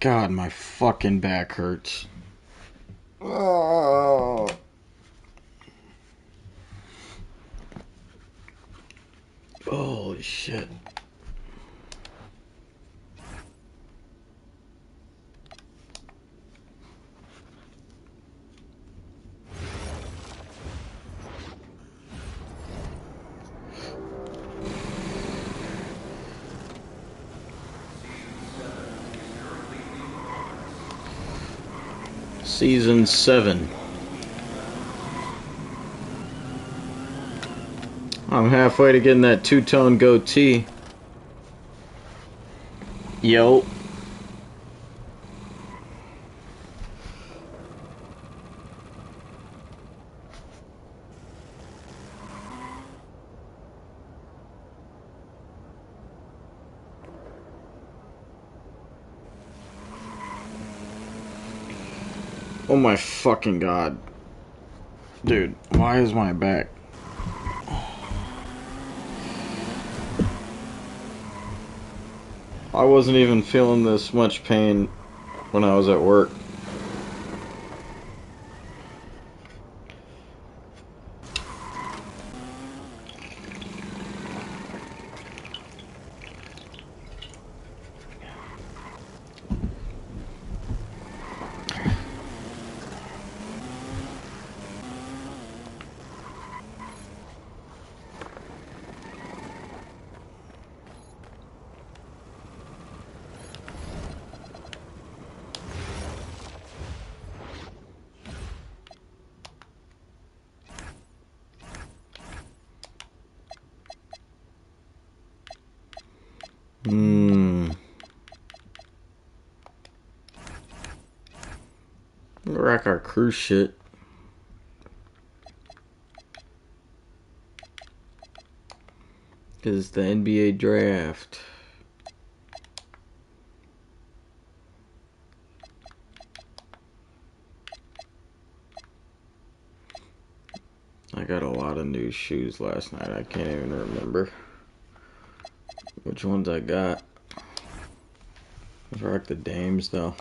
God, my fucking back hurts. Oh. Holy shit. Season 7. I'm halfway to getting that two-tone goatee. Yo. Oh my fucking god. Dude, why is my back? I wasn't even feeling this much pain when I was at work. Rack our cruise shit. Cause the NBA draft. I got a lot of new shoes last night. I can't even remember which ones I got. Let's rock the dames though.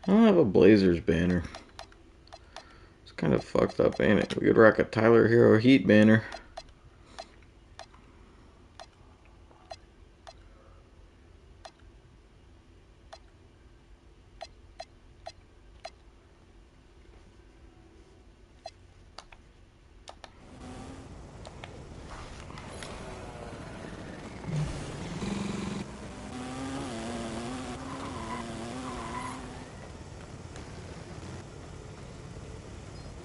I don't have a Blazers banner. It's kind of fucked up, ain't it? We could rock a Tyler Hero Heat banner.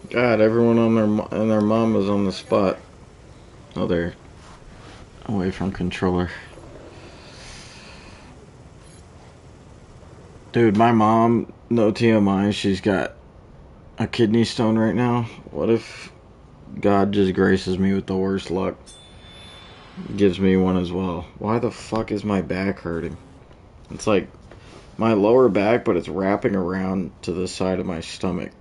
God, everyone on their mom was on the spot. Oh, they're away from controller. Dude, my mom, no TMI, she's got a kidney stone right now. What if God just graces me with the worst luck? Gives me one as well. Why the fuck is my back hurting? It's like my lower back, but it's wrapping around to the side of my stomach.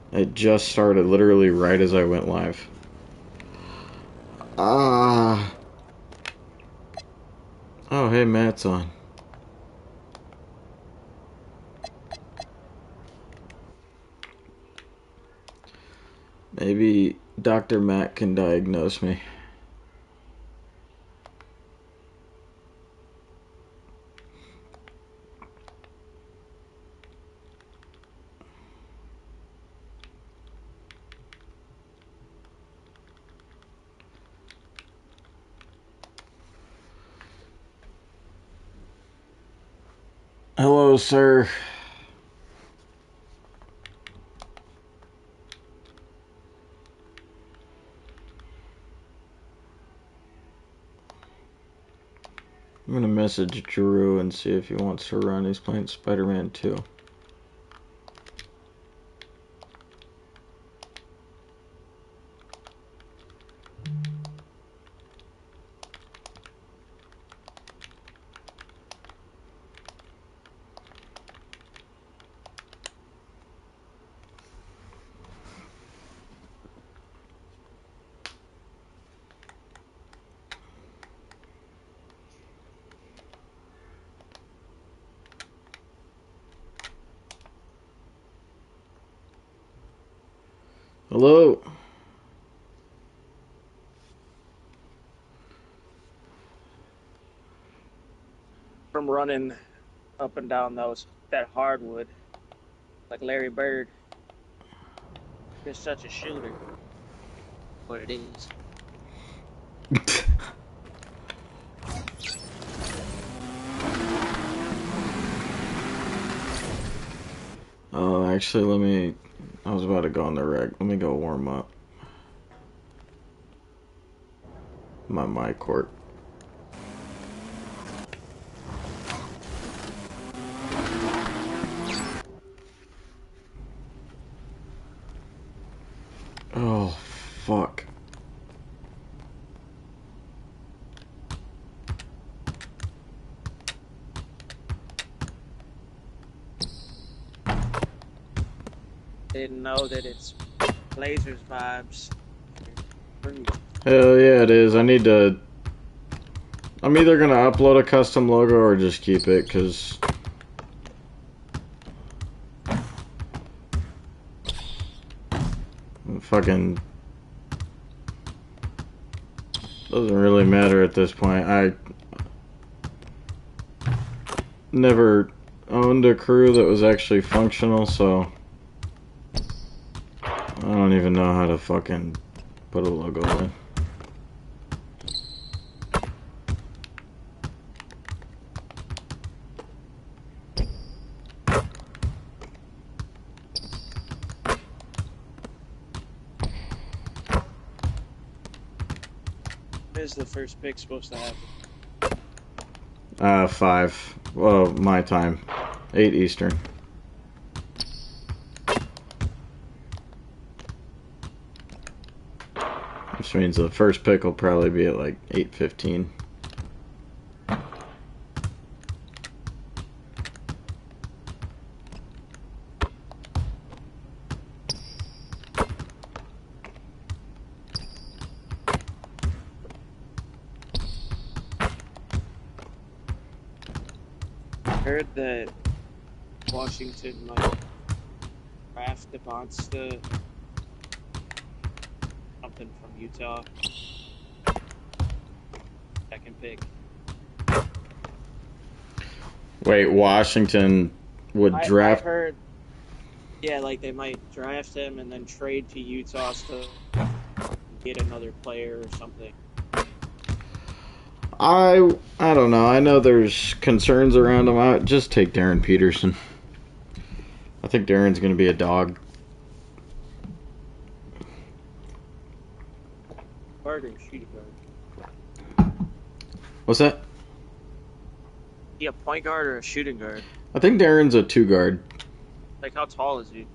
It just started literally right as I went live. Ah. Oh, hey, Matt's on. Maybe Dr. Matt can diagnose me. Hello, sir. I'm gonna message Drew and see if he wants to run. He's playing Spider-Man 2. Hello. From running up and down that hardwood like Larry Bird. Just such a shooter. What it is. Oh, actually, I was about to go on the reg. Let me go warm up. My court. Oh, fuck. Didn't know that it's Blazers vibes. Hell yeah, it is. I'm either gonna upload a custom logo or just keep it, cause fucking doesn't really matter at this point. I never owned a crew that was actually functional, so I don't even know how to fucking put a logo in. When is the first pick supposed to happen? 5. Well, my time. 8 Eastern. Which means the first pick will probably be at like 8:15. Heard that Washington might draft DeMonsta something from Utah. Second pick. Wait, Washington would draft? I heard, yeah, like they might draft him and then trade to Utah to get another player or something. I don't know. I know there's concerns around him. I just take Darren Peterson. I think Darren's going to be a dog. Guard or shooting guard? What's that? Yeah, point guard or a shooting guard? I think Darren's a 2 guard. Like, how tall is he?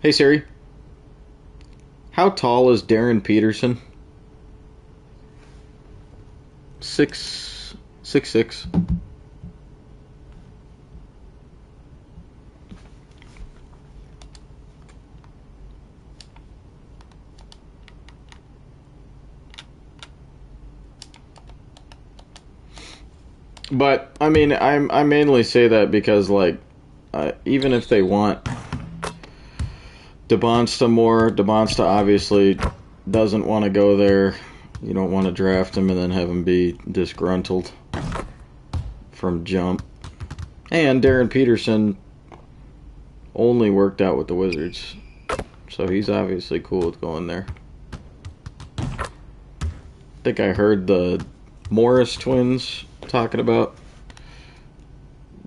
Hey Siri. How tall is Darren Peterson? 6'6". But I mean, I mainly say that because like, even if they want DeMonsta obviously doesn't want to go there. You don't want to draft him and then have him be disgruntled from jump. And Darren Peterson only worked out with the Wizards, so he's obviously cool with going there. I think I heard the Morris twins talking about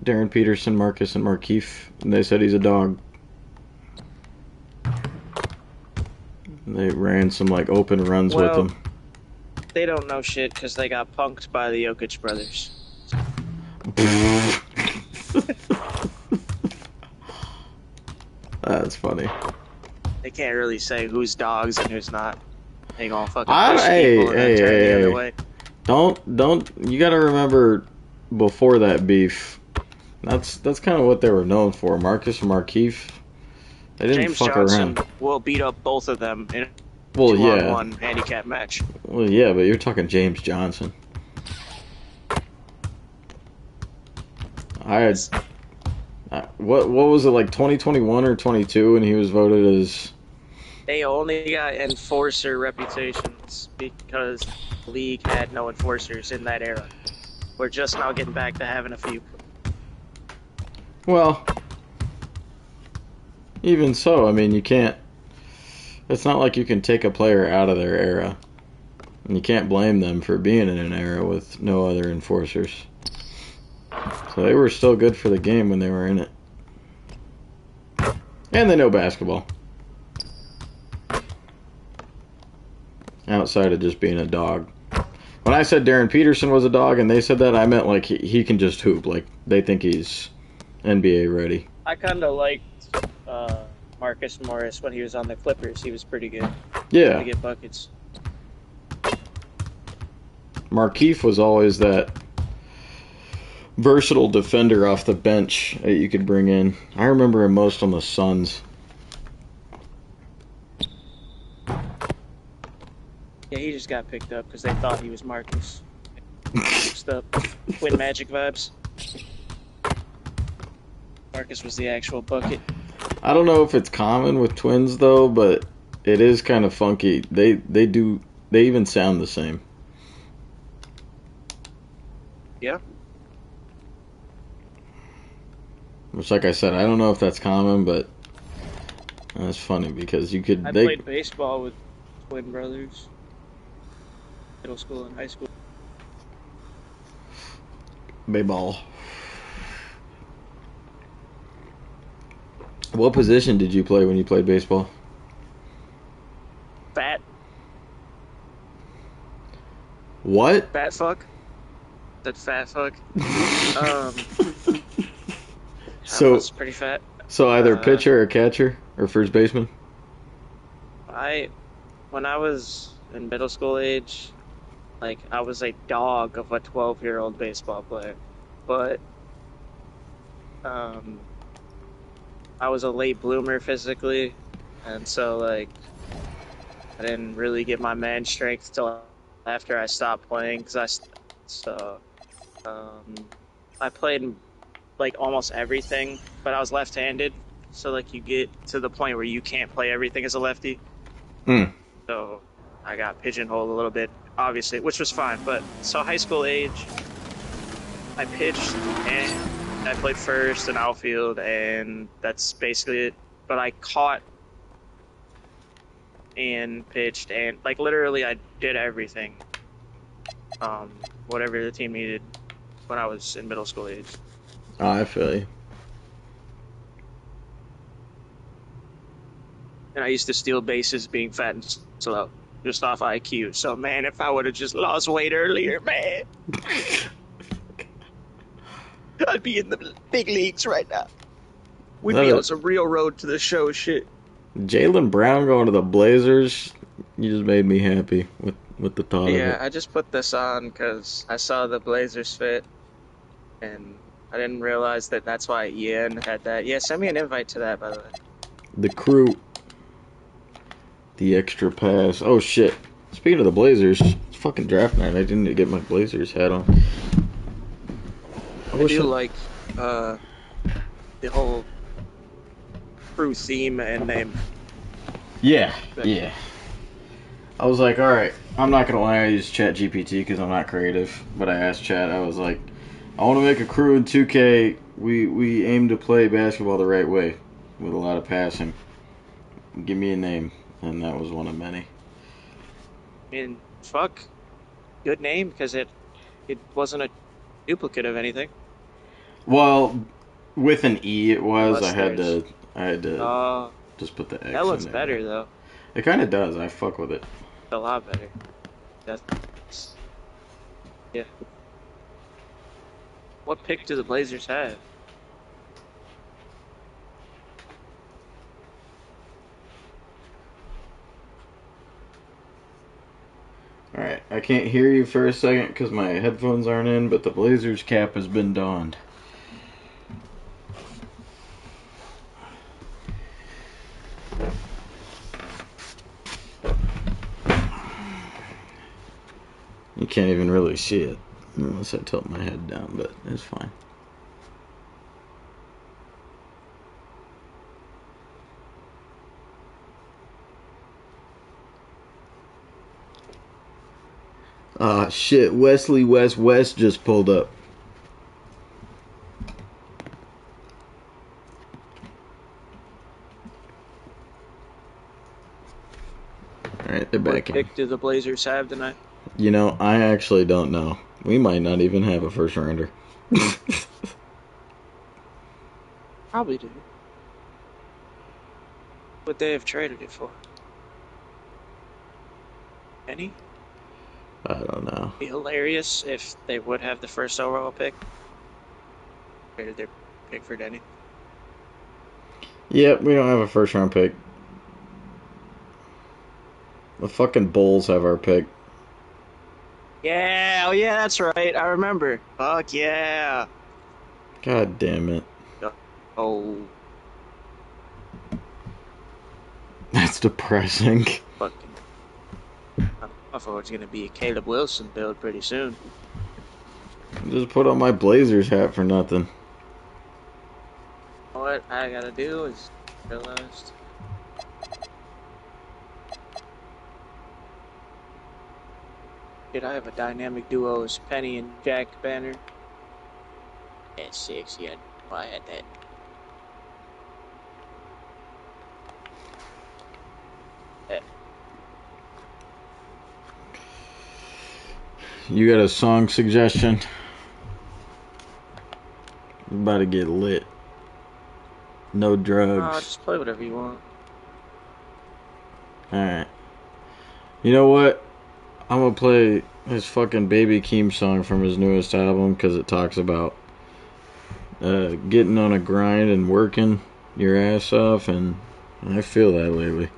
Darren Peterson, Marcus, and Markieff, and they said he's a dog. They ran some like open runs with him. They don't know shit because they got punked by the Jokic brothers. That's funny. They can't really say who's dogs and who's not. They gonna fucking push people and then turn the other way. Don't. You gotta remember, before that beef, that's kind of what they were known for. Marcus and Markieff. They didn't James fuck Johnson around. will beat up both of them in a Well, 2-on-1 handicap match. Well, yeah, but you're talking James Johnson. I had what was it, like 2021 or 22, and he was voted as They only got enforcer reputations because the league had no enforcers in that era. We're just now getting back to having a few. Well, even so, I mean, you can't. It's not like you can take a player out of their era. And you can't blame them for being in an era with no other enforcers. So they were still good for the game when they were in it. And they know basketball. Outside of just being a dog. When I said Darren Peterson was a dog and they said that, I meant like he can just hoop. Like they think he's NBA ready. I kind of liked Marcus Morris when he was on the Clippers. He was pretty good. Yeah. To get buckets. Markieff was always that versatile defender off the bench that you could bring in. I remember him most on the Suns. Yeah, he just got picked up because they thought he was Marcus. Mixed up. Twin Magic vibes. Marcus was the actual bucket. I don't know if it's common with twins though, but it is kind of funky. They even sound the same. Yeah. Which, like I said, I don't know if that's common, but that's funny because you could. I played baseball with twin brothers. Middle school and high school. Baseball. What position did you play when you played baseball? Fat. What? Fat fuck. That fat fuck. So I was pretty fat. So either pitcher or catcher or first baseman? When I was in middle school age, like I was a dog of a 12-year-old baseball player. But I was a late bloomer physically, and so like I didn't really get my man strength till after I stopped playing because I played like almost everything, but I was left-handed, so like you get to the point where you can't play everything as a lefty. So I got pigeonholed a little bit, obviously, which was fine. But so high school age, I pitched and I played first and outfield, and that's basically it. But I caught and pitched and like literally I did everything, whatever the team needed when I was in middle school age. Oh, I feel you. And I used to steal bases being fat and slow, just off IQ. So, man, if I would have just lost weight earlier, man, I'd be in the big leagues right now. We'd be on some real road to the show shit. Jaylen Brown going to the Blazers, you just made me happy with the thought of it. Yeah, I just put this on because I saw the Blazers fit, and I didn't realize that that's why Ian had that. Yeah, send me an invite to that, by the way. The crew. The extra pass. Oh, shit. Speaking of the Blazers, it's fucking draft night. I didn't get my Blazers hat on. I do like the whole crew theme and name. Yeah. I was like, alright, I'm not going to lie, I use ChatGPT because I'm not creative. But I asked Chat, I was like, I want to make a crew in 2K. We aim to play basketball the right way with a lot of passing. Give me a name. And that was one of many. I mean, fuck. Good name, because it wasn't a duplicate of anything. Well, with an E it was. Unless I had to just put the X in there. That looks better, though. It kind of does. I fuck with it. It's a lot better. Yeah. What pick do the Blazers have? Alright, I can't hear you for a second because my headphones aren't in, but the Blazers cap has been donned. You can't even really see it unless I tilt my head down, but it's fine. Ah, shit. Wesley West just pulled up. Alright, they're back in. What pick do the Blazers have tonight? You know, I actually don't know. We might not even have a first rounder. Probably do. What they have traded it for? Any? I don't know. It'd be hilarious if they would have the first overall pick. Traded their pick for Denny. Yep, we don't have a first round pick. The fucking Bulls have our pick. Yeah, oh yeah, that's right. I remember. Fuck yeah. God damn it. Oh. That's depressing. Fucking. I thought it was gonna be a Caleb Wilson build pretty soon. Just put on my Blazers hat for nothing. What I gotta do is realized. Did I have a dynamic duo as Penny and Jack Banner? That's sexy. I had that. You got a song suggestion? We're about to get lit. No drugs. Just play whatever you want. Alright. You know what? I'm gonna play his fucking Baby Keem song from his newest album because it talks about getting on a grind and working your ass off, and I feel that lately.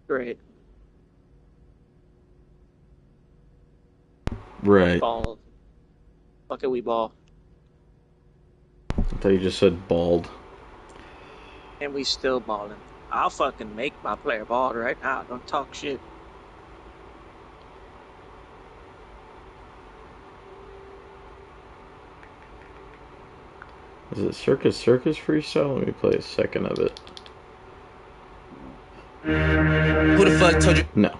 Great. Right. Ball. Fuck it, we ball. I thought you just said bald. And we still balling. I'll fucking make my player bald right now. Don't talk shit. Is it Circus Freestyle? Let me play a second of it. Who the fuck told you? No.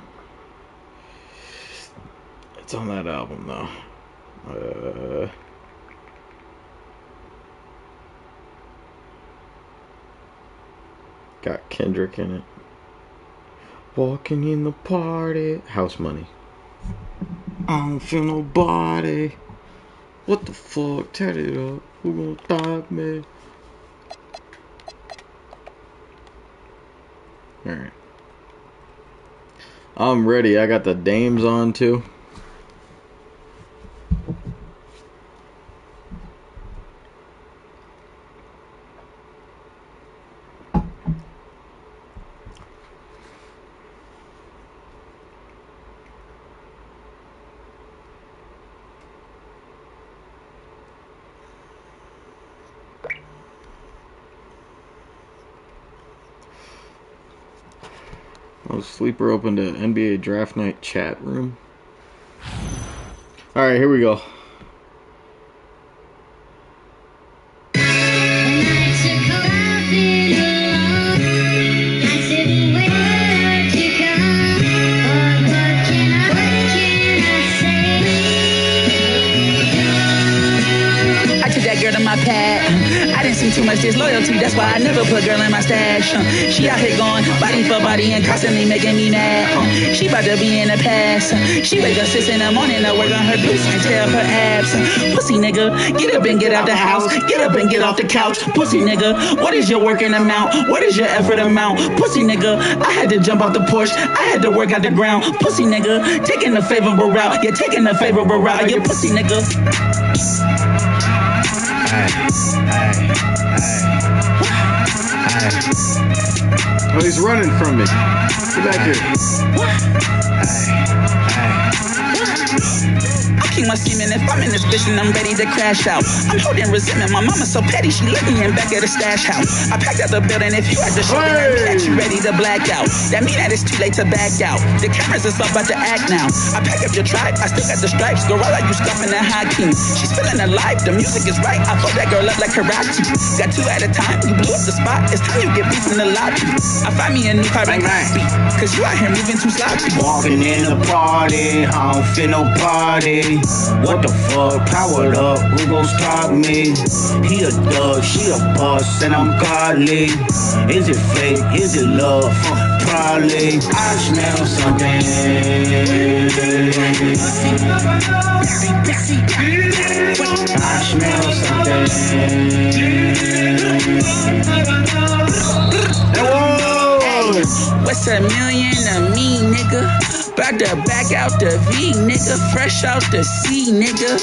It's on that album, though. Got Kendrick in it. Walking in the party. House Money. I don't feel nobody. What the fuck? Tat it up. Who gonna stop me? Alright. I'm ready. I got the dames on too. Oh, Sleeper opened an NBA Draft Night chat room. Alright, here we go. I didn't see too much disloyalty, that's why I never put girl in my stash. She out here going body for body and constantly making me mad. She about to be in the past. She wake up 6 in the morning to work on her glutes and tear up her abs. Pussy nigga, get up and get out the house. Get up and get off the couch. Pussy nigga, what is your working amount? What is your effort amount? Pussy nigga, I had to jump off the porch. I had to work out the ground. Pussy nigga, taking the favorable route. You're taking the favorable route. You pussy nigga. Oh, he's running from me. Get back here. I keep my semen if I'm in this bitch and I'm ready to crash out. I'm holding resentment. My mama's so petty, she let me in back at the stash house. I packed out the building. If you at the show, then that mean that you ready to black out. That mean that it's too late to back out. The cameras is about to act now. I pack up your tribe, I still got the stripes. Gorilla, you scuffing that high king. She's feeling alive, the music is right. I I fuck that girl up like karate. Got two at a time, you blew up the spot. It's time you get beats in the lobby. I find me a new car, cause you out here moving too sloppy. Walking in the party, I don't feel no party. What the fuck, powered up, who gon' stop me? He a dog, she a boss, and I'm godly. Is it fake, is it love? Probably. I smell something. I smell something. What's a million to me, nigga? Bout to back out the V, nigga. Fresh out the C, nigga.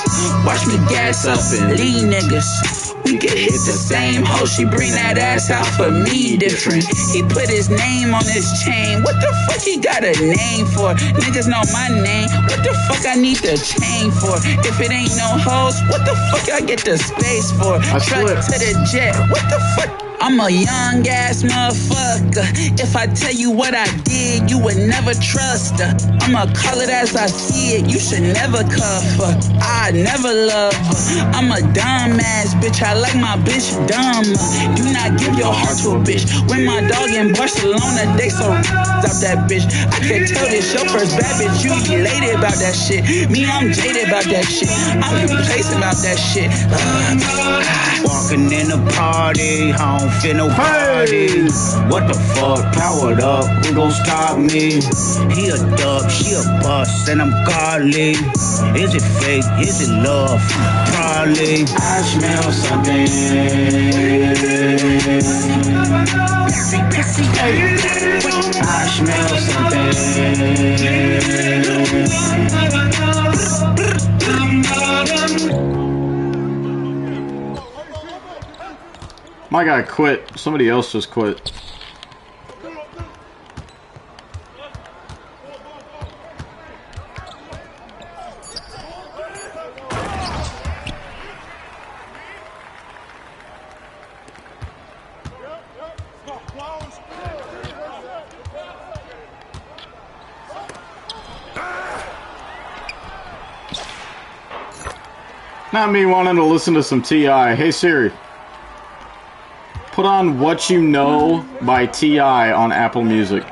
Watch me gas up and lean, niggas. We can hit the same hoe. She bring that ass out for me different. He put his name on his chain. What the fuck he got a name for? Niggas know my name. What the fuck I need the chain for? If it ain't no hoes, what the fuck I get the space for? Truck to the jet. What the fuck? I'm a young ass motherfucker. If I tell you what I did, you would never trust her. I'ma call it as I see it. You should never cuff her. I never love her. I'm a dumb ass bitch. I like my bitch dumber. Do not give your heart to a bitch. When my dog in Barcelona, they so out that bitch. I could tell this your first bad bitch. You elated about that shit. Me, I'm jaded about that shit. I'm complacent about that shit. Walking in the party, I don't feel no party. What the fuck, powered up, who gon' stop me? He a dub, she a bust, and I'm godly. Is it fake, is it love? Probably. I smell something. I smell something. My guy quit. Somebody else just quit. Not me wanting to listen to some T.I. Hey Siri. Put on What You Know by T.I. on Apple Music.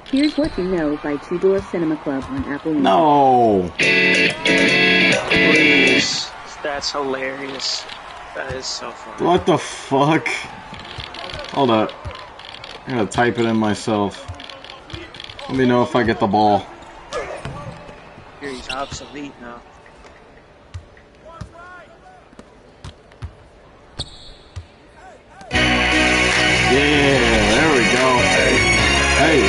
Here's What You Know by Two Door Cinema Club on Apple Music. No. Please. That's hilarious. That is so funny. What the fuck? Hold up. I gotta type it in myself. Let me know if I get the ball. He's obsolete now. Yeah, there we go. Hey, hey,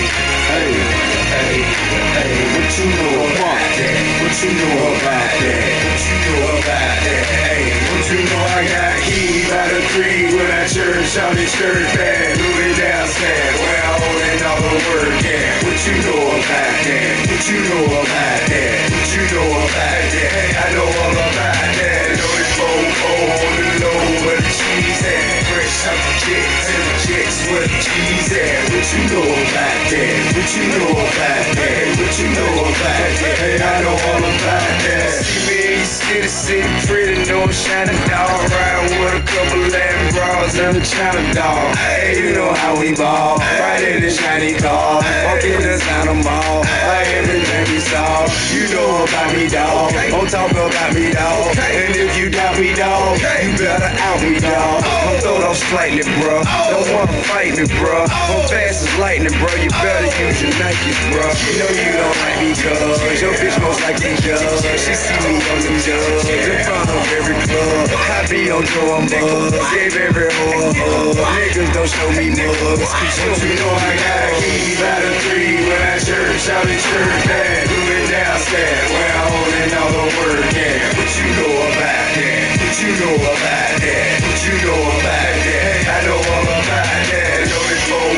hey, Hey, what you know about that? What you know about that? What you know about that? Hey, what you know I got heat by the creed when I church on this shirt bag, moving downstairs where I holding all the work at. What you know about that? What you know about that? What you know about that? Hey, I know all about that. Know it's on the low where the cheese at. Fresh out the jets and the jets where the cheese at. What you know about that? What you know about that? What you know about that? Hey, I know all about that. See me in the city, pretty, no shining dog. Riding with a couple Latin bras and a China dog. Hey, you know how we ball. Right in the shiny car. Walking the sound of mall. Like everything we saw. You know about me, dog. Don't talk about me, dog. And if you doubt me, dog, you better out me, dog. I'm throwed off slightly, bro. Don't wanna fight me, bro. I'm fast as lightning, bro. You better use your Nikes, bro. You know you don't like me, cuz your bitch most likely does. She see me on them dubs in front of every club. I be on drum buzz, gave every hoe a hug. Niggas don't show me mugs. Don't you know I got a key by the three when I church out in church bag, moving downstairs where I holding all the work at. What you know about that? What you know about that? What you know about that? Hey, I know all about that. Know it's on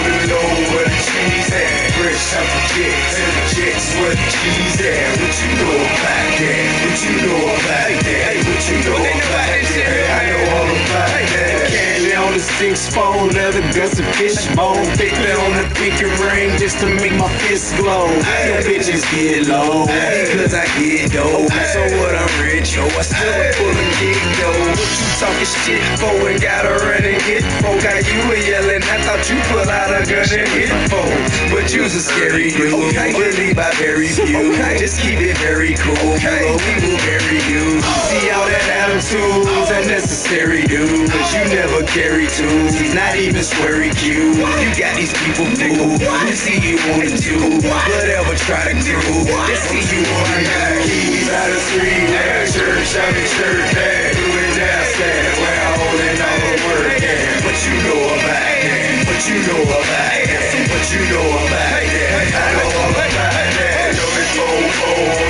the low where the cheese at. Fresh out the jets and the jets where the cheese at. What you know about that? What you know about that? Hey, what you know about that? Hey, I know all about that. Candy on the sticks, four leather guts and fishbone. Thickly on the pinky ring just to make my fist glow. Your bitches get low, cause I get dope. So what, I'm rich, yo, I still pull a dick though. What you talking shit for and gotta run and hit for? Got you a yelling, I thought you pull out a gun and hit for. But you's a scary dude, believe I bury you. Just keep it very cool, or we will bury you. See all that attitude's unnecessary, dude, cause you never carry tools. He's not even sweary cute. You got these people fooled. You see you wanted to, whatever try to do. They see you on the back. Keys out of street, church, I'm in church, doing downstairs, where I'm holding all the work. What you know about that? What you know about that? What you know about that? I know all about that. Know it's on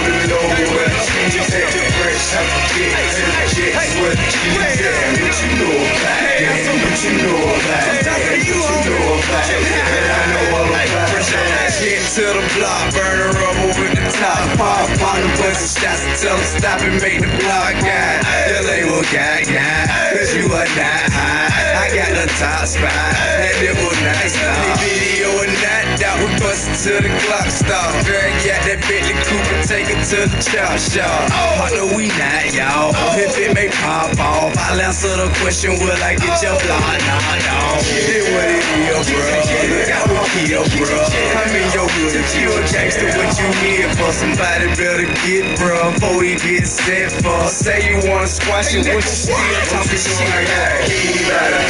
the low where the cheese at. Fresh out the kicks and the chicks where the cheese at. What you know about that? What you know about that? What you know about that? I know all about that. Get to the block, burn the rubber with the top. Pop on the busted shots and tell them stop and make the block guy. The label guy, cause you are not high. I got the top spot, and it was nice now. Video and that doubt, we bustin' till the clock stop. Drag out that Bentley coupe and take it to the chop shop. I know we not, y'all. If it may pop off, I'll answer the question, will I get your block? Nah, dawg. It what it is, bro. Look out for kill, bro. I'm in your hood, if you a gangster, what you here for? Somebody better get, bro, before he get set for. Say you wanna squash it, what you still talking shit?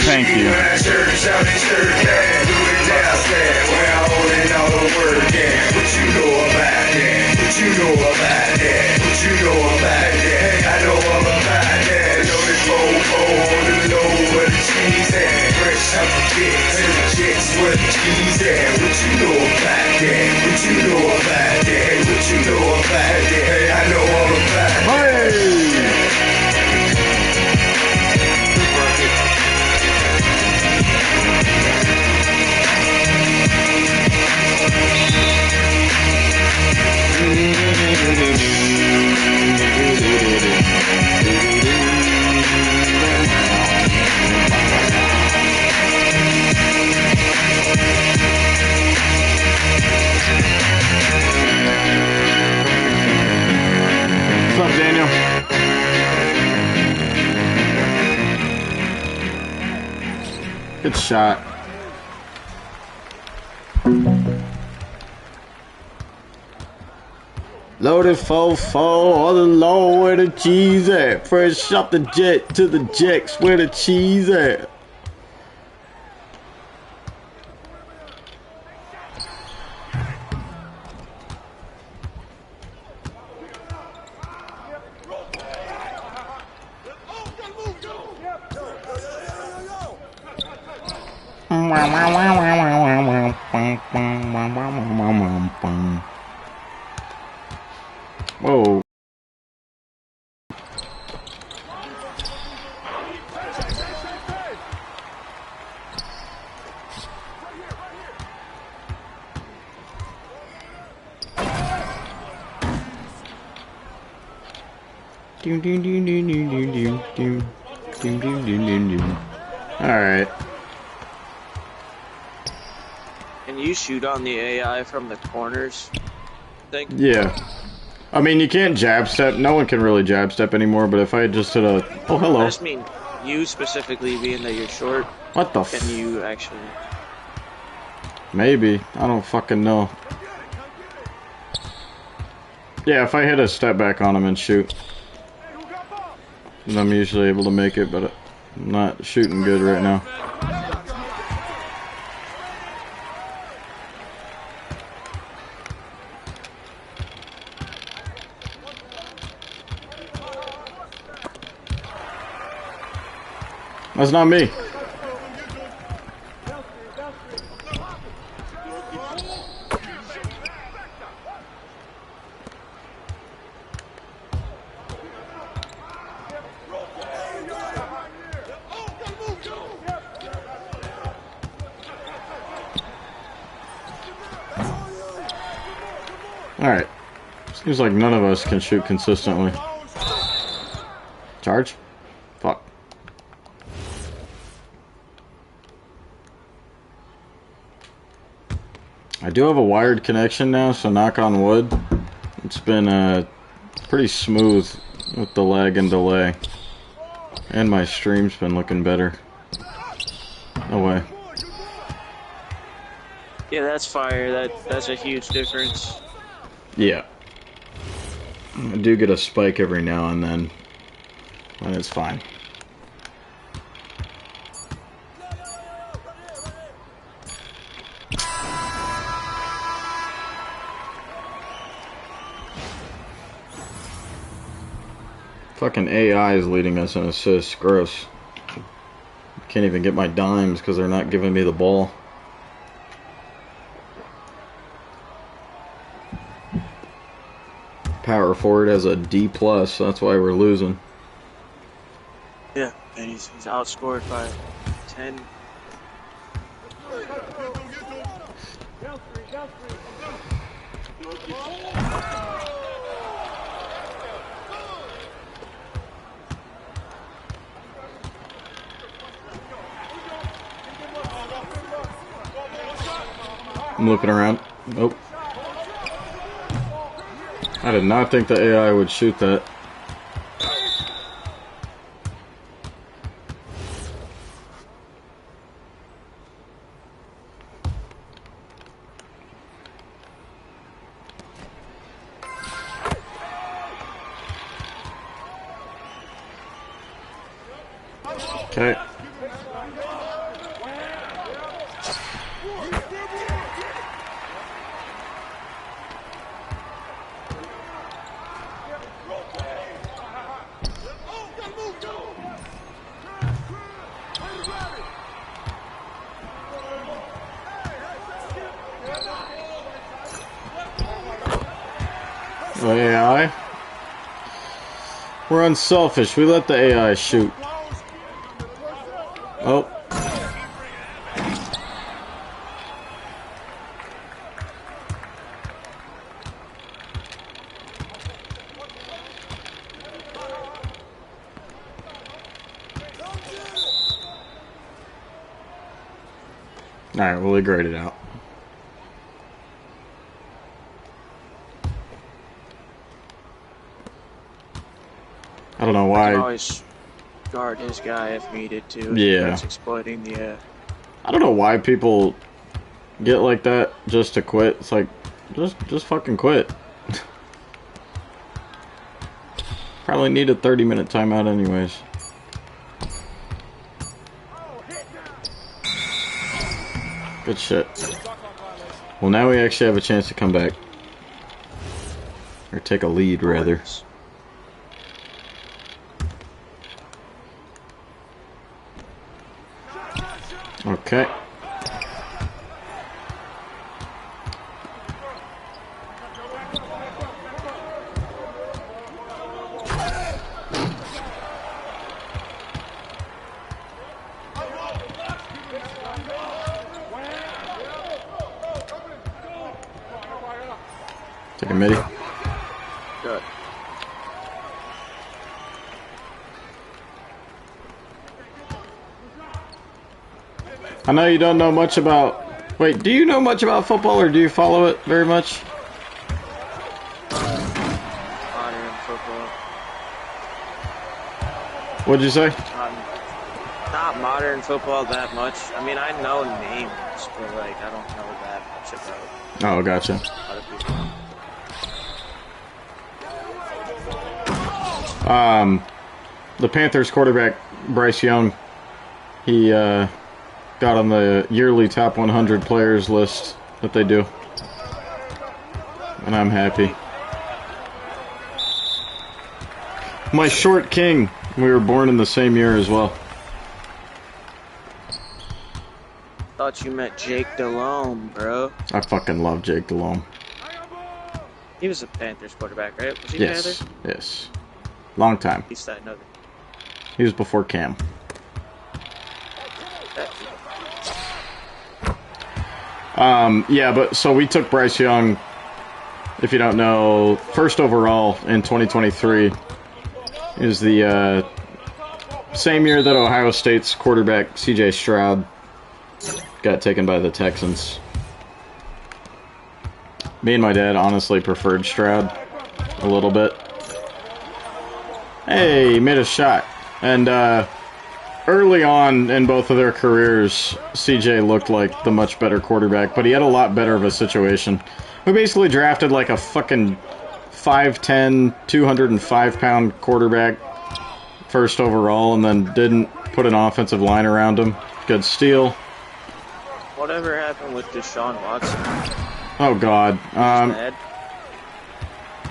Thank you. Church, I'm in church, doing downstairs, where I'm holding all the work. What you know about that? What you know about that? What you know about that? I know all about that. Know this on the low where the cheese at. Fresh out the kicks and the chicks where the cheese at. What you know about that? What you know about that? What you know about that? I know all about that. What's up, Daniel? Good shot. Loaded 4-4 on the low where the cheese at. Fresh off the jet to the jacks where the cheese at. Whoa. Alright. Can you shoot on the AI from the corners? Yeah. I mean, you can't jab step. No one can really jab step anymore, but if I just hit a... Oh, hello. I just mean you specifically, being that you're short. What the Can you actually... Maybe. I don't fucking know. Yeah, if I hit a step back on him and shoot. I'm usually able to make it, but I'm not shooting good right now. That's not me. Alright. Seems like none of us can shoot consistently. Charge? Fuck. I do have a wired connection now, so knock on wood. It's been pretty smooth with the lag and delay. And my stream's been looking better. No way. Yeah, that's fire. That's a huge difference. Yeah. I do get a spike every now and then. And it's fine. Fucking AI is leading us in assists. Gross. Can't even get my dimes because they're not giving me the ball. Power forward has a D+, that's why we're losing. Yeah, and he's outscored by 10. I'm looking around. Nope. I did not think the AI would shoot that. Okay. AI. We're unselfish. We let the AI shoot. Oh. Alright, we'll grade it out. I don't know why. I can always guard his guy if needed to. Yeah. That's exploiting the. I don't know why people get like that just to quit. It's like, just fucking quit. Probably need a 30-minute timeout anyways. Good shit. Well, now we actually have a chance to come back. Or take a lead, rather. Okay. Take a midi. Good. I know you don't know much about... Wait, do you know much about football, or do you follow it very much? Modern football. What'd you say? Not modern football that much. I mean, I know names, but like I don't know that much about Oh, gotcha. other people. The Panthers quarterback, Bryce Young, he got on the yearly top 100 players list that they do. And I'm happy. My short king, we were born in the same year as well. Thought you meant Jake Delhomme, bro. I fucking love Jake Delhomme. He was a Panthers quarterback, right? Was he Yes, Panther? yes. Long time. At least I know that. He was before Cam. Yeah, but so we took Bryce Young, if you don't know, first overall in 2023. Is the same year that Ohio State's quarterback C.J. Stroud got taken by the Texans. Me and my dad honestly preferred Stroud a little bit. Hey, he made a shot. And early on in both of their careers, CJ looked like the much better quarterback, but he had a lot better of a situation. We basically drafted like a fucking 5'10", 205-pound quarterback first overall, and then didn't put an offensive line around him. Good steal. Whatever happened with Deshaun Watson? Oh, God. Bad.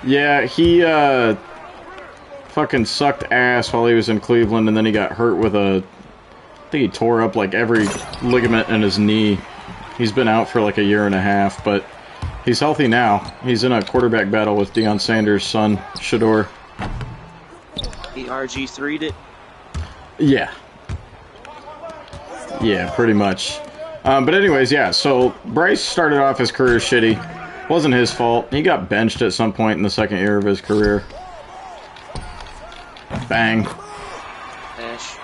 Yeah, he fucking sucked ass while he was in Cleveland, and then he got hurt with I think he tore up like every ligament in his knee. He's been out for like a year and a half, but he's healthy now. He's in a quarterback battle with Deion Sanders' son, Shador. He RG3'd it? Yeah. Yeah, pretty much. But anyways, yeah, so Bryce started off his career shitty. Wasn't his fault. He got benched at some point in the second year of his career. Bang. Ash.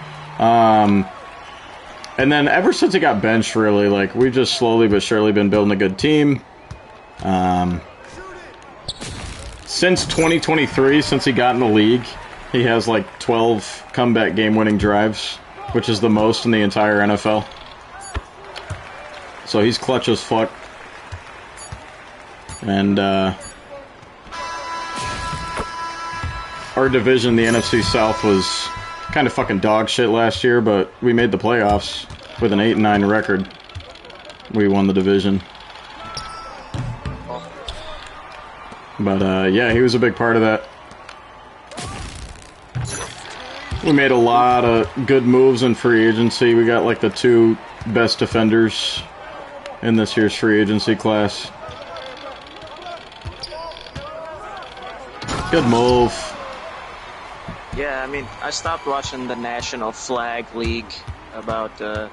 And then ever since he got benched, really, like, we've just slowly but surely been building a good team. Since 2023, since he got in the league, he has like 12 comeback game-winning drives, which is the most in the entire NFL. So he's clutch as fuck. And our division, the NFC South, was kind of fucking dog shit last year, but we made the playoffs with an 8-9 record. We won the division. But yeah, he was a big part of that. We made a lot of good moves in free agency. We got like the 2 best defenders in this year's free agency class. Good move. Yeah, I mean, I stopped watching the National Flag League about a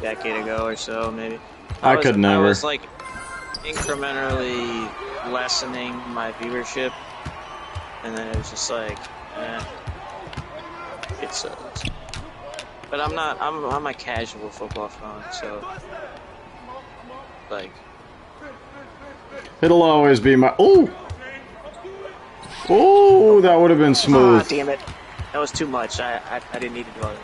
decade ago or so, maybe. I could never. I was like incrementally lessening my viewership, and then it was just like, it sucks. But I'm a casual football fan, so like, it'll always be my. Oh, that would have been smooth. Ah, damn it, that was too much. I didn't need to do all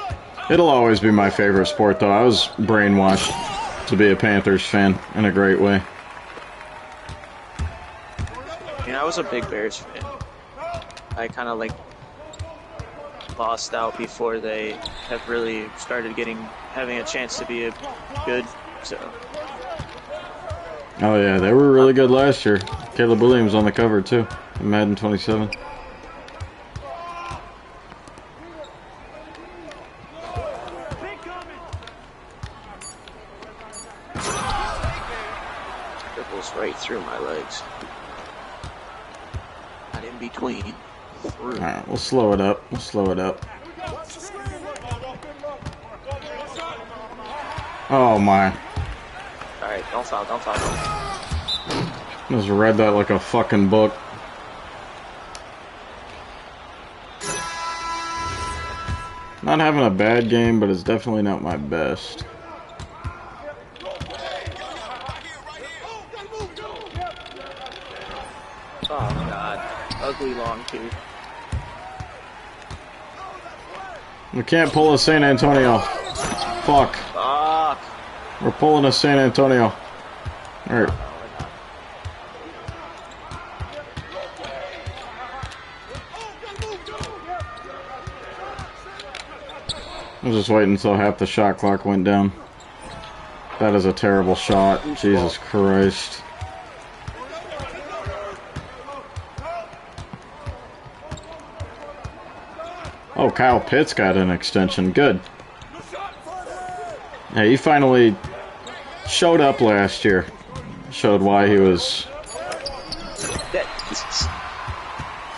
that. It'll always be my favorite sport, though. I was brainwashed to be a Panthers fan in a great way. I mean, I was a big Bears fan. I kind of like lost out before they have really started having a chance to be good. So. Oh yeah, they were really good last year. Caleb Williams on the cover too, in Madden 27. Dribbles right through my legs. Not in between. Through. Alright, we'll slow it up. We'll slow it up. Oh my. Alright, don't foul, don't foul. Just read that like a fucking book. Not having a bad game, but it's definitely not my best. Oh god. Ugly long tooth. We can't pull a San Antonio. Fuck. Fuck. We're pulling a San Antonio. Alright. I was just waiting until half the shot clock went down. That is a terrible shot. Jesus Christ. Oh, Kyle Pitts got an extension. Good. Yeah, he finally showed up last year. Showed why he was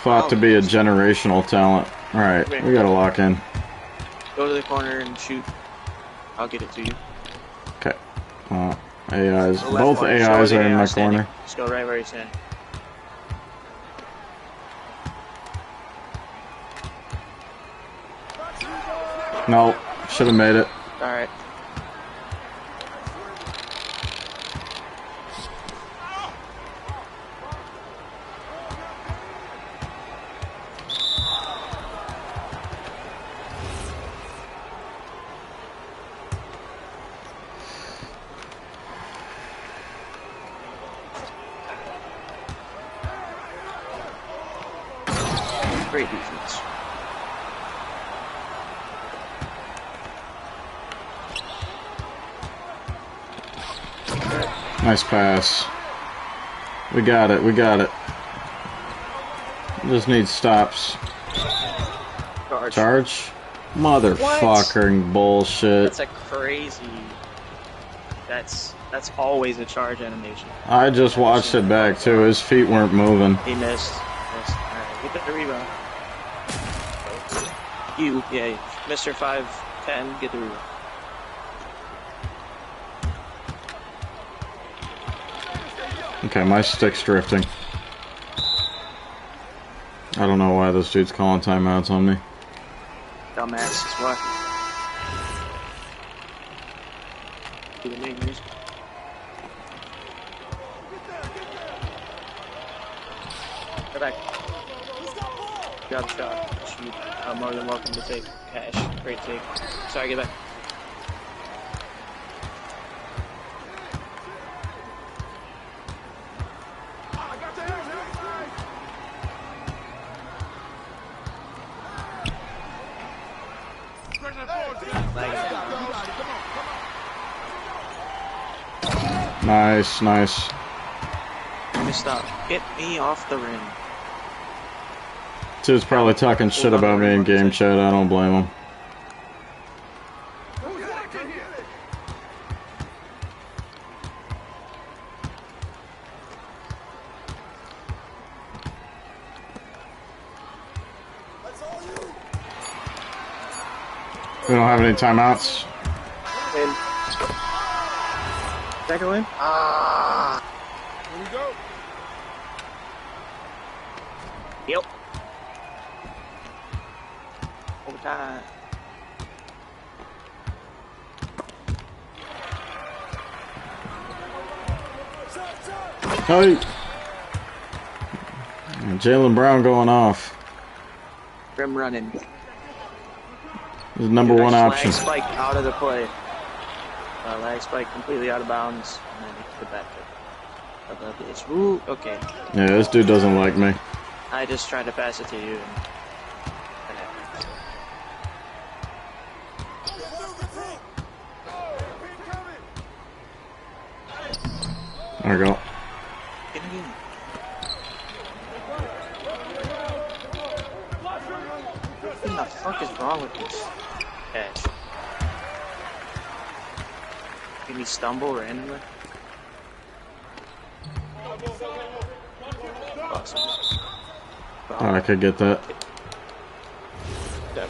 thought to be a generational talent. Alright, we gotta lock in. Go to the corner and shoot. I'll get it to you. Okay. AIs. Both AIs are in my corner. Just go right where he's standing. No. Should have made it. Alright. Great defense. Nice pass. We got it. We got it. Just need stops. Charge? Motherfucking bullshit. That's a crazy. That's always a charge animation. I just watched it back too. His feet weren't moving. He missed. Alright, get the rebound. Yeah, Mr. 5'10", get the rebound. Okay, my stick's drifting. I don't know why this dude's calling timeouts on me. Dumbass is what? Do the main reason. Go back. Got a shot. Shoot. I'm more than welcome to take cash. Great take. Sorry, get back. Nice, nice. Let me stop. Get me off the rim. Dude's probably talking shit about me in game chat. I don't blame him. We don't have any timeouts. Win. Second win? Ah. Here we go. Yep. Overtime. Hey! Jalen Brown going off. Rim running. His number one option. Lag spike out of the play. Lag spike completely out of bounds. And then the back. I love this. Ooh, okay. Yeah, this dude doesn't like me. I just tried to pass it to you. There we go. Get it in. What the fuck is wrong with this catch? Can he stumble randomly? Awesome. Oh, I could get that. Yep.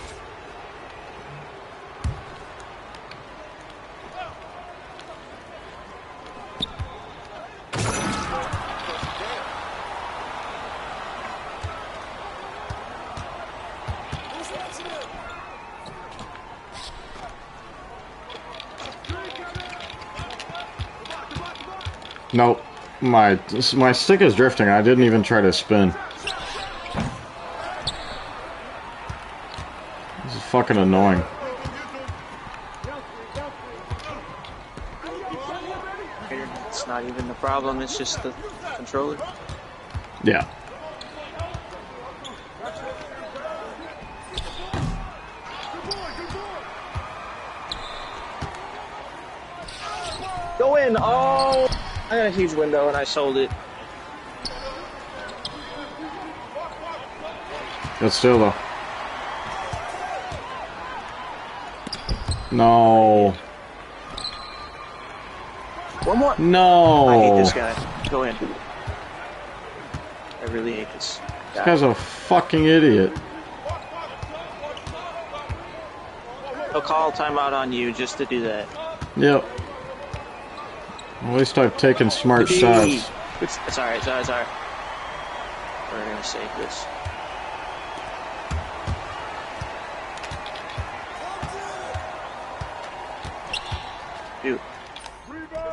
Nope. My stick is drifting. I didn't even try to spin. This is fucking annoying. It's not even the problem, it's just the controller. Yeah. Go in! Oh! I got a huge window and I sold it. Good still though. No. One more! No. I hate this guy. Go in. I really hate this guy. This guy's a fucking idiot. He'll call timeout on you just to do that. Yep. At least I've taken smart shots. It's alright, it's alright. We're gonna save this.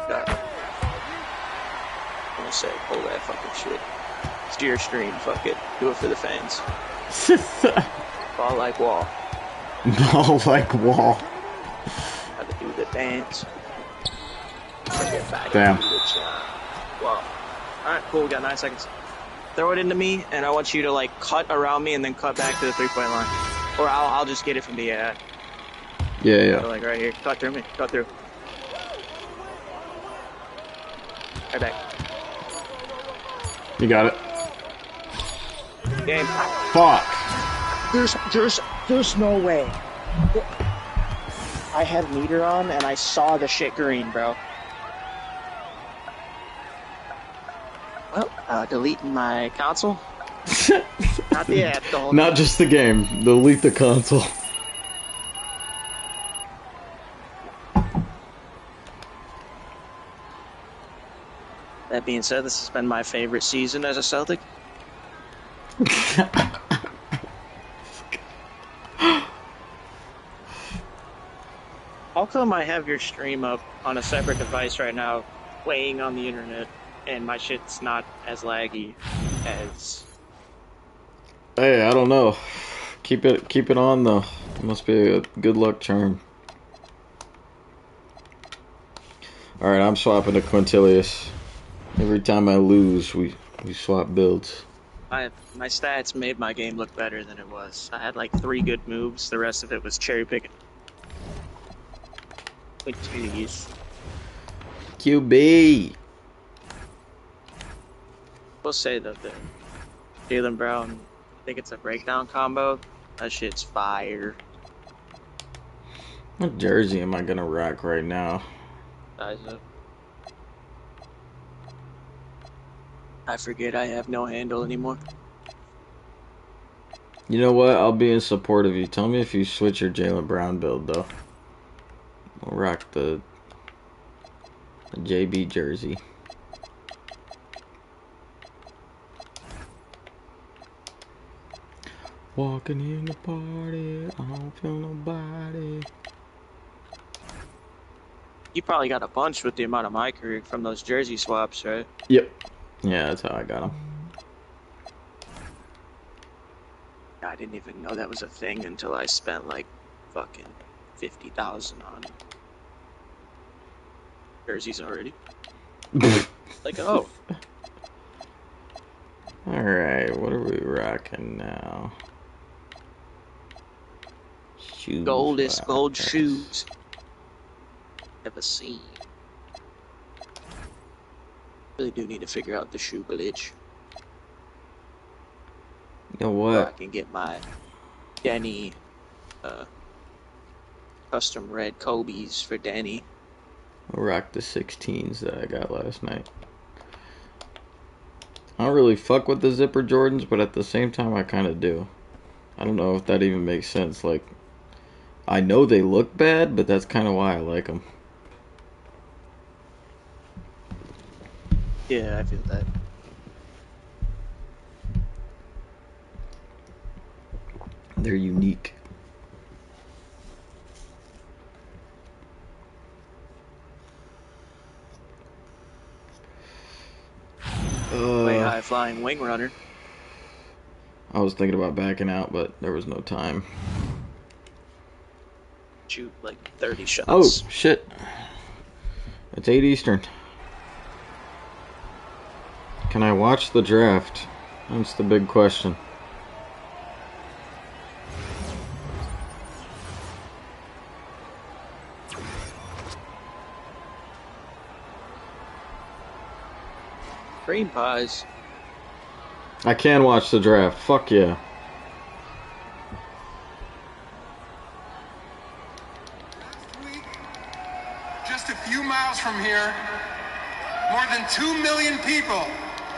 God. I'm gonna say, pull that fucking shit. Steer stream, fuck it. Do it for the fans. Ball like wall. Ball like wall. Gotta do the dance. Damn. Wow. Alright, cool, we got 9 seconds. Throw it into me, and I want you to like cut around me and then cut back to the 3-point line. Or I'll just get it from the ad. Yeah. So, like right here. Cut through me. Cut through. Right back. You got it. Game. Fuck. There's no way. I had meter on and I saw the shit green, bro. Well, deleting my console. Not the app, the whole Not thing. just the game. Delete the console. That being said, this has been my favorite season as a Celtic. How come I have your stream up on a separate device right now, playing on the internet, and my shit's not as laggy as... Hey, I don't know. Keep it on though. It must be a good luck charm. Alright, I'm swapping to Quintilius. Every time I lose, we swap builds. My stats made my game look better than it was. I had like 3 good moves, the rest of it was cherry picking. Quintilius. QB! We'll say that the Jalen Brown, I think it's a breakdown combo. That shit's fire. What jersey am I gonna rock right now? Size up. I forget I have no handle anymore. You know what? I'll be in support of you. Tell me if you switch your Jalen Brown build though. I'll rock the JB jersey. Walking in the party, I don't feel nobody. You probably got a bunch with the amount of MyCareer from those jersey swaps, right? Yep. Yeah, that's how I got him. I didn't even know that was a thing until I spent like fucking 50,000 on jerseys already. Like, oh. Alright, what are we rocking now? Shoes. Gold is gold rockers. shoes. Never seen. Really do need to figure out the shoe glitch. You know So I what? can get my Denny custom red Kobe's for Denny. I'll rock the 16s that I got last night. I don't really fuck with the zipper Jordans, but at the same time I kind of do. I don't know if that even makes sense. Like, I know they look bad, but that's kind of why I like them. Yeah, I feel that. They're unique. Way high flying wing runner. I was thinking about backing out, but there was no time. Shoot like 30 shots. Oh, shit. It's 8 Eastern. Can I watch the draft? That's the big question. Cream pies. I can watch the draft. Fuck yeah. Last week, just a few miles from here, more than 2 million people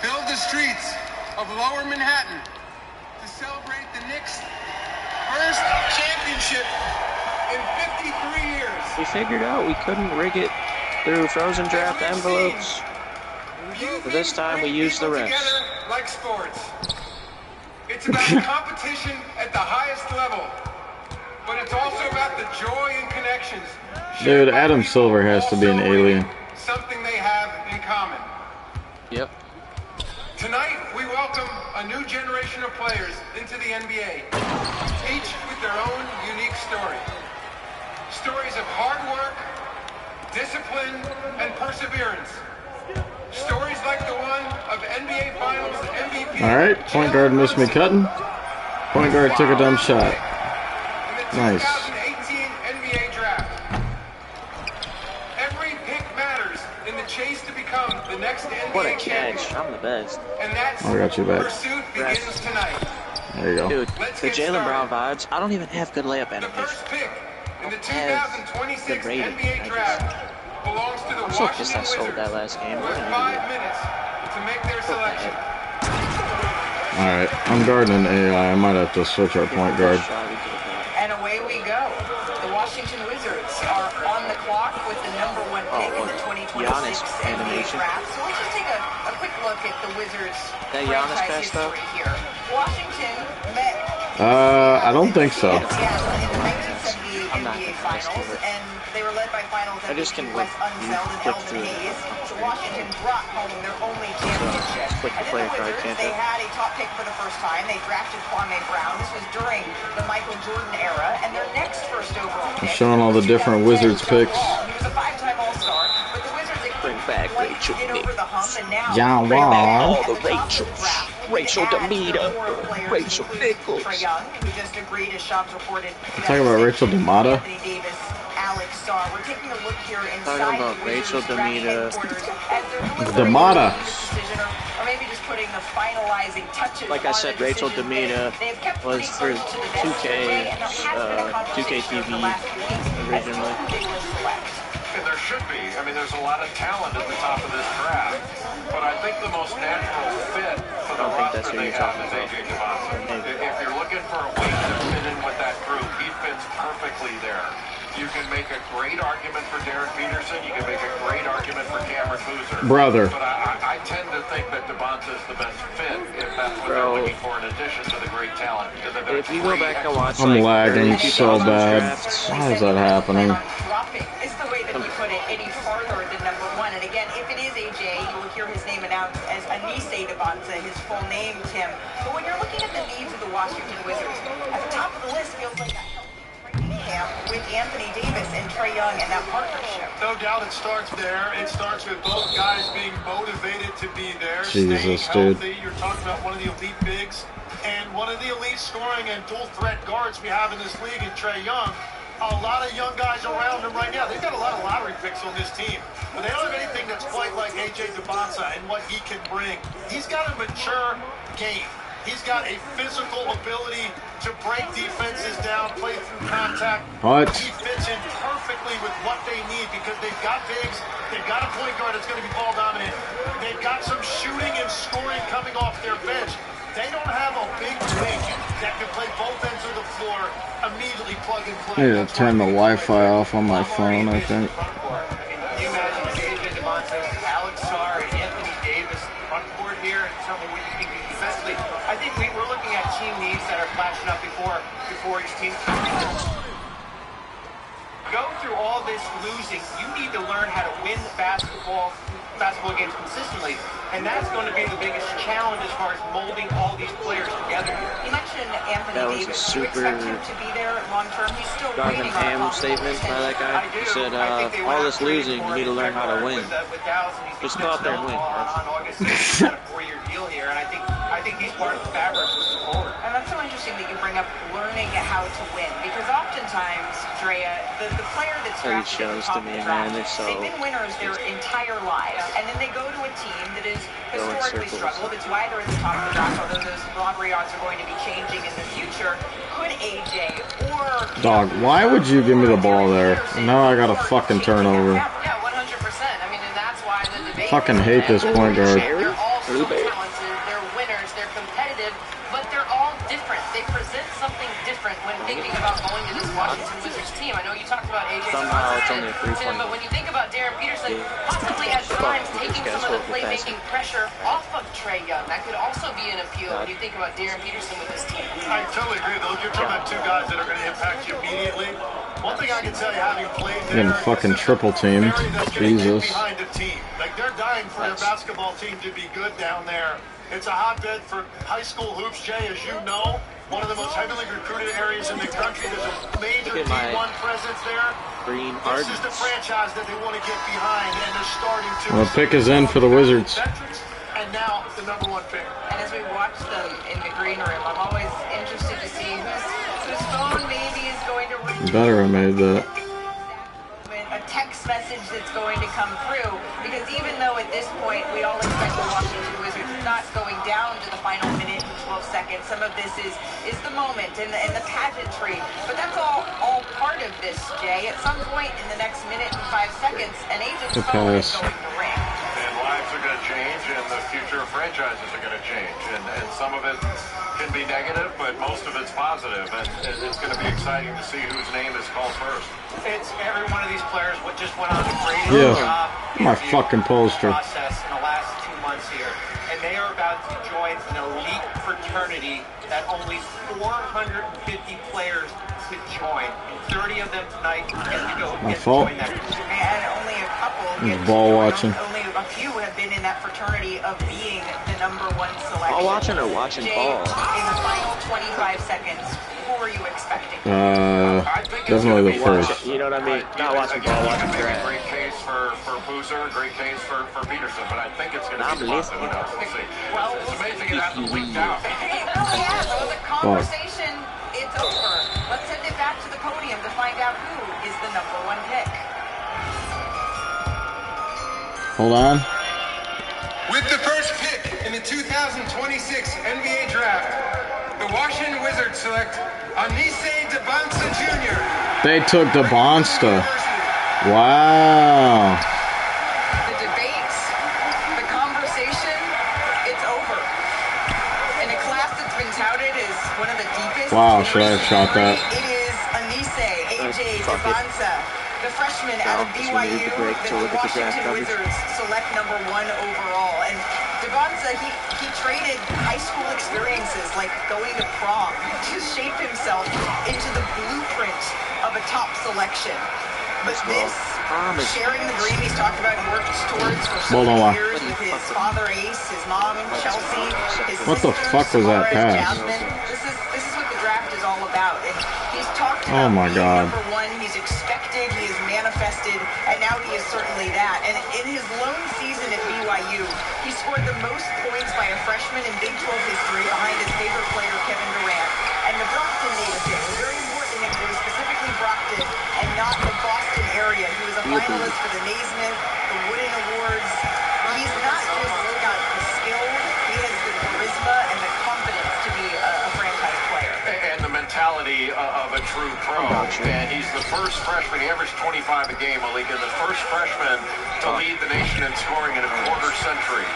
filled the streets of Lower Manhattan to celebrate the Knicks' first championship in 53 years. We figured out we couldn't rig it through frozen draft envelopes. But this time we used the refs. Together like sports. It's about the competition at the highest level, but it's also about the joy and connections. Dude, Adam Silver has to be an alien. Yep. Tonight, we welcome a new generation of players into the NBA, each with their own unique story. Stories of hard work, discipline, and perseverance. Stories like the one of NBA Finals MVP. All right, point guard missed me cutting. Point guard took a dumb shot. In the Nice. 2018 NBA Draft. Every pick matters in the chase to become the next NBA What a champion. catch. I'm the best. And that's I got you back. pursuit begins tonight. There you go. Dude, Let's the get Jaylen started. Brown vibes. I don't even have good layup The animation. first pick in the Have 2026 good rating, NBA I Draft belongs to the I'm so pissed Washington I sold Wizards. that last game. Who What have an 5 idiot. minutes to make their selection. All right, I'm guarding AI. I might have to switch our point guard. And away we go. The Washington Wizards are on the clock with the #1 pick in the 2026 Giannis NBA animation. Draft. So let's just take a quick look at the Wizards' That Giannis franchise pass, though? history here. Washington met I don't think so. Seattle in the 1978 I'm not NBA gonna pass Finals, to it. and they were led by Finals I just MVP can, Wes like, Unseld and click Elvin through it. Hayes. So Washington brought home their only championship. click the And player then the card, Wizards, can't they I? had a top pick for the first time. They drafted Kwame Brown. This was during the Michael Jordan era, and their next first overall pick Showing all the was different 2010 Wizards John picks. Wall. He was a 5-time All-Star, but the Wizards Bring back Rachel get over the hump, and now John they're Wall. at All the the top of the Rachels. draft. Rachel Add to the Demita. core of players, Rachel including Nichols. Trae Young, who just agreed as Shams reported. Talking about Rachel Demita? Anthony Davis, Alex Starr. We're taking a look here inside Talking about the Rachel Wizards draft Demita. headquarters as they're deliberating Demata. on this decision, or maybe just putting the finalizing touches Like I on said, the Rachel decision. Demita They've kept was pretty for close to the vest 2K, today, and there has been a 2K conversation over the TV last few weeks as to originally. who they will select. And there should be. I mean, there's a lot of talent at the top of this draft. But I think the most natural fit for the I don't think that's roster who they you're have talking is AJ about. Devontae. If you're looking for a way to fit in with that group, he fits perfectly there. You can make a great argument for Darren Peterson. You can make a great argument for Cameron Boozer. Brother. But I tend to think that Devontae's the best fit if that's what they're looking for in addition to the great talent. If you go back and watch, I'm like, lagging early so 2000s bad. drafts, Why is that happening? Dropping is the way that he put it any farther than #1. And again, if it is AJ, you will hear his name announced as Anise Devontae, his full name, Tim. But when you're looking at the needs of the Washington Wizards, at the top of the list feels like that training camp with Anthony Davis and Trae Young and that partnership. No doubt it starts there. It starts with both guys being motivated to be there, Jesus, staying dude. healthy. You're talking about one of the elite bigs and one of the elite scoring and dual threat guards we have in this league in Trae Young. A lot of young guys around him right now. They've got a lot of lottery picks on this team, but they don't have anything that's quite like AJ Devontae and what he can bring. He's got a mature game. He's got a physical ability to break defenses down, play through contact. What? He fits in perfectly with what they need because they've got bigs, they've got a point guard that's going to be ball dominant, they've got some shooting and scoring coming off their bench. They don't have a big wing that can play both ends of the floor, immediately plug and play. I need to turn the Wi-Fi off on my phone, I think. Can you imagine AJ Devontae, Alex Starr, and Anthony Davis front court here, and tell me what you think defensively? I think we're looking at team needs that are flashing up before each team. Go through all this losing. You need to learn how to win basketball games consistently, and that's going to be the biggest challenge as far as molding all these players together. You mentioned Anthony That was a Davis. Do you super expect him to be there long term? He's still Jonathan waiting on a Ham possible statement by that guy. I do. He said, I think they went all out this trading losing, for you need to learn how to win. with Dallas, and he's Just go out there and win. on August 6th. He's got a 4-year deal here, and I think he's part of the fabric moving forward. And that's so interesting that you bring up learning how to win, because oftentimes, Drea, the player that's These drafted at the shows top to me, of the draft, man, they're so they've been winners their entire lives, and then they go to a team that is Go in historically circles. struggled. It's why they're at the top of the draft, although those lottery odds are going to be changing in the future. Could AJ or Dog, why would you give me the ball there? Now I got a fucking turnover. Yeah, 100%. I mean, and that's why the debate. Fucking hate this point guard. They're all so talented. They're winners. They're competitive, but they're all different. They present something different when thinking about going to this Washington Wizards team. I know you talked about AJ Somehow it's only a Devontae, 3-point. but when you think about Darren Peterson, possibly at times taking some of the playmaking pressure off of Trae Young, that could also be an appeal when you think about Darren Peterson with this team. I totally agree. Though you're talking about two guys that are going to impact you immediately. One thing I can tell you, having played there, Getting fucking triple teamed. Barry, that's gonna get Jesus. behind the team. Like they're dying for their basketball team to be good down there. It's a hotbed for high school hoops, Jay, as you know. One of the most heavily recruited areas in the country. There's a major D1 presence there. Green This is the franchise that they want to get behind, and they're starting to. Well, pick is in for the Wizards. And now the #1 pick. And as we watch them in the green room, I'm always interested to see whose phone maybe is going to ring. Better have made that. A text message that's going to come through, because even though at this point we all expect the Washington Wizards not going down to the final minute and 12 seconds, some of this is the moment and the pageantry, but that's all part of this, Jay. At some point in the next minute and 5 seconds, an agent's phone is going to ring. And lives are going to change, and the future of franchises are going to change, and some of it can be negative, but most of it's positive, and it's going to be exciting to see whose name is called first. It's every one of these players just went on the greatest job my fucking poster process in the last 2 months here, and they are about to join an elite fraternity that only 450 players could join. 30 of them tonight get to join that. And only a couple get to ball join. watching. Only a few have been in that fraternity of being the #1 selection. Ball watching or watching Jay, ball? In the final 25 seconds, who are you expecting? Definitely the first. You know what I mean? Not watching ball, watching draft. Great case for Boozer, great case for Peterson, but I think it's going to be Boston. Who knows? We'll see. Well, it's amazing it hasn't leaked out. It really has. So the conversation, it's over. Let's send it back to the podium to find out who is the #1 pick. Hold on. With the first pick in the 2026 NBA Draft, the Washington Wizards select Anise Debansa Jr. They took Debansa. Wow. The debates, the conversation, it's over. In a class that's been touted as one of the deepest. Wow, should I have shot that? It is Anise Debansa, the freshman out of BYU that the Washington Wizards select #1 overall. And Debansa, he traded high school experiences like going to prom to shape himself into the blueprint of a top selection. But this, sharing the dream he's talked about, he worked towards for so many years with his father Ace, his mom Chelsea, his what the fuck was that pass? This is what the draft is all about. And he's talked Oh about my God. #1, he's expected, he is manifested, and now he is certainly that. And in his lone season at BYU, he scored the most points by a freshman in Big 12 history behind his favorite player, Kevin Durant. And the Brockton native pick was very important to him. It was specifically Brockton and not the Boston area. He was a finalist for the Naismith, the Wooden Awards. He's not just got the skill, he has the charisma and the confidence to be a franchise player. And the mentality of a true pro. And he's the first freshman, he averaged 25 a game, Malik, and the first freshman to lead the nation in scoring in a quarter century.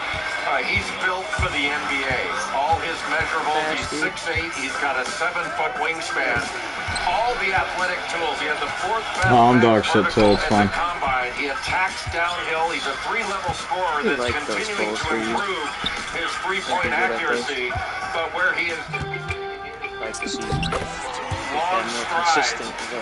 He's built for the NBA. All his measurables, he's 6'8", he's got a 7-foot wingspan. All the athletic tools. He had the 4th best I'm dog shit, so it's fine. combine. He attacks downhill. He's a 3-level scorer that's continuing to improve his 3-point accuracy. But where he is long strides,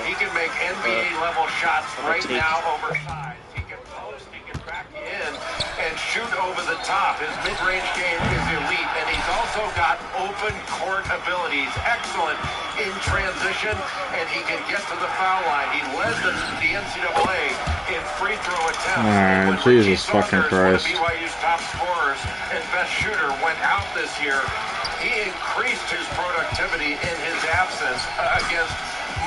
he can make NBA-level shots right now oversized. He can post, he can back in and shoot over the top. His mid-range game is elite, and he's also got open court abilities. Excellent in transition, and he can get to the foul line. He led the NCAA in free throw attempts. Alright, Jesus fucking Christ. One of BYU's top scorers and best shooter went out this year. He increased his productivity in his absence against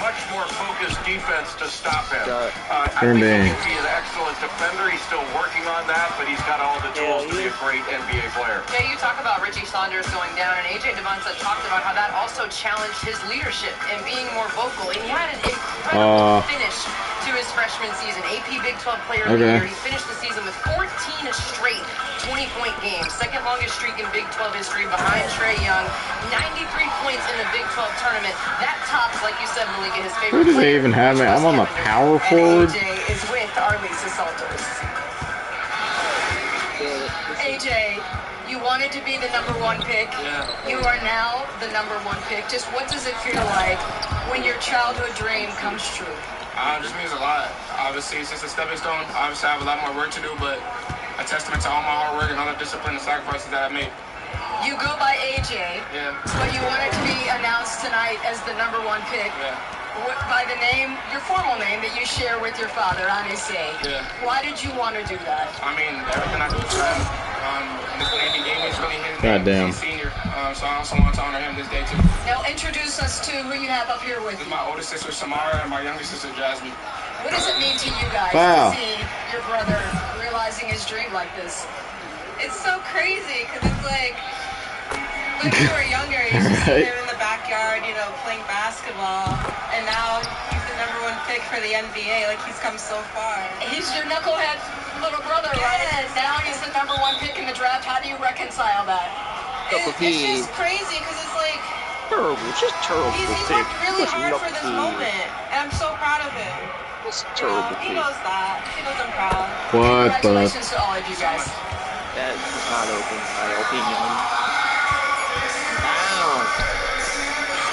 much more focused defense to stop him. I think he can be an excellent defender. He's still working on that, but he's got all the tools to be a great NBA player. Jay, you talk about Richie Saunders going down, and AJ Debansa talked about how that also challenged his leadership and being more vocal. And he had an incredible finish to his freshman season. AP Big 12 Player of the Year. He finished the season with 14 straight 20-point games. Second longest streak in Big 12 history behind Trae Young. 93 points in the Big 12 tournament. That tops, like you said, Malik, his favorite Who do they even have me? I'm on the power forward. AJ is with Arlisa Salters. AJ, you wanted to be the #1 pick. You are now the #1 pick. Just what does it feel like when your childhood dream comes true? It just means a lot. Obviously, it's just a stepping stone. Obviously, I have a lot more work to do, but a testament to all my hard work and all the discipline and sacrifices that I made. You go by AJ, Yeah. but you wanted to be announced tonight as the #1 pick. Yeah. By the name, your formal name that you share with your father, Anise. Yeah. Why did you want to do that? I mean, everything I do for him. This name he gave me is really his God name. damn. He's senior, so I also want to honor him this day too. Now introduce us to who you have up here with This is you. my oldest sister Samara and my youngest sister Jasmine. What does it mean to you guys Wow. to see your brother realizing his dream like this? It's so crazy because it's like when we were younger, you used to see him in the backyard, you know, playing basketball, and now he's the #1 pick for the NBA. Like he's come so far. He's your knucklehead little brother, right? Yes. Now he's the #1 pick in the draft. How do you reconcile that? It's just crazy because it's like Terrible, just terrible. he's worked really hard for this moment, and I'm so proud of him. It's You know, terrible. he knows that. He knows I'm proud. What the? Congratulations to all of you guys. That is not open, my opinion. Down.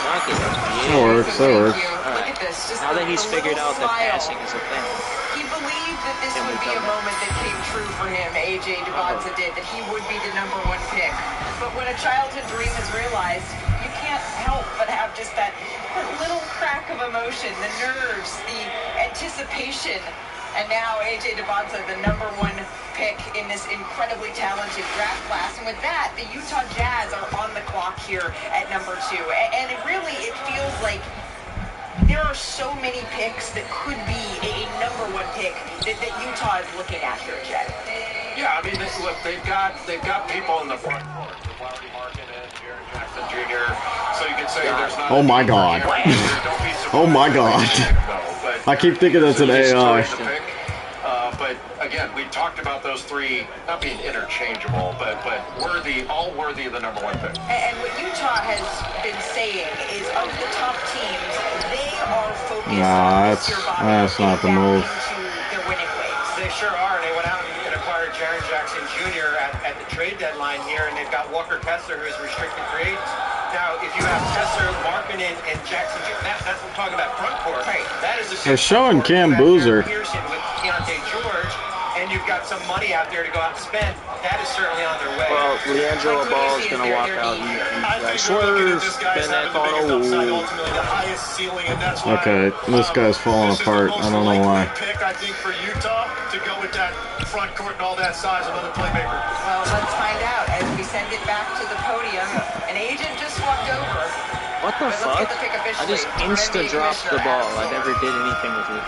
Not the NBA. That works, that works. Look at this. Just Now that he's the figured little out that smile. passing is a thing. He believed that this Can we would be come a back? moment that came true for him, AJ Devonta did, that he would be the #1 pick. But when a childhood dream is realized, you can't help but have just that little crack of emotion, the nerves, the anticipation. And now AJ Devonta, the #1 pick in this incredibly talented draft class. And with that, the Utah Jazz are on the clock here at #2. And it really, it feels like there are so many picks that could be a #1 pick that Utah is looking at here, Jed. Yeah, I mean, look, they've got people in the front court. Larry Markin and Jaren Jackson Jr. So you can say there's not. Oh my God. Oh my God. I keep thinking that's an AI. But again, we talked about those three not being interchangeable, but all worthy of the #1 pick. And what Utah has been saying is of the top teams, they are focused Nah, on that's not the move. into their winning ways. They sure are. They went out and acquired Jaren Jackson Jr. at the trade deadline here, and they've got Walker Kessler, who's restricted free agent. Now, if you have Kessler, Markkanen, and Jackson Jr., that's what I'm talking about front court. Right. That is a They're showing Cam Boozer. Pearson with Keontae George, and you've got some money out there to go out and spend. That is certainly on their way. Well, Leandro Ball is going to walk out and swerve. Ben Echono. Okay, this guy's falling apart. I don't know why. Pick, I think, for Utah to go with that front court and all that size, another playmaker. Well, let's find out as we send it back to the podium. An agent just walked over. What the But let's fuck? get the pick I officially. just from insta NBA dropped the Commissioner ball. Adam I Silver. never did anything with it.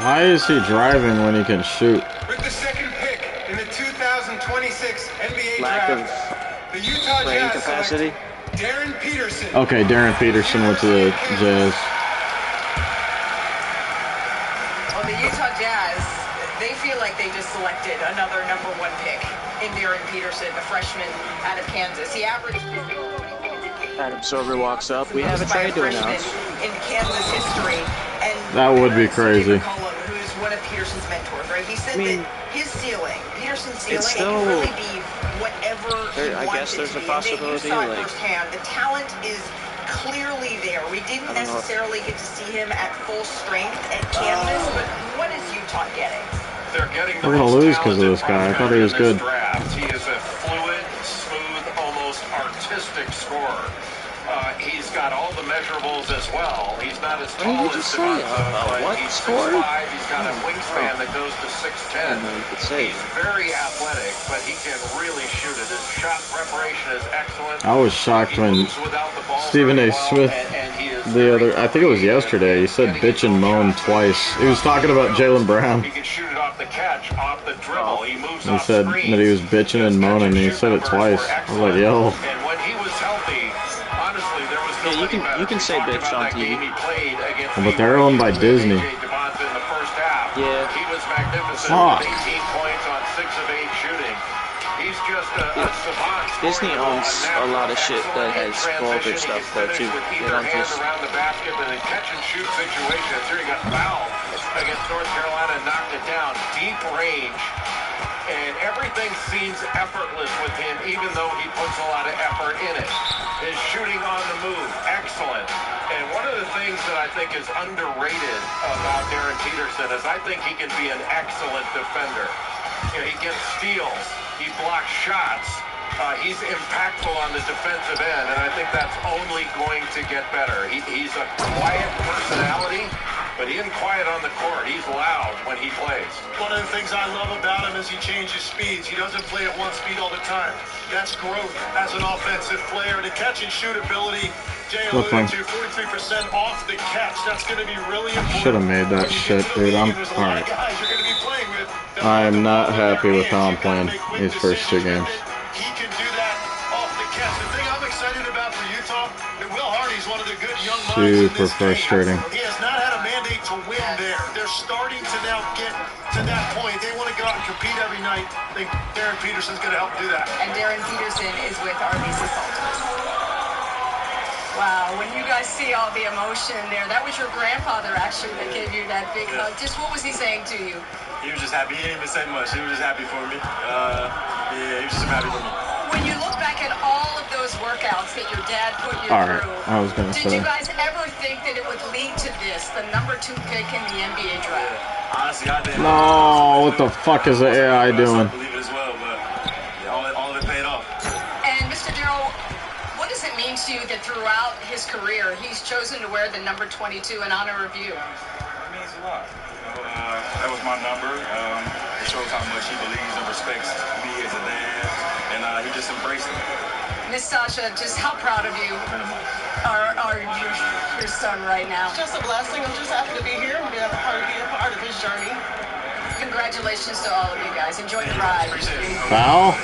Why is he driving when he can shoot? With the second pick in the 2026 NBA Lack of draft, the Utah playing Jazz capacity. select Darren Peterson. Okay, Darren Peterson went to the Jazz. Well, the Utah Jazz, they feel like they just selected another #1 pick in Darren Peterson, the freshman out of Kansas. He averaged Adam Silver walks up. We have a trade to announce. in Kansas history, and That would be crazy. McCollum, who's one of Peterson's mentors, right? He said I mean, that his ceiling, Peterson's ceiling, it's it still- can really be whatever he I wants guess it there's to a be. possibility, And you saw it like- firsthand. The talent is clearly there. We didn't I don't know if- necessarily get to see him at full strength at Kansas, but what is Utah getting? They're getting the We're gonna most lose 'cause of talented this guy. I thought he prospect was in this good. draft. He is a fluid, smooth, almost artistic scorer. He's got all the measurables as well. He's not as What did tall you as just say? Devonta, but What he's score? 6'5". He's got a Oh. wingspan that goes to 6'10". I don't know you could say. He's very athletic, but he can really shoot it. His shot preparation is excellent. I was shocked He when moves without the ball Stephen very A. well, Smith, and he is the very other, I think it was fluid. yesterday, he said Getting bitch and his own moan shots. twice. He was talking about Jaylen Brown. He can shoot it off the catch, off the dribble. He moves He off said screens. that he was bitching and His moaning, and he catch-and-shoot said it numbers twice. were I was like, yo. And when he was healthy, honestly, there was Yeah, you nobody can- better. you can We say talked bitch about on that TV. game he played against But they're owned by BYU with Disney. AJ Devonta in the first half. Yeah. He was magnificent Fuck. with 18 points on 6 of 8 shooting. He's just a savant. Disney owns a lot of shit that has vulgar transition. stuff He though can too. finish with They either don't hand just. around the basket, but in catch and shoot situations, here he got fouled against North Carolina and knocked it down. Deep range. And everything seems effortless with him, even though he puts a lot of effort in it. His shooting on the move, excellent. And one of the things that I think is underrated about Darren Peterson is I think he can be an excellent defender. You know, he gets steals, he blocks shots. He's impactful on the defensive end, and I think that's only going to get better. He's a quiet personality, but he isn't quiet on the court. He's loud when he plays. One of the things I love about him is he changes speeds. He doesn't play at one speed all the time. That's growth as an offensive player. The catch and shoot ability, Jay alluded to, 43% off the catch. That's going to be really important. Should have made that shit, dude. I'm alright. I am not happy with how I'm playing these first two games. He can do that off the catch. The thing I'm excited about for Utah, that Will Hardy's one of the good young minds in Super this frustrating. game. He has not had a mandate to win there. They're starting to now get to that point. They want to go out and compete every night. I think Darren Peterson's going to help do that. And Darren Peterson is with Arby's Assault. Wow, when you guys see all the emotion there, that was your grandfather actually that gave you that big hug. Just what was he saying to you? He was just happy. He didn't even say much. He was just happy for me. Yeah, he was just happy for me. When you look back at all of those workouts that your dad put you Alright, through, I was gonna did say. you guys ever think that it would lead to this, the #2 pick in the NBA draft? Yeah. Honestly, I didn't. No, what the fuck is the AI doing? I believe it as well, but yeah, all of it paid off. And Mr. Darrell, what does it mean to you that throughout his career he's chosen to wear the number 22 in honor of you? It means a lot. That was my number. It shows how much he believes and respects me as a dad, and he just embraced it. Miss Sasha, just how proud of you are your son right now? It's just a blessing. I'm just happy to be here and be a part of his journey. Congratulations to all of you guys. Enjoy the ride. Foul?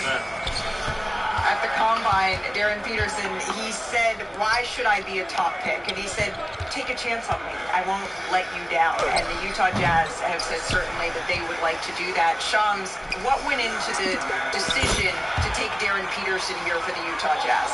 At the Combine, Darren Peterson, he said, why should I be a top pick? And he said, take a chance on me. I won't let you down. And the Utah Jazz have said certainly that they would like to do that. Shams, what went into the decision to take Darren Peterson here for the Utah Jazz?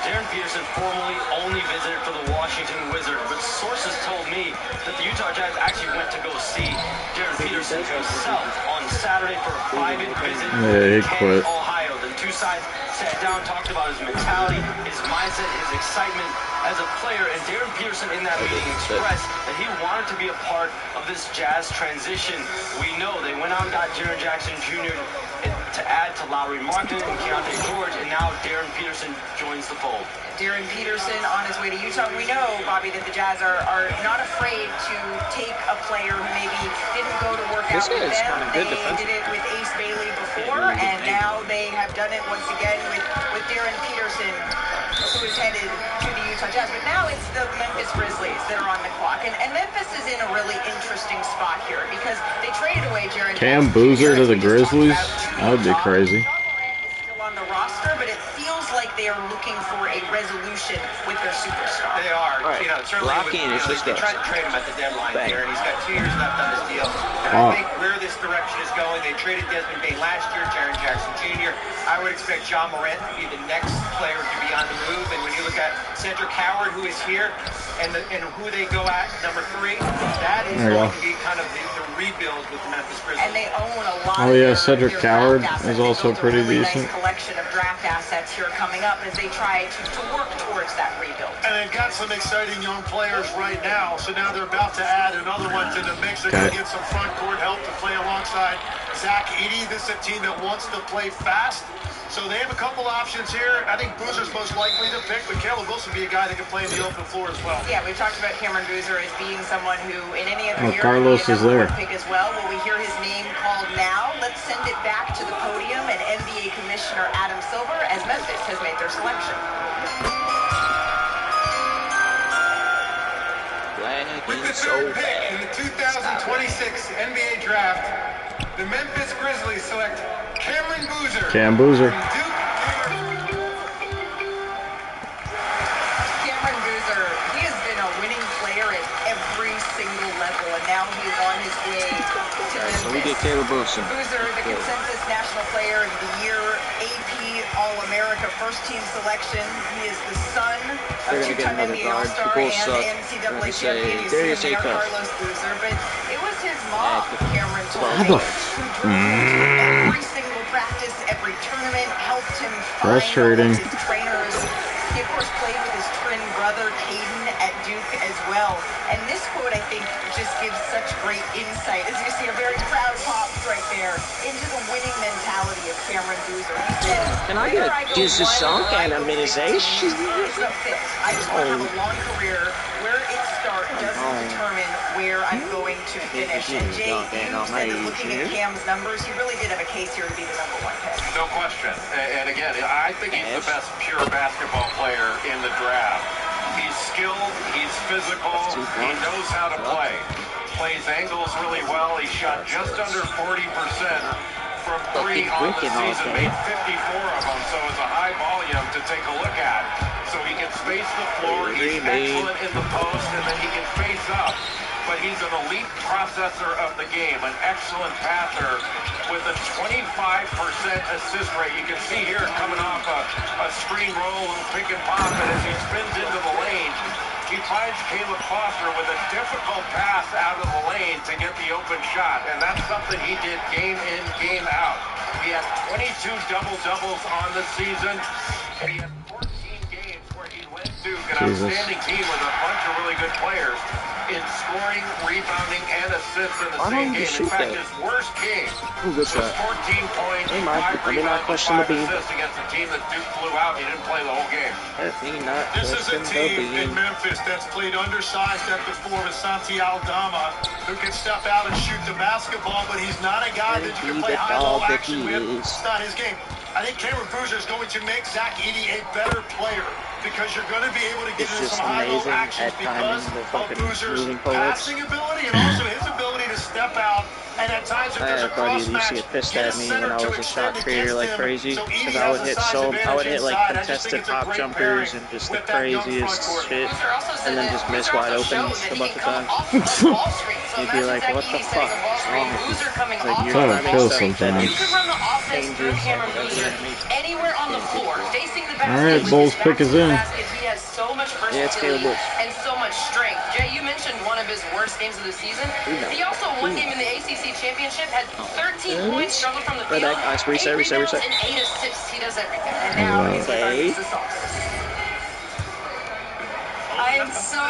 Darren Peterson formerly only visited for the Washington Wizards, but sources told me that the Utah Jazz actually went to go see Darren Peterson himself on Saturday for a private visit in Canton, Ohio. The two sides sat down, talked about his mentality, his mindset, his excitement as a player, and Darren Peterson in that meeting expressed that he wanted to be a part of this Jazz transition. We know they went out and got Jaren Jackson Jr. to add to Lauri Markkanen and Keontae George, and now Darren Peterson joins the fold. Darren Peterson on his way to Utah. We know, Bobby, that the Jazz are not afraid to take a player who maybe didn't go to work out with them. They did it with Ace Bailey before, and now they have done it once again with Darren Peterson, who is headed to the Utah Jazz. But now it's the Memphis Grizzlies that are on the clock. And Memphis is in a really interesting spot here because they traded away Jaren Cam Boozer to the Grizzlies? That would be crazy. On the roster, but it feels like they are looking for a resolution with their superstar. They are. Right. You know, certainly they tried to trade him at the deadline here, and he's got 2 years left on this deal. And I think where this direction is going, they traded Desmond Bane last year, Jaren Jackson Jr. I would expect John Morant to be the next player to be on the move. And when you look at Cedric Howard, who is here, and who they go at, number 3, that is going to be kind of the rebuild with the Memphis Grizzlies. And they own a lot. Oh yeah, Cedric Howard is also pretty decent. Collection of draft assets here coming up as they try to work towards that rebuild. And they've got some exciting young players right now, so now they're about to add another one to the mix. They're going to get some front court help to play alongside Zach Edey. This is a team that wants to play fast. So they have a couple options here. I think Boozer's most likely to pick, but Caleb Wilson would be a guy that can play in the open floor as well. Yeah, we've talked about Cameron Boozer as being someone who, in any other year, Carlos is there. Pick as well. Will we hear his name called now? Let's send it back to the podium and NBA Commissioner Adam Silver as Memphis has made their selection. With the third pick in the 2026 NBA Draft, the Memphis Grizzlies select Cameron Boozer. Cam Boozer. Cameron Boozer, he has been a winning player at every single level, and now he is on his way to Memphis. So we get Caleb Wilson. Boozer, the consensus National Player of the Year, AP All-America first-team selection. He is the son of two-time NBA All-Star and NCAA champion. He's the Mayor Carlos Boozer, but it was his mom, Cameron, told me, who drove him to every single practice, every tournament, helped him find frustrating. his trainers. He, of course, played with his twin brother, Caden, at Duke as well. And this quote, I think, just gives such great insight. As you see, a very proud pops right there. into the winning mentality of Cameron Boozer. Can I get just a song animation? I just want to have a long career. Where it starts doesn't determine where I'm going to finish. And Jay, you said that looking at Cam's numbers, he really did have a case here to be the #1 pick. No question. And again, I think he's the best pure basketball player in the draft. He's skilled, he's physical, he knows how to play. Plays angles really well. He shot just under 40% from 3 on the season, made 54 of them, so it's a high volume to take a look at. So he can space the floor, he's excellent in the post, and then he can face up. But he's an elite processor of the game, an excellent passer with a 25% assist rate. You can see here coming off a screen roll, a little pick and pop, and as he spins into the lane, he finds Caleb Foster with a difficult pass out of the lane to get the open shot, and that's something he did game in, game out. He has 22 double-doubles on the season, and he has 14 games where he led Duke, an outstanding team with a bunch of really good players in scoring, rebounding, and assists in the same game. In fact, his worst game was 14 points, 5 rebounds, and 5 assists against a team that Duke flew out. He didn't play the whole game. This is a team in Memphis that's played undersized at the 4 with Santi Aldama, who can step out and shoot the basketball, but he's not a guy that you can play high-low action with. It's not his game. I think Cameron Boozer is going to make Zach Edey a better player because you're going to be able to get into some high-low actions because of Boozer's passing ability and also his ability to step out. And at times if there's a cross match, get pissed at me when I was a shot creator like crazy, because I would hit like contested hop jumpers and just the craziest shit, and then just miss wide open a bunch of times. You'd be like, what the fuck? Like you're trying to kill sometimes. Anywhere on the floor, facing the basket. Alright, Bulls pick is in. He has so much versatility and so much strength. Jay, you mentioned one of his worst games of the season. He also won game in the ACC championship, had 13 points, struggled from the field, 8 rebounds, and 8 assists. He does everything. And now he's the sauce. I am so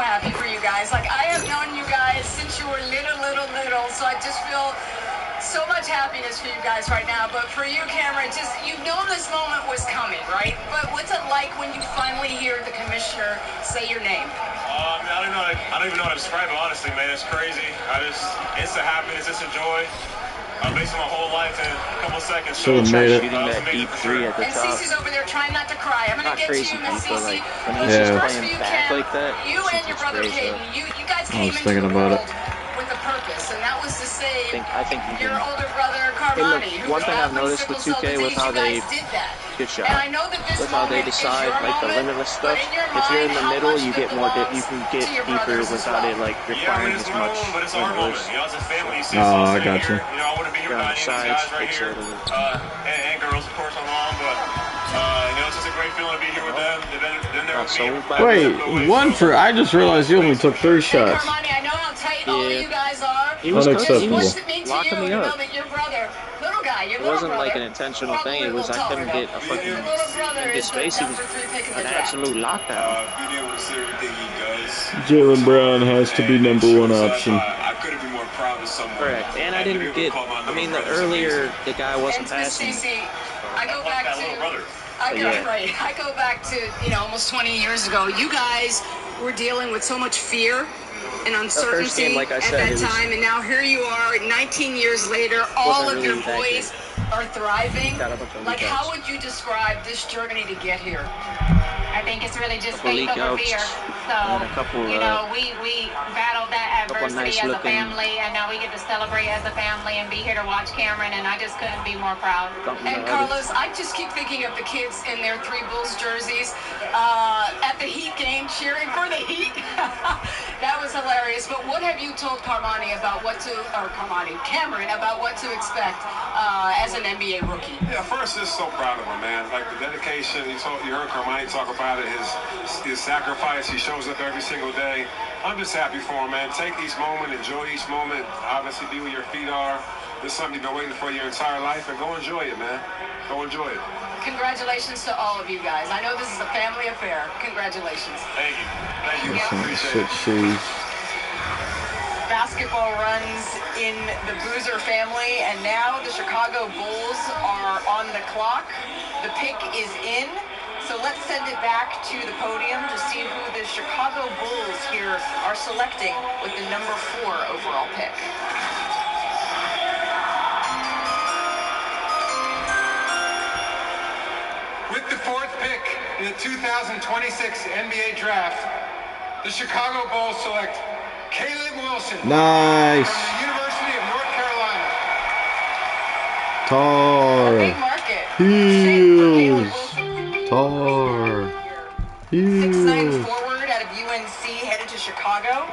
happy for you guys. Like, I have known you guys since you were little, so I just feel so much happiness for you guys right now. But for you, Cameron, just, you've known this moment was coming, right? But what's it like when you finally hear the commissioner say your name? I don't even know how to describe it, honestly, man. It's crazy. It's a happiness, it's a joy. Based on my whole life in a couple seconds. So made it. Shooting that deep 3 at the top. And Cece's over there trying not to cry. I'm going to get to you, Miss Cece. Like, when he's just playing back like that, you and your brother Peyton, you guys came into the world with a purpose, and that was to save your older brother Carmani. One thing I've noticed with 2K with how they good shot. And I know that this with how they decide like the limitless stuff. If you're in the middle, you get more. You can get deeper without it like requiring as much. Oh, I got you. I wouldn't be here without any guys right here, and girls, of course, on mom. But it's just a great feeling to be here with them. Wait, one for? I just realized you only took 3 shots. Carmani, I know how tight all of you guys are. He was unacceptable. Locking me up. It wasn't like an intentional thing. It was I couldn't get a fucking in his face. He was an absolute lockdown. Jaylen Brown has to be #1 option. I couldn't be more proud of someone. Correct. And I didn't get. I mean, the earlier the guy wasn't passing. I go back to. I go back to almost 20 years ago. You guys were dealing with so much fear and uncertainty like I at said, that time, and now here you are, 19 years later. All of your boys are thriving. Like, how would you describe this journey to get here? I think it's really just faith over fear. So, we battled that adversity as a family, and now we get to celebrate as a family and be here to watch Cameron, and I just couldn't be more proud. And Carlos, I just keep thinking of the kids in their 3 Bulls jerseys at the Heat game cheering for the Heat. That was hilarious. But what have you told Cameron about what to expect as an NBA rookie? Yeah, first, just so proud of him, man. Like the dedication. You heard Carmani talk about it. His sacrifice. He shows up every single day. I'm just happy for him, man. Take each moment, enjoy each moment. Obviously, be where your feet are. This is something you've been waiting for your entire life, and go enjoy it, man. Go enjoy it. Congratulations to all of you guys. I know this is a family affair. Congratulations. Thank you. Thank you. Shit, shoes. basketball runs in the Boozer family, and now the Chicago Bulls are on the clock. The pick is in, so let's send it back to the podium to see who the Chicago Bulls here are selecting with the number 4 overall pick. With the 4th pick in the 2026 NBA Draft, the Chicago Bulls select Caleb Wilson Nice. from the University of North Carolina. Tar. Big market. Heels. Tar. 6'9" Heels. forward out of UNC headed to Chicago.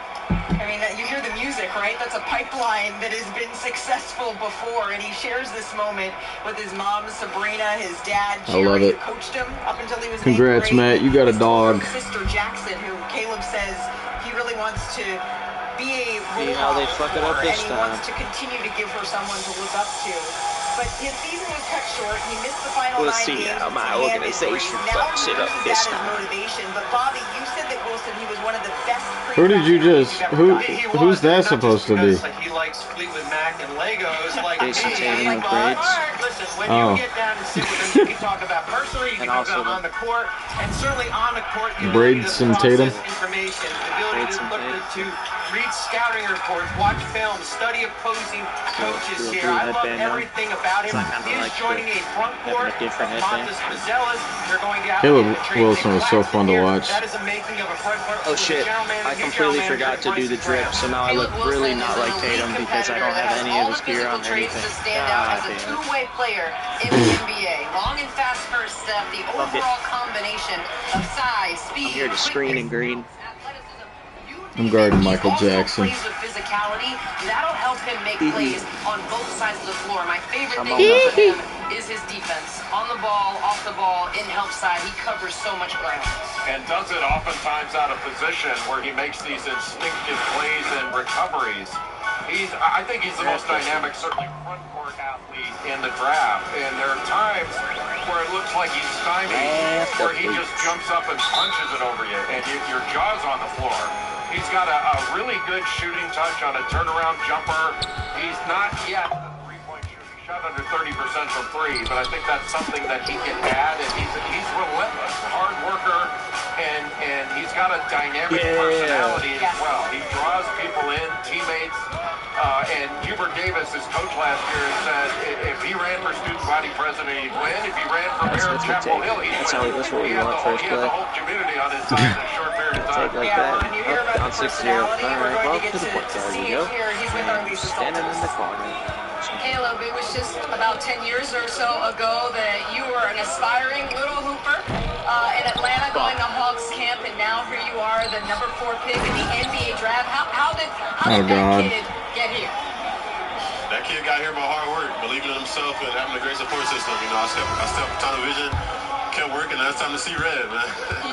I mean, you hear the music, right? That's a pipeline that has been successful before, and he shares this moment with his mom, Sabrina, his dad, Jerry, who coached him up until he was Congrats, Matt. You got a dog. his sister Jackson, who Caleb says he really wants to be a role model for, and he wants to continue to give her someone to look up to. But his season was cut short. He missed the final 9 games. How my organization fucks it up this time. Motivation. But Bobby, you said that Wilson, he was one of the best. Who did you just? Who's that supposed to be? He likes Fleetwood Mac and Legos. Like Jason Tatum with braids. braids. Listen, when you get down and sit with him, you can talk about personally, you can talk about on the court, and certainly on the court, you Braids and Tatum. Information, the ability to read scouting reports, watch film, study opposing coaches here. I love everything about him. He is joining a front court of Montes Mazelas. They're going to Caleb Wilson was so fun to watch. That is the making of a front court. Oh shit, I completely forgot to do the drip, so now I look really not like Tatum because I don't have any of his gear on or anything. Stand out as a two-way player in the NBA. Long and fast first step, the overall combination of size, speed, I'm here to screen and green. I'm guarding Michael Jackson. Plays with physicality. That'll help him make plays on both sides of the floor. My favorite thing about him is his defense. On the ball, off the ball, in help side, he covers so much ground. And does it oftentimes out of position where he makes these instinctive plays and recoveries. I think he's the most dynamic, certainly front court athlete in the draft. And there are times where it looks like he's stymied, where he just jumps up and punches it over you, and your jaw's on the floor. He's got a really good shooting touch on a turnaround jumper. He's not yet a three-point shooter. He shot under 30% from 3, but I think that's something that he can add. And he's relentless, hard worker, and he's got a dynamic personality as well. He draws people in, teammates. And Hubert Davis, his coach last year, said if he ran for student body president, he'd win. If he ran for mayor of Chapel Hill, he'd win. He had the whole community on his side in a short period of time. Like that. Oh, on 6-0. Alright, well, to the point guard we go. Standing in the corner. Caleb, it was just about 10 years or so ago that you were an aspiring little hooper in Atlanta going to Hawks camp, and now here you are, the number 4 pick in the NBA draft. How did that kid get here? That kid got here by hard work, believing in himself, and having a great support system. You know, I stepped tunnel vision, kept working, and it's time to see red, man.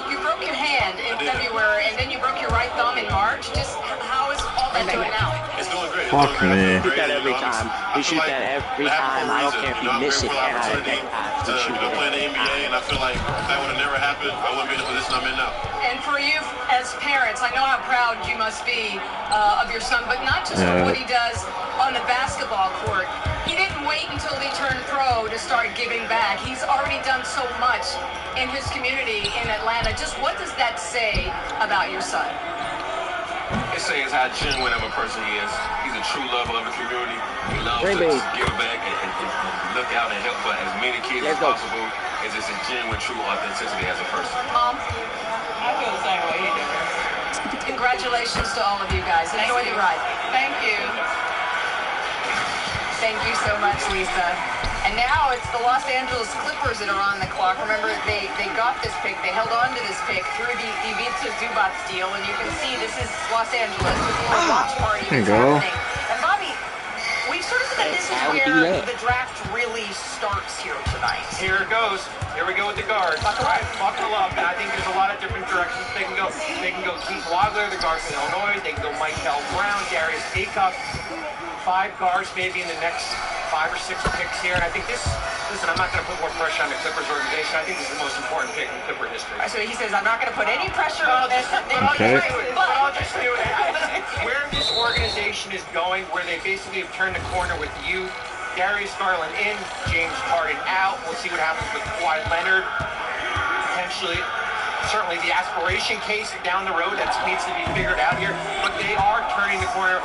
You broke your hand in February, and then you broke your right thumb in March. Just how is all that doing now? It's doing great. Fuck me. Shoot that every time. You shoot that every time. I don't care if you miss it. And I play in the NBA, and I feel like if that would have never happened, I wouldn't be in the position I'm in now. And for you as parents, I know how proud you must be of your son, but not just for what he does on the basketball court. He didn't wait until he turned pro to start giving back. He's already done so much in his community in Atlanta. Just what does that say about your son? It says how genuine of a person he is. He's a true lover of the community. He loves to give back and look out and help as many kids as possible. It's just a genuine, true authenticity as a person. Mom, I feel the same way he does. Congratulations to all of you guys. Enjoy the ride. Thank you. Thank you so much, Lisa. And now it's the Los Angeles Clippers that are on the clock. Remember, they got this pick. They held on to this pick through the Ivica Zubac deal. And you can see this is Los Angeles. This little watch party is happening. And Bobby, we've sort of said this is where the draft really starts here tonight. Here it goes. Here we go with the guards. Buckle up. And I think there's a lot of different directions they can go. They can go Keith Wadler, the guard from Illinois. They can go Michael Brown, Darius Aycock. 5 guards maybe in the next 5 or 6 picks here. And I think this listen, I'm not going to put more pressure on the Clippers organization. I think this is the most important pick in Clipper history. So he says, I'm not going to put any pressure on this. I'll just do it. Where this organization is going, where they basically have turned the corner with you, Darius Garland in, James Harden out. We'll see what happens with Kawhi Leonard. Potentially, certainly the aspiration case down the road that needs to be figured out here. But they are turning the corner.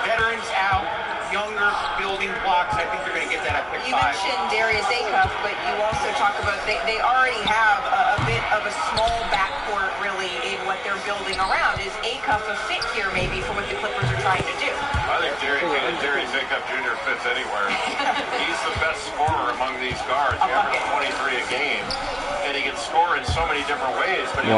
Veterans out. Younger building blocks. I think they're going to get that at pick 5. You mentioned Darius Acuff, but you also talk about they already have a bit of a small backcourt really in what they're building around. Is Acuff a fit here maybe for what the Clippers are trying to do? I think Darius Acuff Jr. fits anywhere. He's the best scorer among these guards. He averages 23 a game. And he can score in so many different ways, but you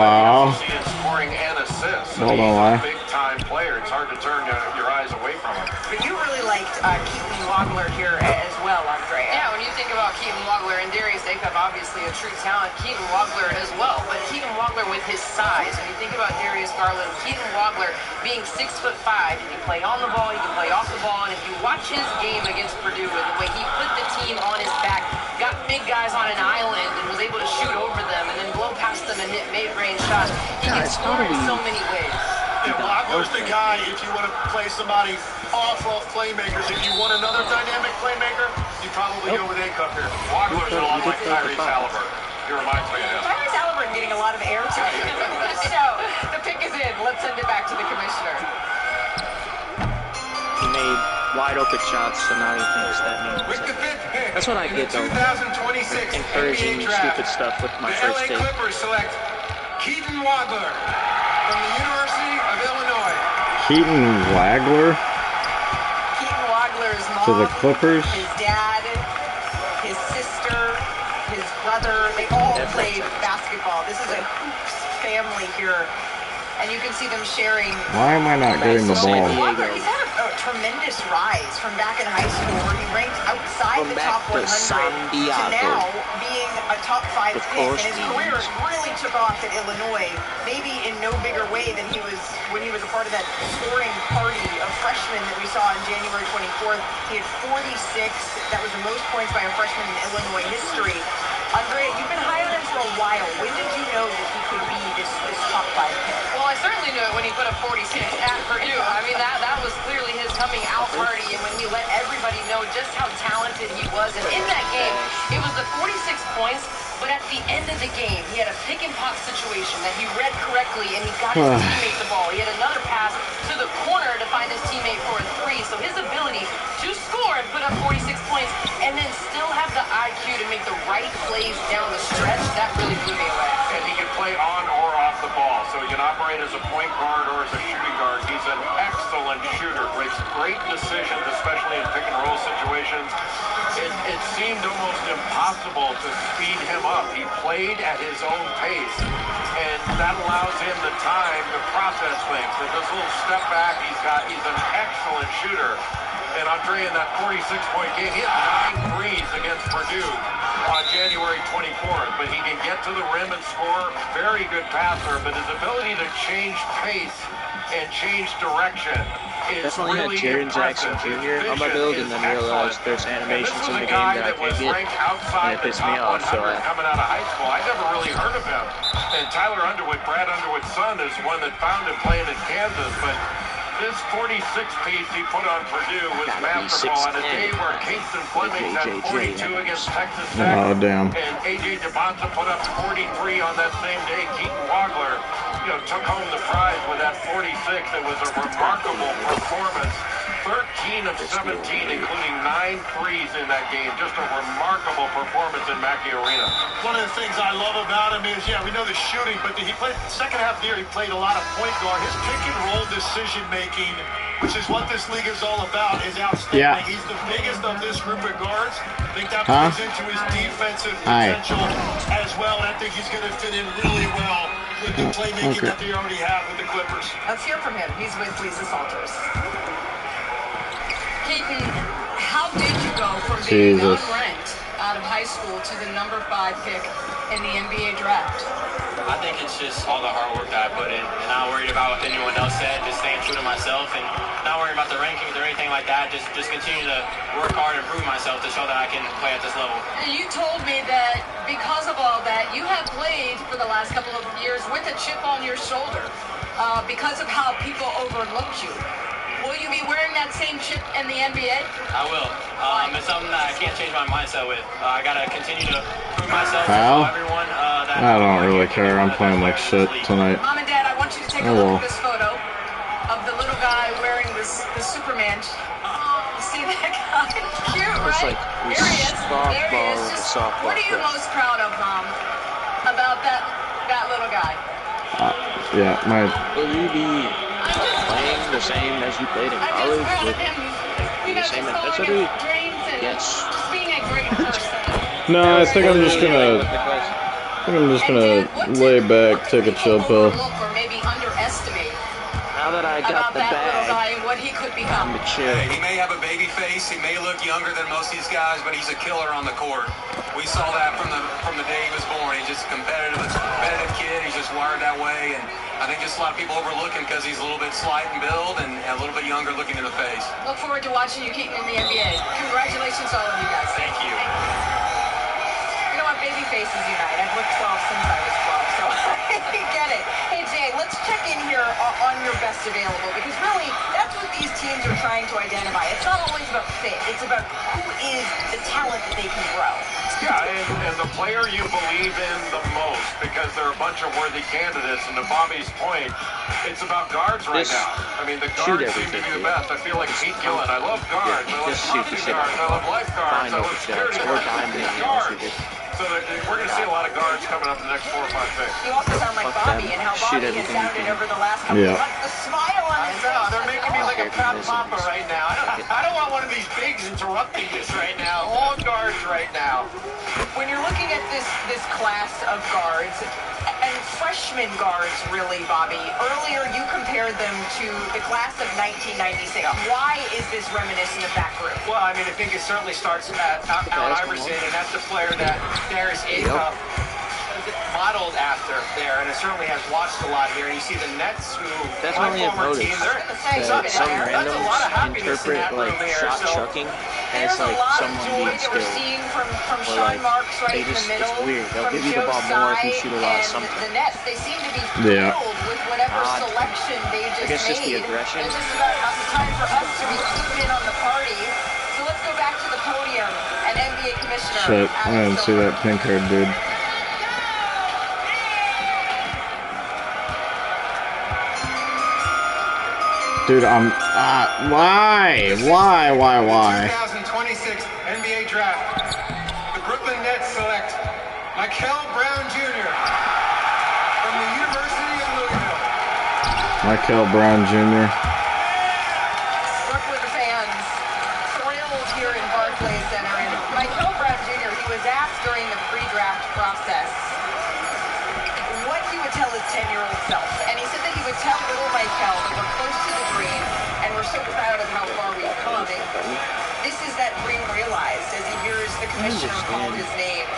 see him scoring and assists. So he's a big-time player. It's hard to turn your eyes away from him. But you really liked Keaton Wagler here as well, Andrea. Yeah, when you think about Keaton Wagler and Darius Acuff, obviously a true talent. Keaton Wagler as well, but Keaton Wagler with his size. When you think about Darius Garland, Keaton Wagler being 6'5", he can play on the ball, he can play off the ball, and if you watch his game against Purdue and the way he put the team on his back, got big guys on an island and was able to shoot over them and then blow past them and hit mid-range shots. He can score in so many ways. Yeah, Wagler's the guy if you want to play somebody off playmakers. If you want another dynamic playmaker, you probably go with Acuff here. Wagler's a lot like Tyrese Halliburton. He reminds me of him. Tyrese Halliburton getting a lot of air time. So, the pick is in. Let's send it back to the commissioner. He made wide open shots, so now he thinks that means that's what I get though. 2026 encouraging me stupid stuff with my first take. The LA Clippers select Keaton Wagler from the University of Illinois. Keaton Wagler? Keaton Wagler's mom, to the Clippers? his dad, his sister, his brother, they all played basketball. This is a hoops family here. And you can see them sharing. Why am I not getting the ball? Wagler, he's had a tremendous rise from back in high school where he ranked outside the top 100 to now being a top 5 pick. And his career really took off at Illinois, maybe in no bigger way than he was when he was a part of that scoring party of freshmen that we saw on January 24th. He had 46. That was the most points by a freshman in Illinois history. Andrea, you've been high on him for a while. When did you know that he could be this top 5 pick? Well, I certainly knew it when he put up 46 at Purdue. I mean, that was clearly his coming out party, and when he let everybody know just how talented he was. And in that game, it was the 46 points, but at the end of the game, he had a pick and pop situation that he read correctly, and he got his teammate the ball. He had another pass to the corner to find his teammate for a 3. So his ability to score and put up 46 points and then still have the IQ to make the right plays down the stretch, that really blew me away. And he can play on or off the ball, so he can operate as a point guard or as a shooting guard. He's an excellent shooter, makes great decisions, especially in pick and roll situations. It seemed almost impossible to speed him up. He played at his own pace, and that allows him the time to process things. With this little step back, he's an excellent shooter. And Andre, in that 46-point game, he had 9 threes against Purdue on January 24th. But he can get to the rim and score. Very good passer, but his ability to change pace and change direction is really Jaren Jackson Jr. on my build, and then realized there's animations in the game that I can't get, and it pissed me off. So coming out of high school, I never really heard of him. And Tyler Underwood, Brad Underwood's son, is one that found him playing in Kansas, but this 46 piece he put on Purdue was masterful on a day where Kingston Fleming had 42 against Texas Tech. Oh, damn. And A.J. DeBonta put up 43 on that same day. Keaton Wagler, took home the prize with that 46. It was a remarkable performance. 13 of 17, including 9 threes in that game. Just a remarkable performance in Mackey Arena. One of the things I love about him is, we know the shooting, but he played second half of the year, he played a lot of point guard. His pick and roll decision making, which is what this league is all about, is outstanding. Yeah. He's the biggest of this group of guards. I think that plays into his defensive potential as well. And I think he's going to fit in really well with the playmaking that they already have with the Clippers. Let's hear from him. He's with Lisa Salters. Keaton, how did you go from being unranked out of high school to the number 5 pick in the NBA draft? I think it's just all the hard work that I put in, and not worried about what anyone else said, just staying true to myself, and not worrying about the rankings or anything like that, just continue to work hard and prove myself to show that I can play at this level. And you told me that because of all that, you have played for the last couple of years with a chip on your shoulder because of how people overlooked you. Will you be wearing that same chip in the NBA? I will. It's something that I can't change my mindset with. I got to continue to prove myself to Pal? everyone that I don't really care. I'm playing like shit tonight. Mom and Dad, I want you to take a look at this photo of the little guy wearing the Superman. You see that guy? Cute, right? It's like There he is. softball There he is. with a Just, softball what are you player. most proud of, Mom, about that little guy? Yeah, my. Will you be playing the same as you played in college with the same intensity? Yes. Being a great person. No, I think I'm just gonna. Lay back, take a chill pill. Or maybe underestimate Now that I got about the that little bag, guy and what he could become. I'm the chill. He may have a baby face, he may look younger than most of these guys, but he's a killer on the court. We saw that from the day he was born. He's just a competitive kid. He's just wired that way, and I think just a lot of people overlook him because he's a little bit slight in build and a little bit younger looking in the face. Look forward to watching you keep in the NBA. Congratulations, all of you guys. Thank you. You know what? Baby faces unite. I've looked 12 since I was 12, so I get it. Hey, Jay, let's check in here on your best available, because really, that's what these teams are trying to identify. It's not always about fit. It's about who is the talent that they can grow. Yeah, and the player you believe in the most, because they're a bunch of worthy candidates. And to Bobby's point, it's about guards right now. I mean, the guards seem to be the best. I feel like Pete Gillen. I love guards. I love crossing guards. I love lifeguards. I love security guards. So we're going to see a lot of guards coming up in the next 4 or 5 picks. You also sound like Bobby, and how Bobby has sounded over the last couple of months. The smile on his face. They're making me like a proud papa right now. I don't want one of these bigs interrupting this right now. All guards right now. When you're looking at this class of guards, and freshman guards, really, Bobby, earlier you compared them to the class of 1996. Why is this reminiscent of that group? Well, I mean, I think it certainly starts at Allen Iverson, and that's the player that Darius Acuff modeled after there, and it certainly has watched a lot here. And you see the Nets, who that's only a notice that some randoms interpret like shot chucking as like someone being skilled, or like they just, it's weird. They'll give you the ball more if you shoot a lot sometimes. The Nets, they seem to be filled with whatever selection they just I guess just the aggression. It's just about time for us to be clued in on the party. So let's go back to the podium and NBA Commissioner. Shit, I didn't see that pink haired dude. Dude, I'm why? 2026 NBA Draft. The Brooklyn Nets select Michael Brown Jr. from the University of Louisville. Michael Brown Jr. Brooklyn fans thrilled here in Barclays Center, and Michael Brown Jr. He was asked during the pre-draft process what he would tell his 10-year-old self, and he said that he would tell little Michael that we're close to the dream, and we're so proud of how far we've come. And this is that dream realized as he hears the commissioner call his name.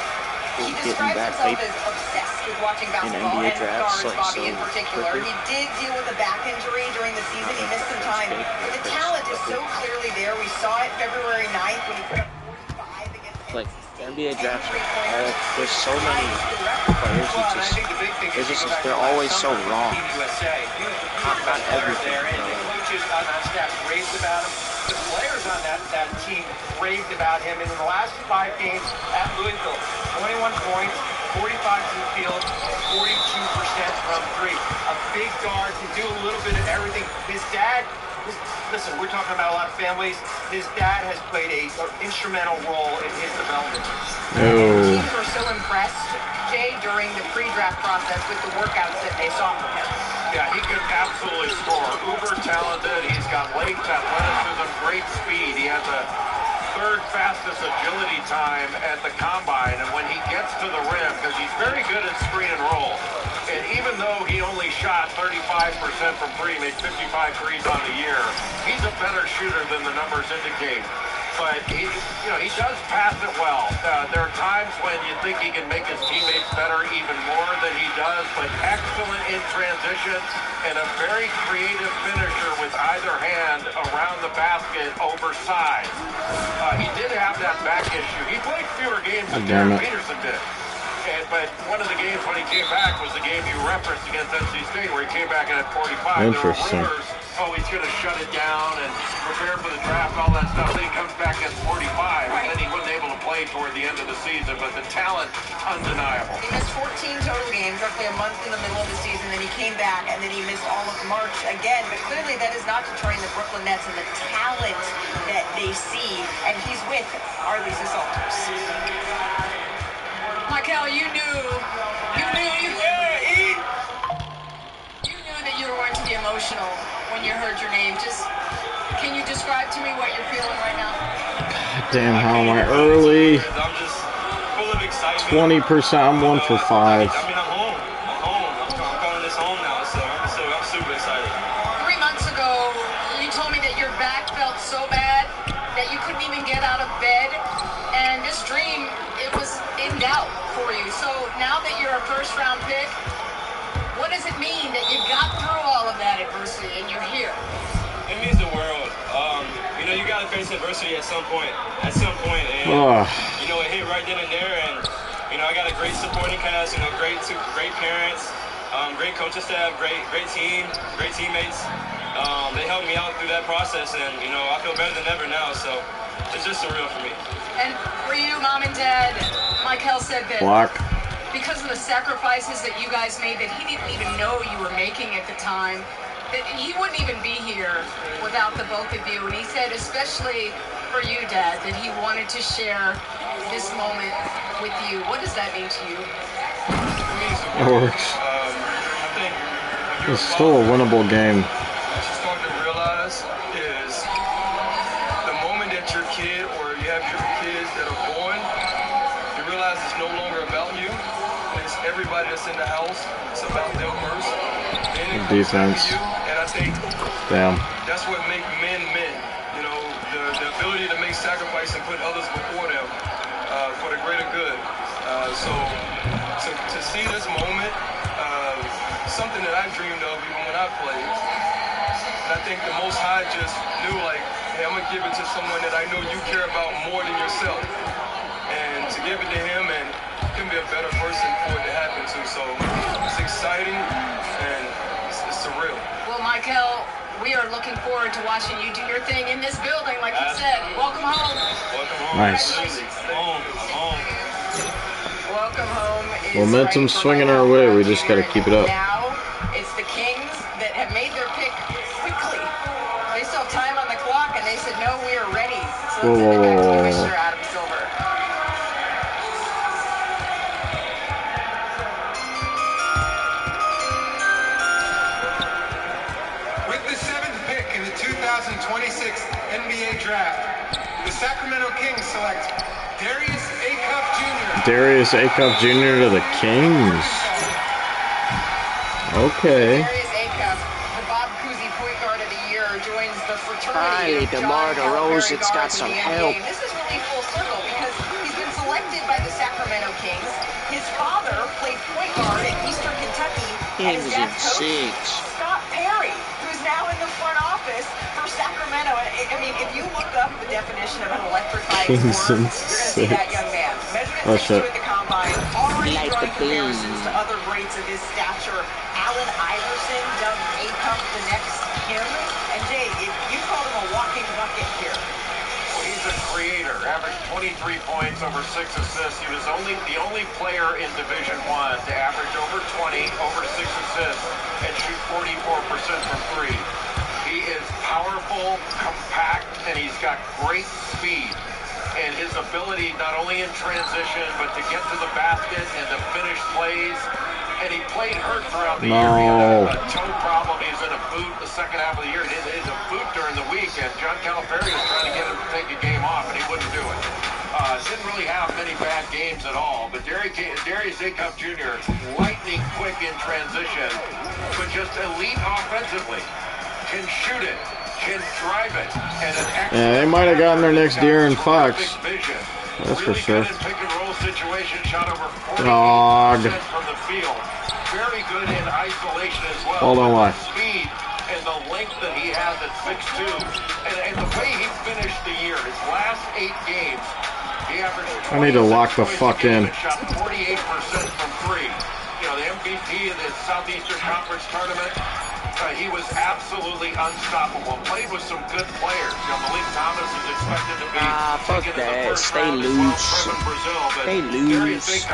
He describes himself as obsessed with watching basketball and guards, Bobby in particular. He did deal with a back injury during the season. He missed some time. But the talent is so clearly there. We saw it February 9th when he put up 45 against like the NBA drafts are all, there's so many players who they're always so wrong. Not everything. Coaches on that staff raved about him. The players on that team raved about him. And in the last 5 games at Louisville, 21 points, 45 from the field, 42% from 3. A big guard can do a little bit of everything. His dad, listen, we're talking about a lot of families. His dad has played an instrumental role in his development. Teams were so impressed, Jay, during the pre-draft process with the workouts that they saw from him. Yeah, he can absolutely score. Uber talented. He's got length, athleticism, great speed. He has a 3rd fastest agility time at the combine. And when he gets to the rim, because he's very good at screen and roll, and even though he only shot 35% from 3, made 55 threes on the year, he's a better shooter than the numbers indicate. but he does pass it well. There are times when you think he can make his teammates better even more than he does, but excellent in transition and a very creative finisher with either hand around the basket oversized. He did have that back issue. He played fewer games than Darren Peterson did. But one of the games when he came back was the game you referenced against NC State, where he came back and had 45. Interesting. There were rumors, oh, he's going to shut it down and prepare for the draft, all that stuff. Then he comes back at 45, and then he wasn't able to play toward the end of the season. But the talent, undeniable. He missed 14 total games, roughly a month in the middle of the season. Then he came back, and then he missed all of March again. But clearly that is not deterring the Brooklyn Nets and the talent that they see. And he's with our Lisa Salters. Michael, you knew that you were going to be emotional when you heard your name. Just, can you describe to me what you're feeling right now? God damn, how am I early? I'm just full of excitement. 20%, I'm 1 for 5. I mean, I'm home. I'm calling this home now, so I'm super excited. 3 months ago, you told me that your back felt so bad that you couldn't even get out of bed. And this dream, it was in doubt for you. So now that you're a first-round pick, what does it mean that you got through all of that adversity and you're here? It means the world. You got to face adversity at some point. And it hit right then and there. And I got a great supporting cast. Great parents, great coaching staff, great team, great teammates. They helped me out through that process, and I feel better than ever now. So it's just surreal for me. And for you, Mom and Dad, Michael said that because of the sacrifices that you guys made that he didn't even know you were making at the time, that he wouldn't even be here without the both of you. And he said, especially for you, Dad, that he wanted to share this moment with you. What does that mean to you? It works. I think it's still a winnable game. What you're starting to realize is the moment that your kid or you have your kids that are born, you realize it's no longer about you. It's everybody that's in the house. It's about them first. Defense. And I think that's what makes men. The ability to make sacrifice and put others before them for the greater good. So to see this moment, something that I dreamed of even when I played. And I think the Most High just knew, like, hey, I'm going to give it to someone that I know you care about more than yourself. And to give it to him and can be a better person for it to happen to. So it's exciting and it's surreal. Well, Michael, we are looking forward to watching you do your thing in this building, like you said. Welcome home. Welcome home. Nice. Home. Welcome home. Momentum swinging our way. We just got to keep it up. Now it's the Kings that have made their pick quickly. They still have time on the clock, and they said, no, we are ready. So let's send it back to Commissioner Adam Silver. With the 7th pick in the 2026 NBA Draft, the Sacramento Kings select Darius Acuff Jr. Darius Acuff Jr. to the Kings. Okay. Darius Acuff, the Bob Cousy Point Guard of the Year, joins the fraternity Finally, of DeMar DeRozan's got some help. This is really full circle because he's been selected by the Sacramento Kings. His father played point guard at Eastern Kentucky. And his dad's coach, Scott Perry, who's now in the front office for Sacramento. I mean, if you look up the definition of an electrifying scorer, you're going to see that young man. Measurement 6'2" at the combine, already drawing comparisons to other greats of his stature. Allen Iverson dubbed Acuff the next him. And Jay, you called him a walking bucket here. Well, he's a creator. Averaged 23 points, over 6 assists. He was the only player in Division I to average over 20, over 6 assists, and shoot 44% from 3. He is powerful, compact, and he's got great speed. And his ability not only in transition, but to get to the basket and to finish plays. And he played hurt throughout the year. He had a toe problem. He was in a boot the second half of the year. He had a boot during the week, and John Calipari was trying to get him to take a game off, and he wouldn't do it. Didn't really have many bad games at all. But Darius Acuff Jr., lightning quick in transition, but just elite offensively. Can shoot it. can drive it. And an Yeah, they might have gotten their next deer in Fox. That's for sure. Pick and roll situation, shot over 48% Dog. from the field. Very good in isolation as well. Hold on, why? Speed and the length that he has at 6'2", and the way he finished the year, his last 8 games, he averaged. I need to lock the fuck in. Shot 48% from 3. You know, the MVP of the Southeastern Conference tournament. He was absolutely unstoppable. Played with some good players. You know, Malik Thomas is expected to be fuck that. Stay loose. Stay loose.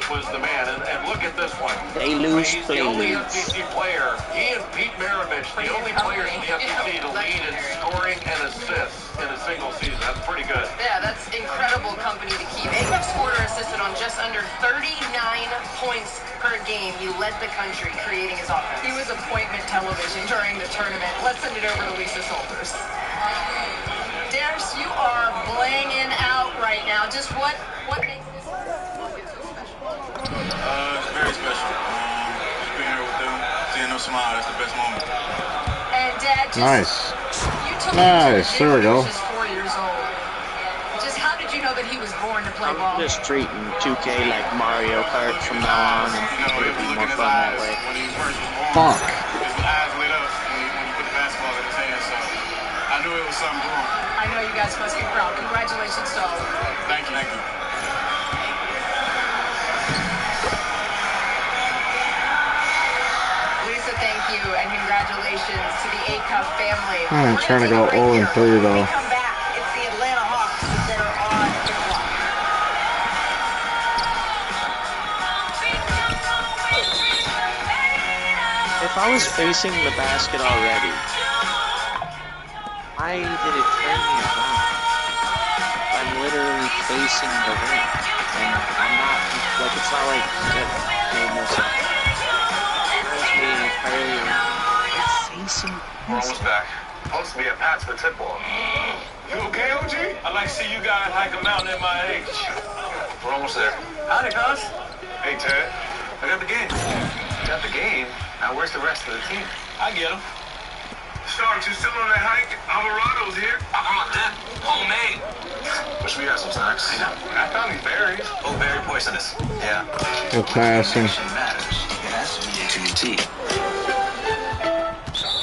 Was the man, and look at this one. Stay loose, he's play the only loose. SEC player. He and Pete Maravich, the only players in the SEC to lead in scoring and assists in a single season. That's pretty good. Yeah, that's incredible company to keep. ACUP scored or assisted on just under 39 points per game. He led the country creating his offense. He was appointment television during the tournament. Let's send it over to Lisa Solters. Darius, you are blanging out right now. Just what makes this moment so special? It's very special. Just being here with them, seeing them smile, that's the best moment. And Dad, Nice. You took Nice. There we go. Just 4 years old. Just how did you know that he was born to play ball? I'm just treating 2K like Mario Kart from now on, and it'll be more fun that way. When he first was born, Fuck. his eyes lit up when he put the basketball in his hand, so I knew it was something wrong. I know you guys must be proud. Congratulations to all of you. Thank you. Thank you. Lisa, thank you, and congratulations to the ACUP family. I'm trying to go 0-3 though. Come back. It's the Atlanta Hawks that are on the clock. If I was facing the basket already, why did it turn me around? I'm literally facing the ring, and I'm not, like, it's not like that made no sense. It turns me entirely around. It's facing the We're almost back. Supposed to be at Pat's for tip-off. You okay, OG? I like to see you guys hike a mountain at my age. We're almost there. Howdy, cuz. Hey, Ted. I got the game. Got the game? Now, where's the rest of the team? I get him. Starks, you still on that hike? Alvarado's here. Homemade. Wish we had some snacks. I found these berries. Oh, very poisonous. Yeah. We're passing. Matters. It has to be to your teeth.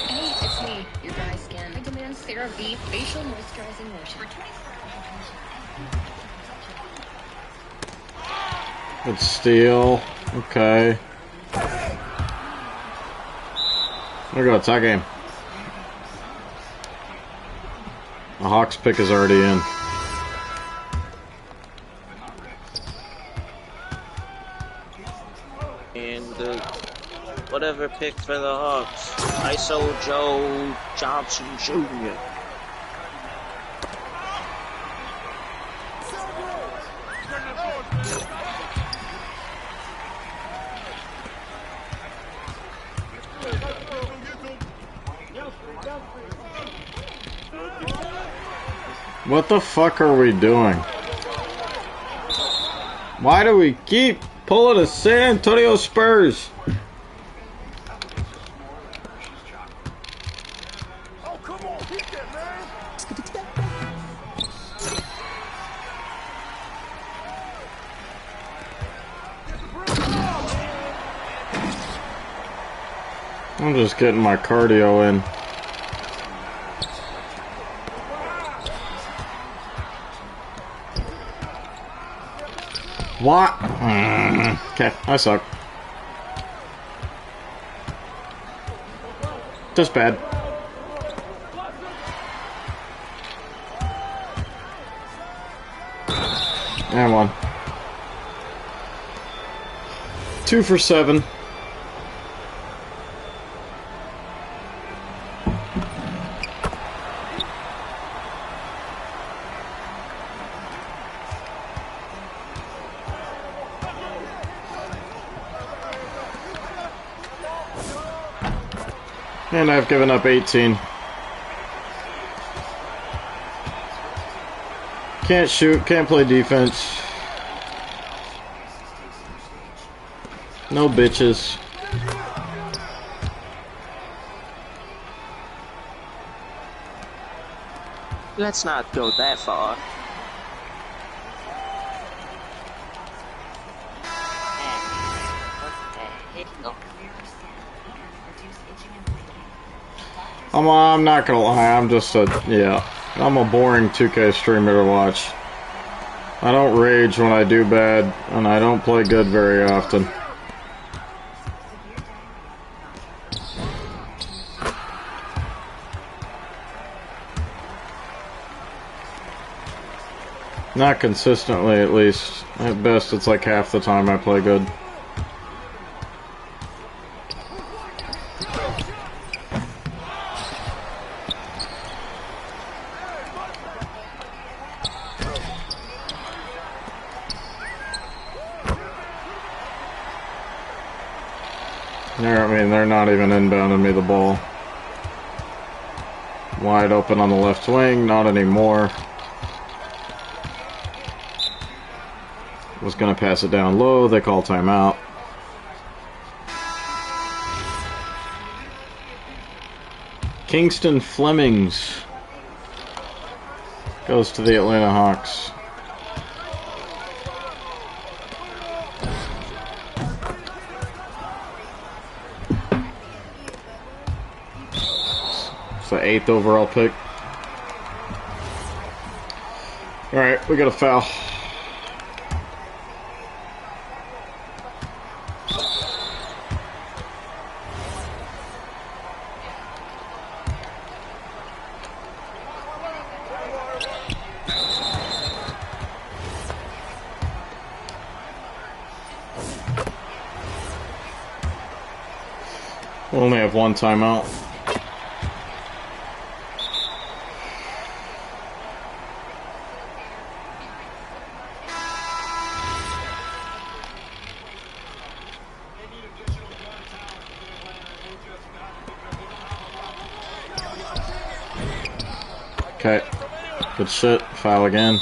Hey, it's me, your dry skin. I demand CeraVe facial moisturizing lotion. Good steal. Okay. There we go. Tie game. The Hawks pick is already in. And whatever pick for the Hawks, ISO Joe Johnson Jr. What the fuck are we doing? Why do we keep pulling the San Antonio Spurs? I'm just getting my cardio in. What? Okay, I suck. Just bad. And one. 2 for 7. And I've given up 18. Can't shoot, can't play defense. No bitches. Let's not go that far. I'm not gonna lie, I'm just I'm a boring 2K streamer to watch. I don't rage when I do bad, and I don't play good very often. Not consistently, at least. At best, it's like half the time I play good. They're not even inbounding me the ball. Wide open on the left wing, not anymore. Was gonna pass it down low, they call timeout. Kingston Flemings goes to the Atlanta Hawks. It's the 8th overall pick. Alright, we got a foul. We only have one timeout. Okay. Good shit. Foul again.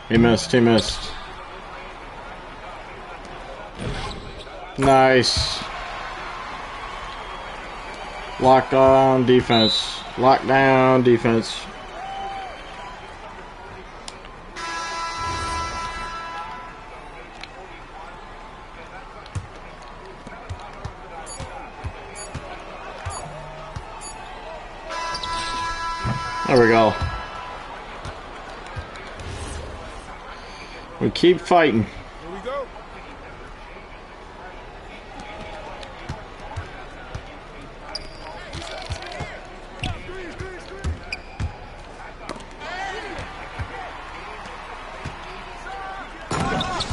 He missed. Nice. Lockdown defense. Lockdown defense. There we go. We keep fighting. Here we go.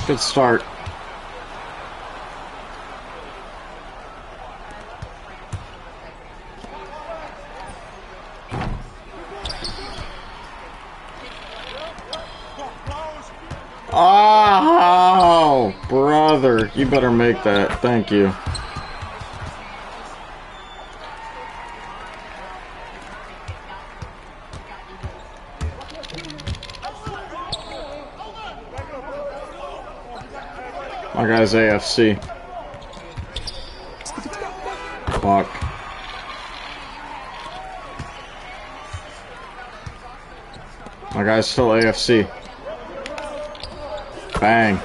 Good start. Oh, brother. You better make that. Thank you. My guy's AFC. Fuck. My guy's still AFC. Bang.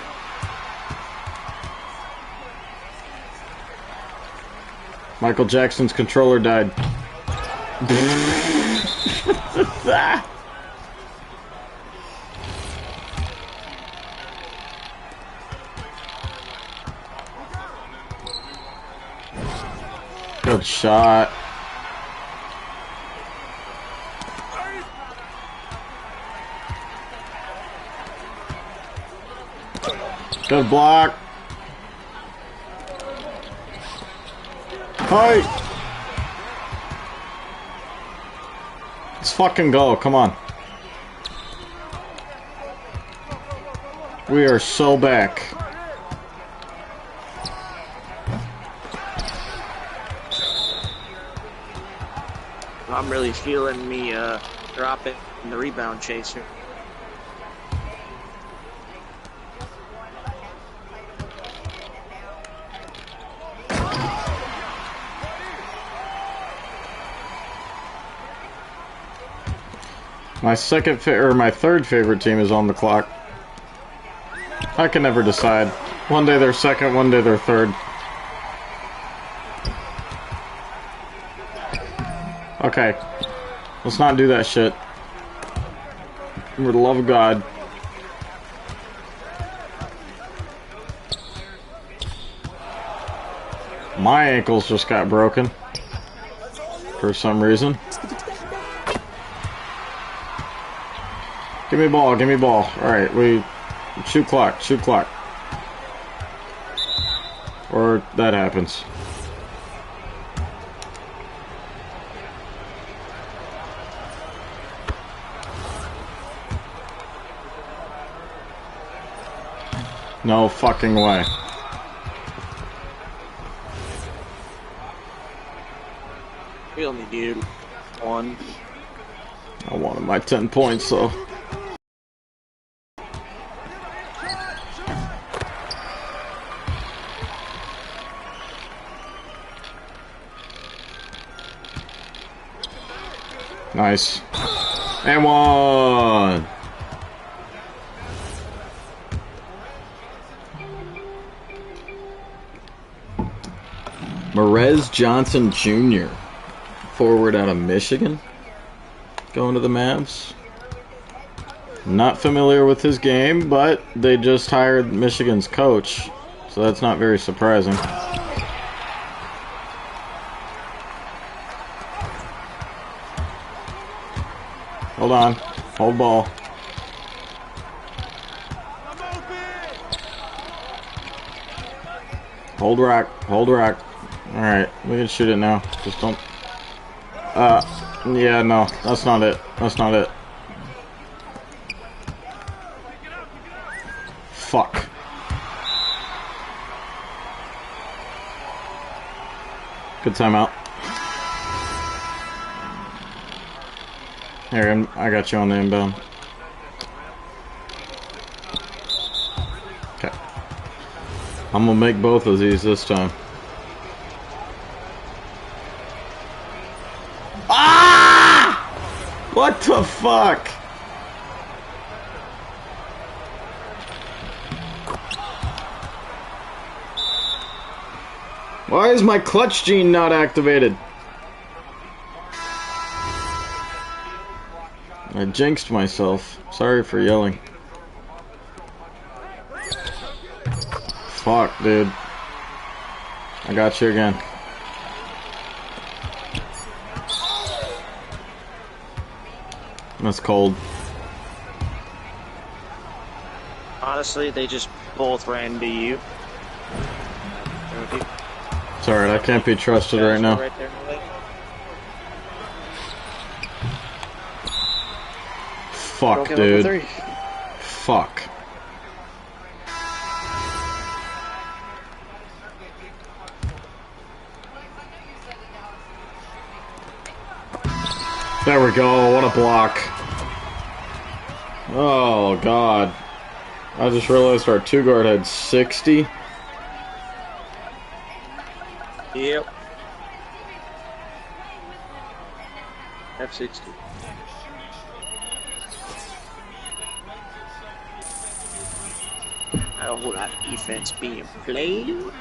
Michael Jackson's controller died. Good shot. Good block. Hey! Let's fucking go. Come on. We are so back. I'm really feeling me dropping the rebound chaser. My my third favorite team is on the clock. I can never decide. One day they're second, one day they're third. Okay. Let's not do that shit. For the love of God. My ankles just got broken. For some reason. Give me ball, give me ball. Alright, shoot clock, shoot clock. Or that happens. No fucking way. We only needed one. I wanted my 10 points, so. Nice. And one. Marez Johnson Jr., forward out of Michigan, going to the Mavs. Not familiar with his game, but they just hired Michigan's coach, so that's not very surprising. Hold on. Hold ball. Hold rack. Hold rack. Alright, we can shoot it now. Just don't... yeah, no. That's not it. That's not it. Fuck. Good timeout. Here, I got you on the inbound. Okay. I'm gonna make both of these this time. Ah! What the fuck? Why is my clutch gene not activated? I jinxed myself. Sorry for yelling. Fuck, dude. I got you again. That's cold. Honestly, they just both ran into you. It's alright, I can't be trusted right now. Right there, Fuck, dude. Fuck. There we go, what a block. Oh, God. I just realized our two guard had 60. Yep. F60. A whole lot of defense being played. Versatility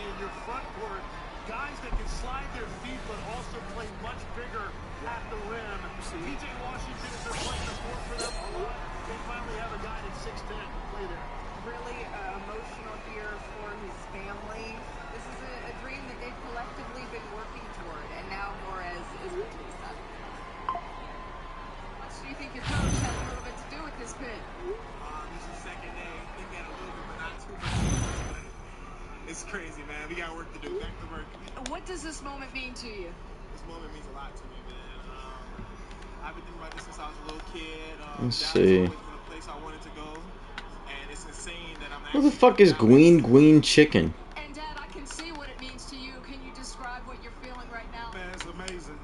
in your front court. Guys that can slide their feet but also play much bigger at the rim. PJ Washington is playing the court for them a lot. They finally have a guy that's 6'10" to play there. Really emotional here for his family. This is a dream that they've collectively been working toward, and now Morez is released that. What do you think your coach has a little bit to do with this pick? This is second day. I think he had a little bit, but not too much. It's crazy, man. We got work to do. Back to work. What does this moment mean to you? This moment means a lot to me, man. I've been thinking about this since I was a little kid. Let's see. Dallas always been a place I wanted to go, and it's insane that I'm Who the fuck is Gween Chicken? And Dad, I can see what it means to you. Can you describe what you're feeling amazing.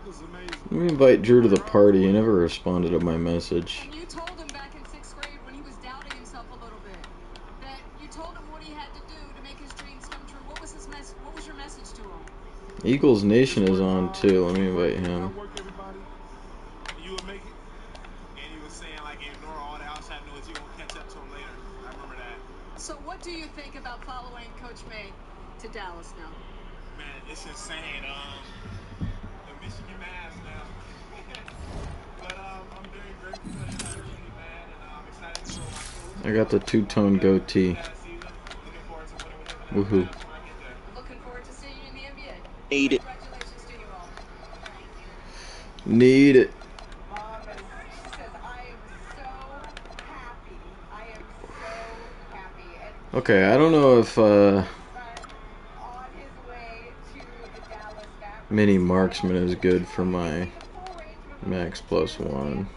It was amazing. Let me invite Drew to the party. He never responded to my message. And you told him back in 6th grade when he was doubting himself a little bit that you told him what he had to do to make his dreams come true. What was his what was your message to him? Eagles Nation is on too. Let me invite him. You would make it. And he was saying, like, ignore all the outside noise. You're going to catch up to him later. I remember that. So what do you think about following Coach May to Dallas now? Man, it's insane. The Michigan Mavs now. But I'm very grateful for the opportunity, man. And I'm excited to grow my I got the two-tone goatee. Woohoo. Looking forward to seeing you in the NBA. Need it. Congratulations to you all. Need it. Okay, I don't know if Mini Marksman is good for my Max Plus One.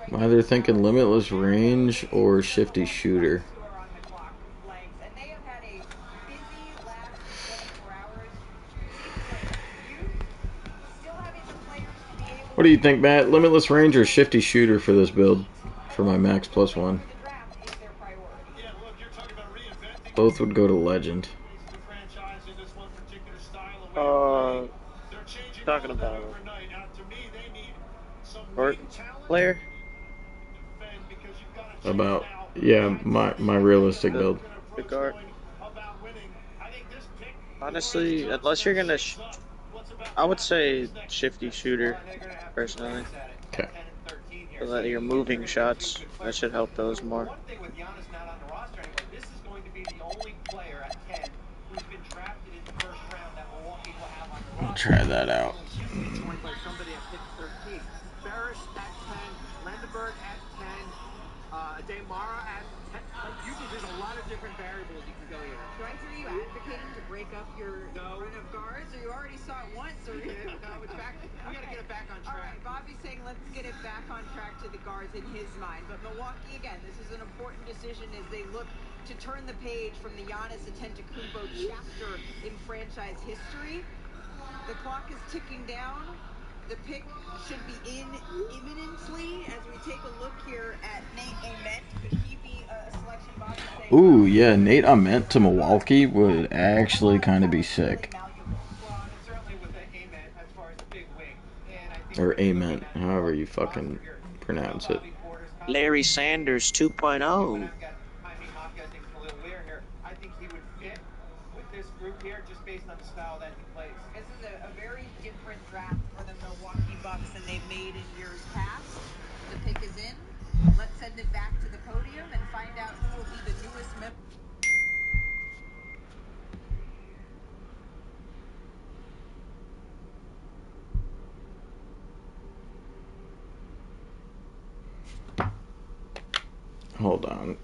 I'm either thinking Limitless Range or Shifty Shooter. What do you think, Matt? Limitless Range or Shifty Shooter for this build for my Max Plus One? Both would go to Legend. Talking about Art player? About, yeah, my realistic build. The guard. Honestly, unless you're gonna, I would say Shifty Shooter, personally. Okay. So that you're moving shots, that should help those more. One thing with Giannis not on the roster anymore, this is going to be the only player at 10 who's been drafted in the first round that Milwaukee will have on the roster. I'll try that out. Joined by somebody at pick 13. Barish at 10, Lendenberg at 10, Demara at 10. There's a lot of different variables you can go here. Do I hear you advocating to break up your run of guards, or you already saw it once? Or No, it's back. We got to get it back on track. All right, Bobby's saying let's get it back on track to the guards in his mind. But Milwaukee, again, this is an important decision as they look to turn the page from the Giannis Antetokounmpo chapter in franchise history. The clock is ticking down. The pick should be in imminently as we take a look here at Nate Ament. Could he be a selection, Bobby? Ooh, yeah, Nate Ament to Milwaukee would actually kind of be sick. Or Ament, however you fucking pronounce it. Larry Sanders 2.0. I think he would fit with this group here just based on the style that he plays. This is a very different draft for the Milwaukee Bucks than they've made in years past. The pick is in. Let's send it back to the podium and find out who will be the newest member. Hold on.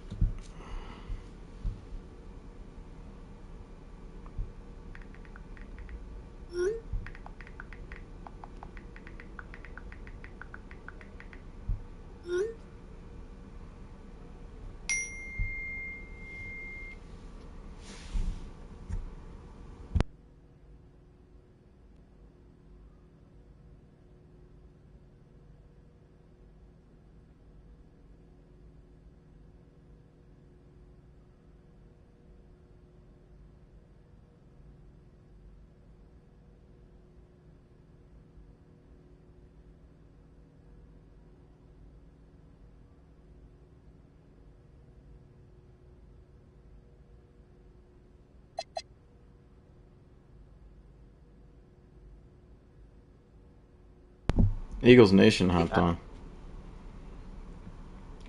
Eagles Nation hopped on.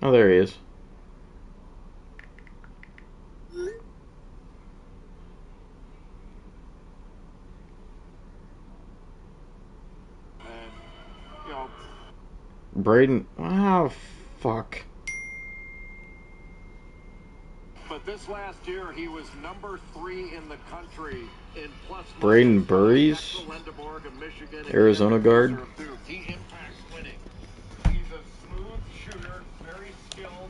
Oh, there he is. Braden, wow, fuck. But this last year, he was number 3 in the country in plus. Braden Burries, Arizona guard. He impacts winning. He's a smooth shooter, very skilled,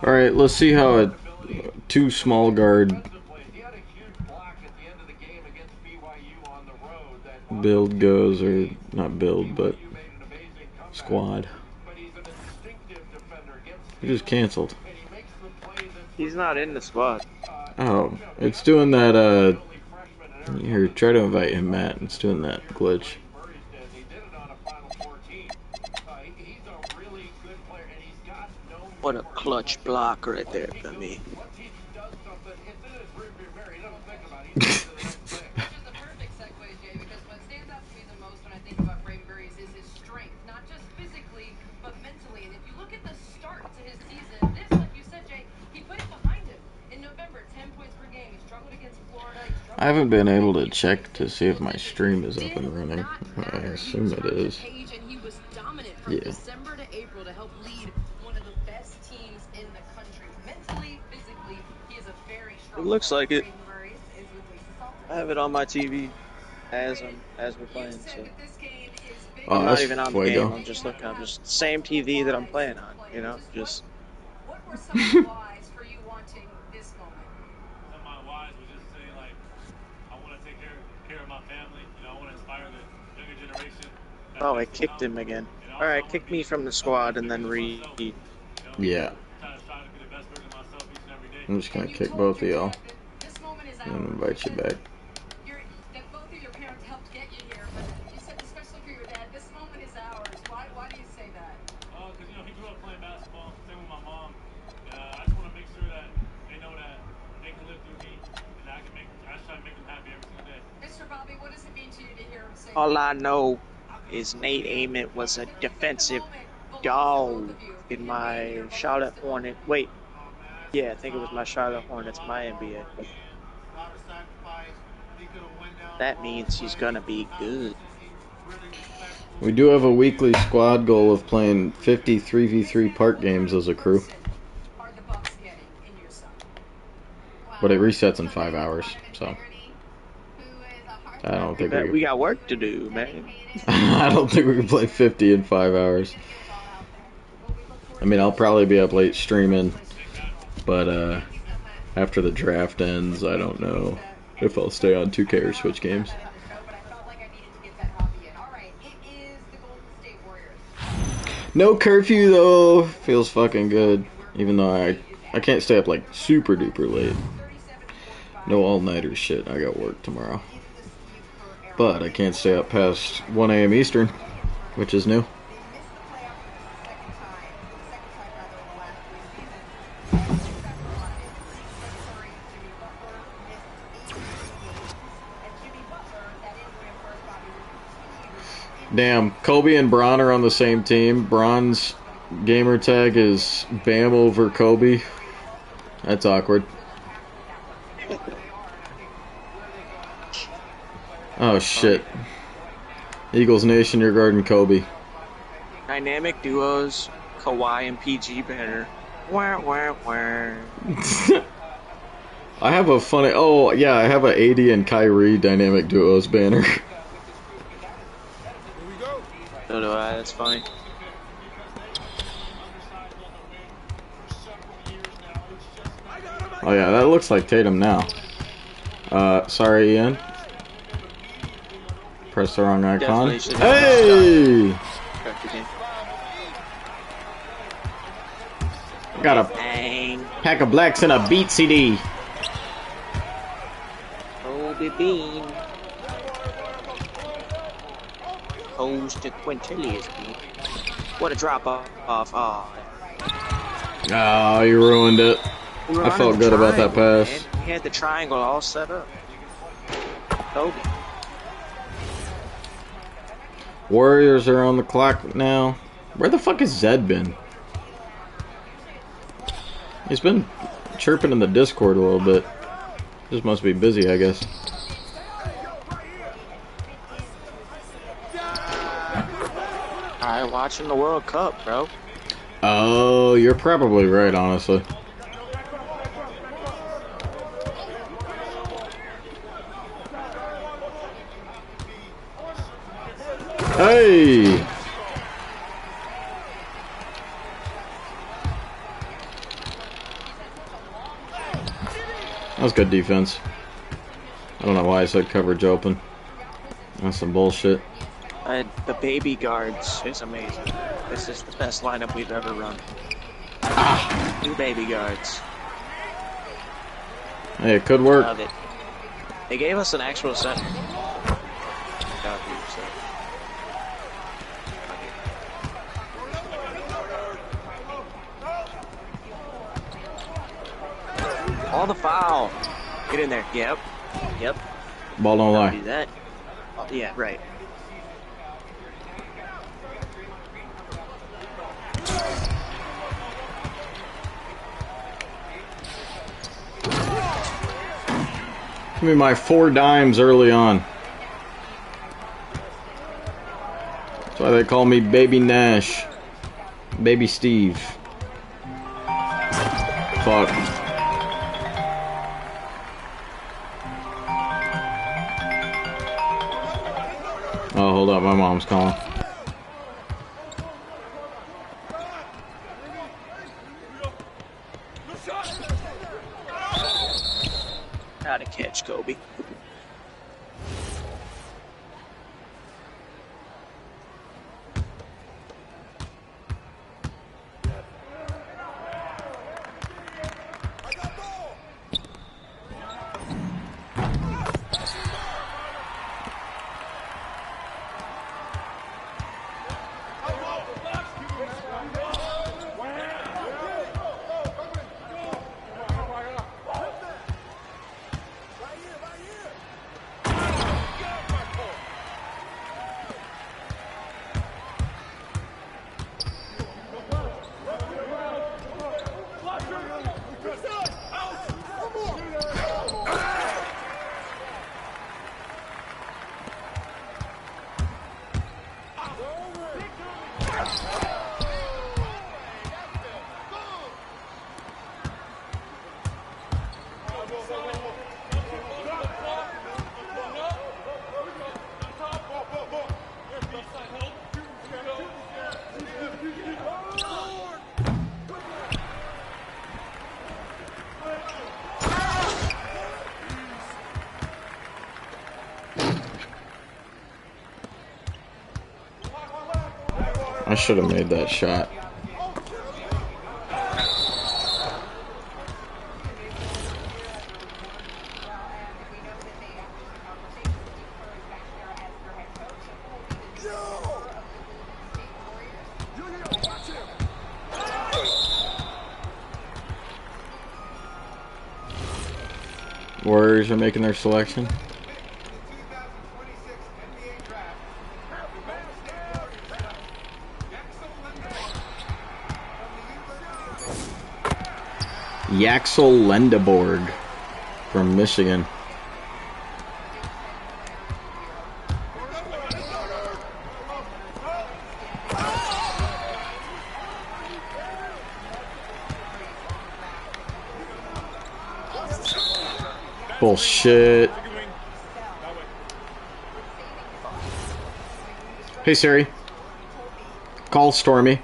All right, let's see how a two small guard build goes, or not build, but squad. He just canceled. He's not in the squad. Oh, it's doing that, here, try to invite him, Matt. It's doing that glitch. What a clutch block right there for me. I haven't been able to check to see if my stream is up and running. I assume it is. Yeah. December to April to help lead one of the best teams in the country. Mentally, physically, he is a very strong. It looks like it. I have it on my TV as we're playing. So I'm not even on the game. I'm just looking. I'm just same TV that I'm playing on. You know, just. What were some of the whys for you wanting this moment? Some of my whys was just saying, like, I want to take care of my family. You know, I want to inspire the younger generation. Oh, I kicked him again. All right, kick me from the squad and then read. Yeah. I'm just gonna kick both of y'all and invite you back. Both of your parents helped get you here, but you said especially for your dad, this moment is ours. Why do you say that? Because you know he grew up playing basketball. Same with my mom. I just want to make sure that they know that they can live through me, and I just try to make them happy every single day. Mr. Bobby, what does it mean to you to hear him say? All I know is Nate Ament was a defensive dog in my Charlotte Hornet. Wait, yeah, I think it was my Charlotte Hornets, my NBA. That means he's gonna be good. We do have a weekly squad goal of playing 50 3v3 park games as a crew. But it resets in 5 hours, so I don't think we got work to do, man. I don't think we can play 50 in 5 hours. I mean, I'll probably be up late streaming, but after the draft ends, I don't know if I'll stay on 2K or switch games. No curfew though, feels fucking good. Even though I can't stay up like super duper late. No all-nighter shit, I got work tomorrow. But I can't stay up past 1 AM Eastern, which is new. Damn, Kobe and Bron are on the same team. Bron's gamer tag is Bam over Kobe. That's awkward. Oh shit. Eagles Nation, you're guarding Kobe. Dynamic duos, Kawhi and PG banner. Wah, wah, wah. I have a funny... Oh, yeah, I have a AD and Kyrie dynamic duos banner. So do I, that's funny. Oh yeah, that looks like Tatum now. Sorry, Ian. Press the wrong icon. Hey! Got a pack of blacks and a beat CD. Kobe Bean. Goes to Quintilius. What a drop off. Oh, you ruined it. I felt good about that pass. Man. He had the triangle all set up. Kobe. Warriors are on the clock now. Where the fuck has Zed been? He's been chirping in the Discord a little bit. Just must be busy, I guess. Alright, watching the World Cup, bro. Oh, you're probably right, honestly. Hey! That was good defense. I don't know why I said coverage open. That's some bullshit. The baby guards is amazing. This is the best lineup we've ever run. 2 baby guards. Hey, it could work. Love it. They gave us an actual center. All the foul. Get in there. Yep. Yep. Ball don't lie. Do that. Oh, yeah, right. Give me my 4 dimes early on. That's why they call me Baby Nash. Baby Steve. Fuck. Oh, hold up, my mom's calling. Gotta catch, Kobe. I should have made that shot. Warriors are making their selection. Yaxel Lendeborg from Michigan. Bullshit. Hey Siri. Call Stormy.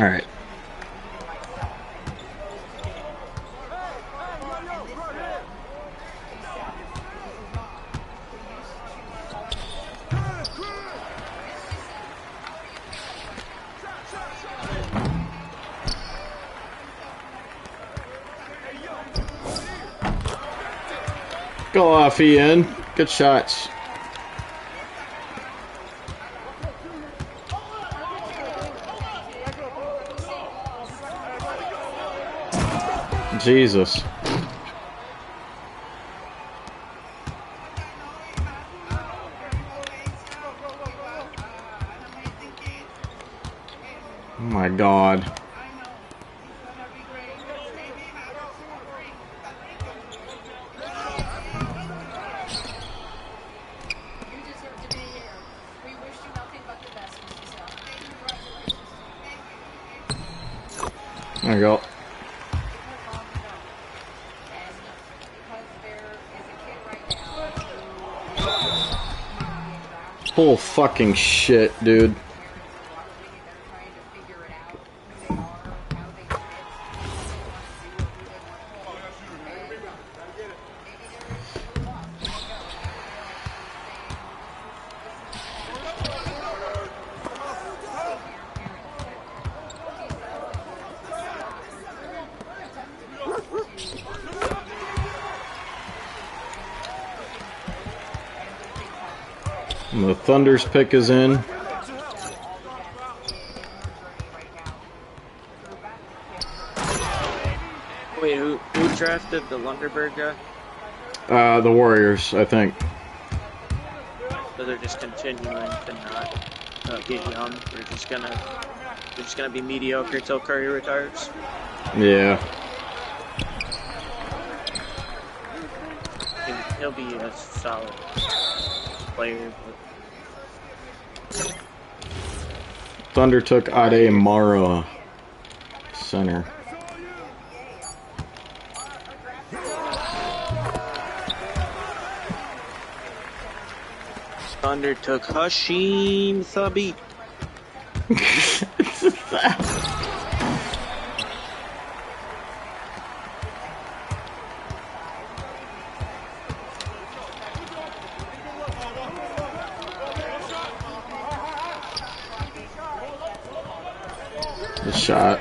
Alright. Go off, Ian. Good shots. Jesus. Oh my God. There you go. Full fucking shit, dude. And the Thunder's pick is in. Wait, who drafted the Lunderberg guy? The Warriors, I think. So they're just continuing to not get young. They're just gonna be mediocre till Curry retires. Yeah. He'll be a solid player. But... Thunder took Ade Mara, center. Thunder took Hashim Thabit. The shot.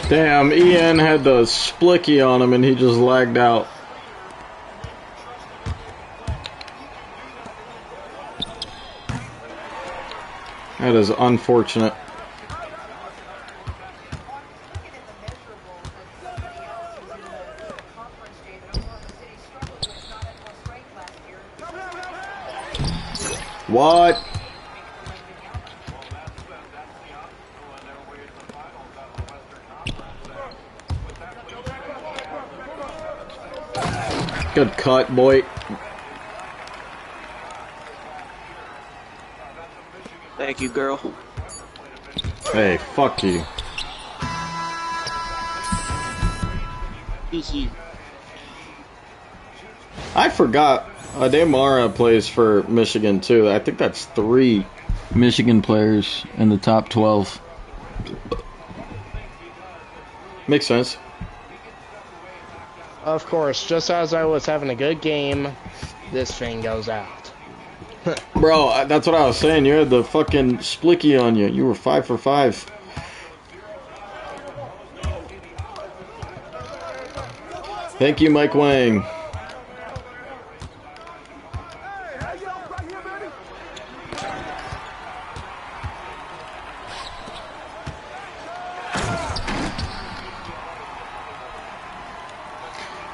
Damn, Ian had the splicky on him and he just lagged out. That is unfortunate. What? Good cut, boy. Thank you, girl. Hey, fuck you. I forgot. Demara plays for Michigan too. I think that's 3 Michigan players in the top 12. Makes sense. Of course, just as I was having a good game, this thing goes out. Bro, that's what I was saying. You had the fucking splicky on you. You were 5 for 5. Thank you, Mike Wang.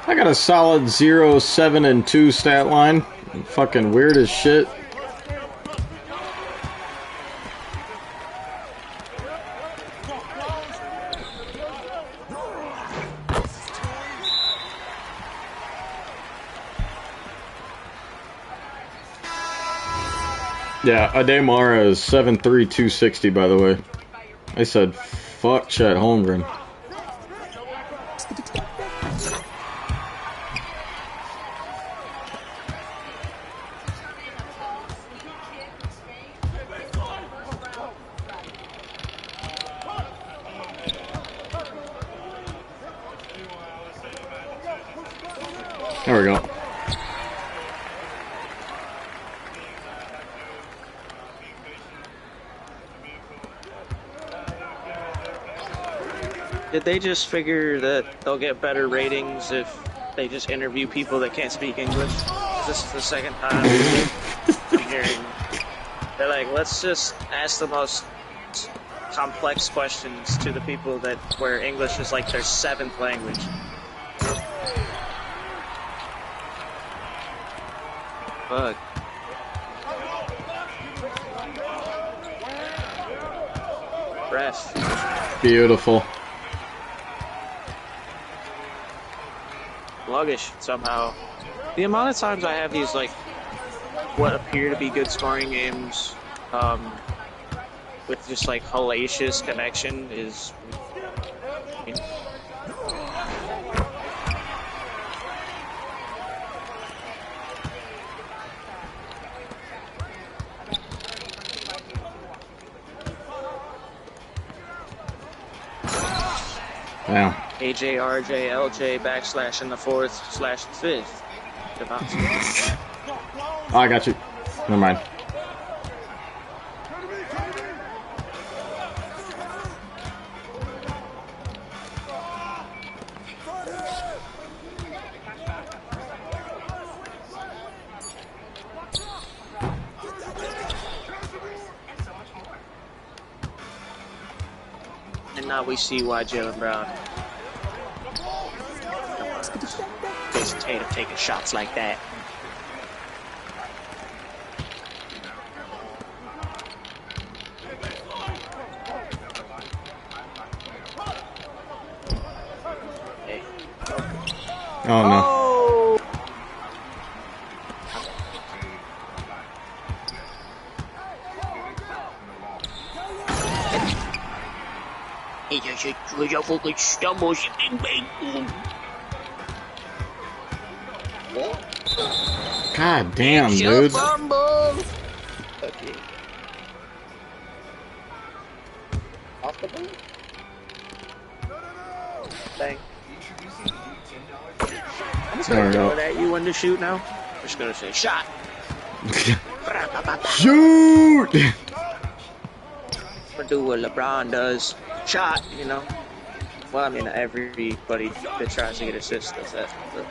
I got a solid 0, 7, and 2 stat line. Fucking weird as shit. Yeah, Ademara is 7'3", 260, by the way. I said, fuck Chet Holmgren. we go. Did they just figure that they'll get better ratings if they just interview people that can't speak English? This is the second time I'm hearing. They're like, let's just ask the most complex questions to the people that where English is like their 7th language. Fuck. Ref. Beautiful. Sluggish somehow. The amount of times I have these like what appear to be good scoring games with just like hellacious connection is Yeah. AJ, RJ, LJ, backslash in the 4th slash 5th. Oh, I got you. Never mind. And now we see why Jaylen Brown Jason Tatum taking shots like that. Hey. Oh no. Oh! God damn, dude. Okay. Off the boot. Bang. I'm just gonna throw it at you when to shoot now. I'm just gonna say shot. Shoot! Or do what LeBron does. Shot, you know. Well, I mean, everybody that tries to get assists does that. But...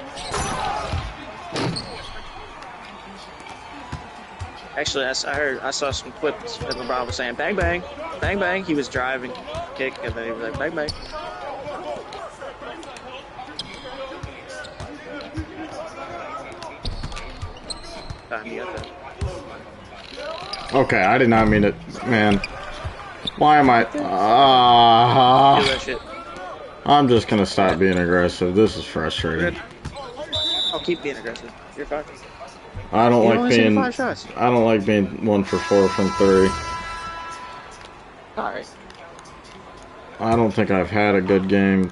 Actually, I saw some clips that LeBron was saying, bang, bang, bang, bang. He was driving, kick, and then he was like, bang, bang. Okay, I did not mean it, man. Why am I? I'm just gonna stop being aggressive. This is frustrating. I'll keep being aggressive. You're fine. I don't like being 1 for 4 from 3. Alright. I don't think I've had a good game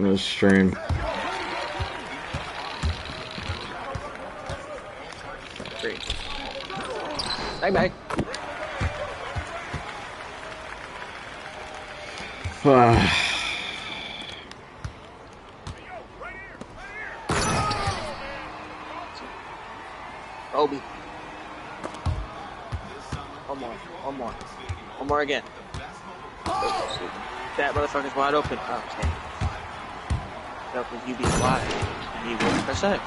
in this stream. Three. Bye bye. Obi. One more again. That motherfucker's wide open. Okay. That was you being wide. And he wouldn't press X.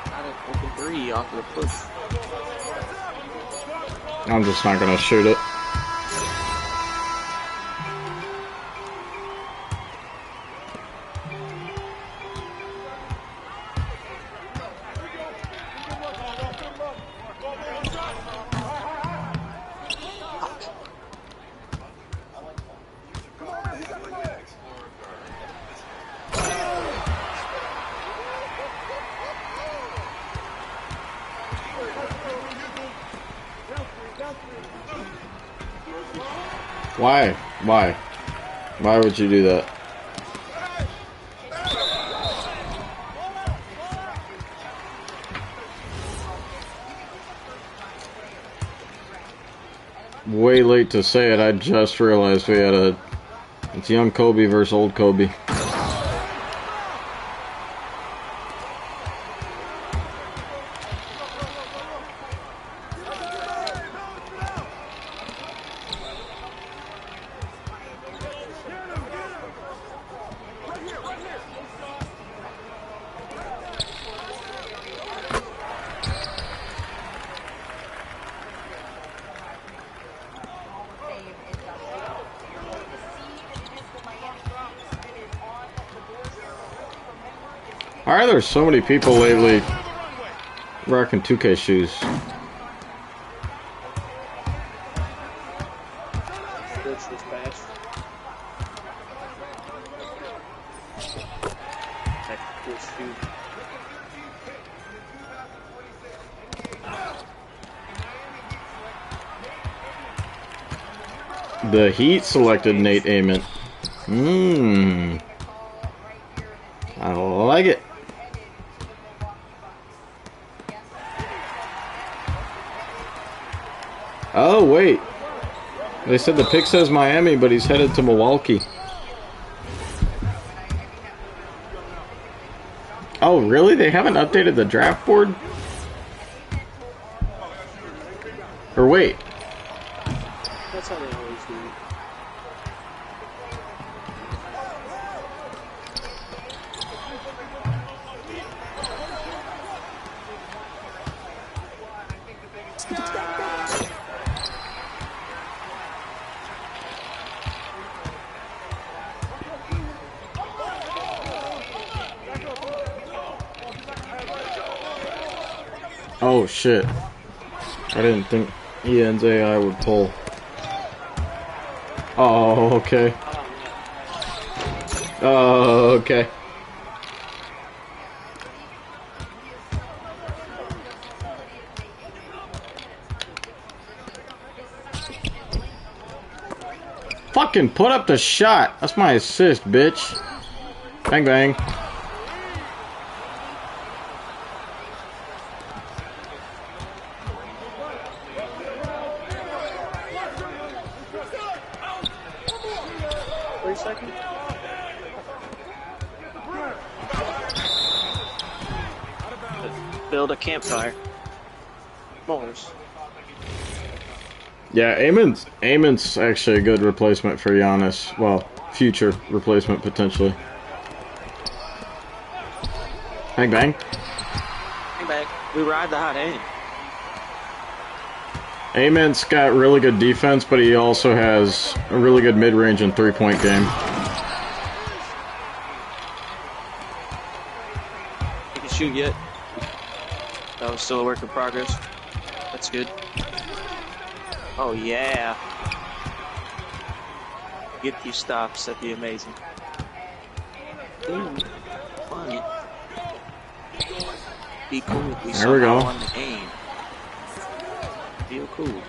Got an open 3 off of the push. I'm just not gonna shoot it. Why? Why? Why would you do that? Way late to say it, I just realized we had it's young Kobe versus old Kobe. Why are there so many people lately rocking 2K shoes? The Heat selected Nate Ament. I like it. Oh, wait. They said the pick says Miami, but he's headed to Milwaukee. Oh, really? They haven't updated the draft board? Or wait. That's how they always do it. Oh, shit. I didn't think Ian's AI would pull. Oh, okay. Oh, okay. Fucking put up the shot. That's my assist, bitch. Bang, bang. Build a campfire. Molars. Yeah, Amon's actually a good replacement for Giannis. Well, future replacement potentially. Bang bang. Bang bang. We ride the hot hand. Amon's got really good defense, but he also has a really good mid-range and three-point game. You can shoot yet. That was still a work in progress. That's good. Oh yeah. Get these stops, that'd be amazing. Ooh, funny. Be cool if we there we go. On the game. Feel cool.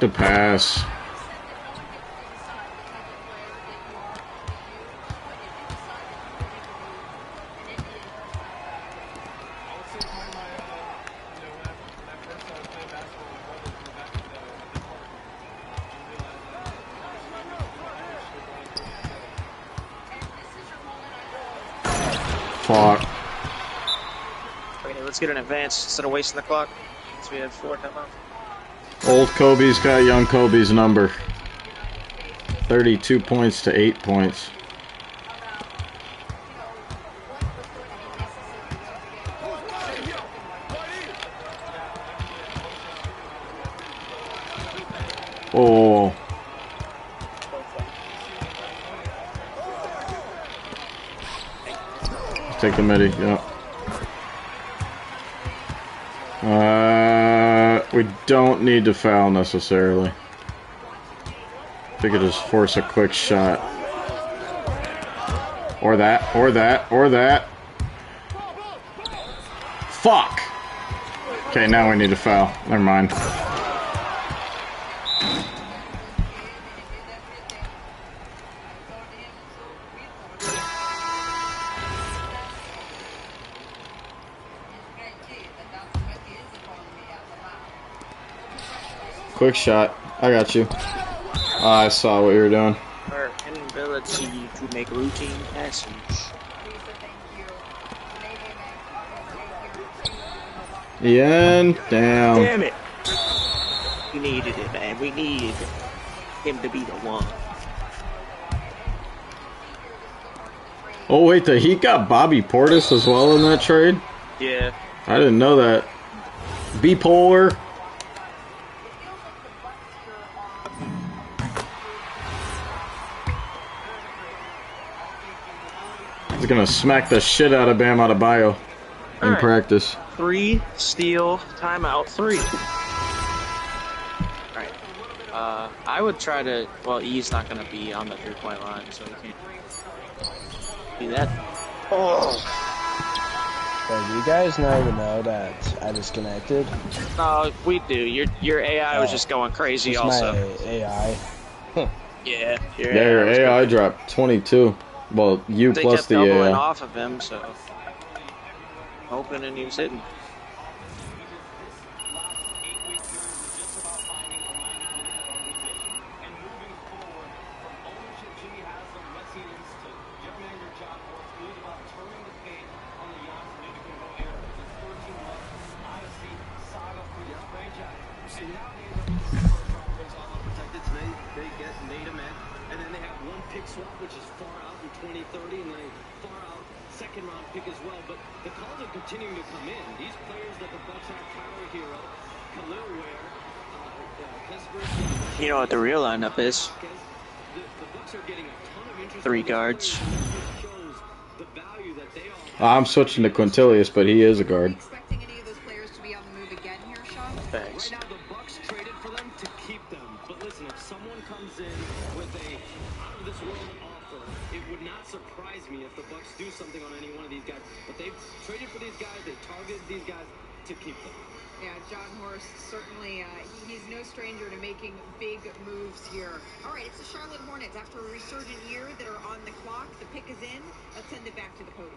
Good pass. Fuck. Okay, let's get an advance instead of wasting the clock. Since we have 4 timeouts. Old Kobe's got young Kobe's number. 32 points to 8 points. Oh. Take the midi, yeah. We don't need to foul necessarily. I think it just force a quick shot. Or that, or that, or that. Fuck! Okay, now we need to foul. Never mind. Quick shot. I got you. I saw what you were doing. Our inability to make routine passage. Ian, down. Damn it! We needed it, man. We needed him to be the one. Oh wait, the Heat got Bobby Portis as well in that trade? Yeah. I didn't know that. Bipolar. He's gonna smack the shit out of Bam Adebayo in practice. 3 steal timeout 3. All right. I would try to. Well, E's not gonna be on the 3-point line, so he can't do that. Oh. Wait, do you guys not even know that I disconnected? No, we do. Your AI was just going crazy. Just also, my AI. Yeah, Your AI dropped 22. Well, you they plus kept the doubling AI. off of him, so open and he was hitting. Which is far out in 2030, and then a far out second-round pick as well. But the calls are continuing to come in. These players that the Bucks have, Tyler Hero, Khalil Ware, You know what the real lineup is? the Bucks are getting a ton of interest. 3 guards. I'm switching to Quintilius, but he is a guard. Expecting any of those players to be on the move again here, Sean? Thanks. Right now, the Bucks traded for them to keep them. But listen, if someone comes in with a out-of-this-world offer, it would not surprise me if the Bucks do something on any one of these guys. But they've traded for these guys. They targeted these guys to keep them. Yeah, John Horst, certainly, he's no stranger to making big moves here. All right, it's the Charlotte Hornets. After a resurgent year that are on the clock, the pick is in. Let's send it back to the podium.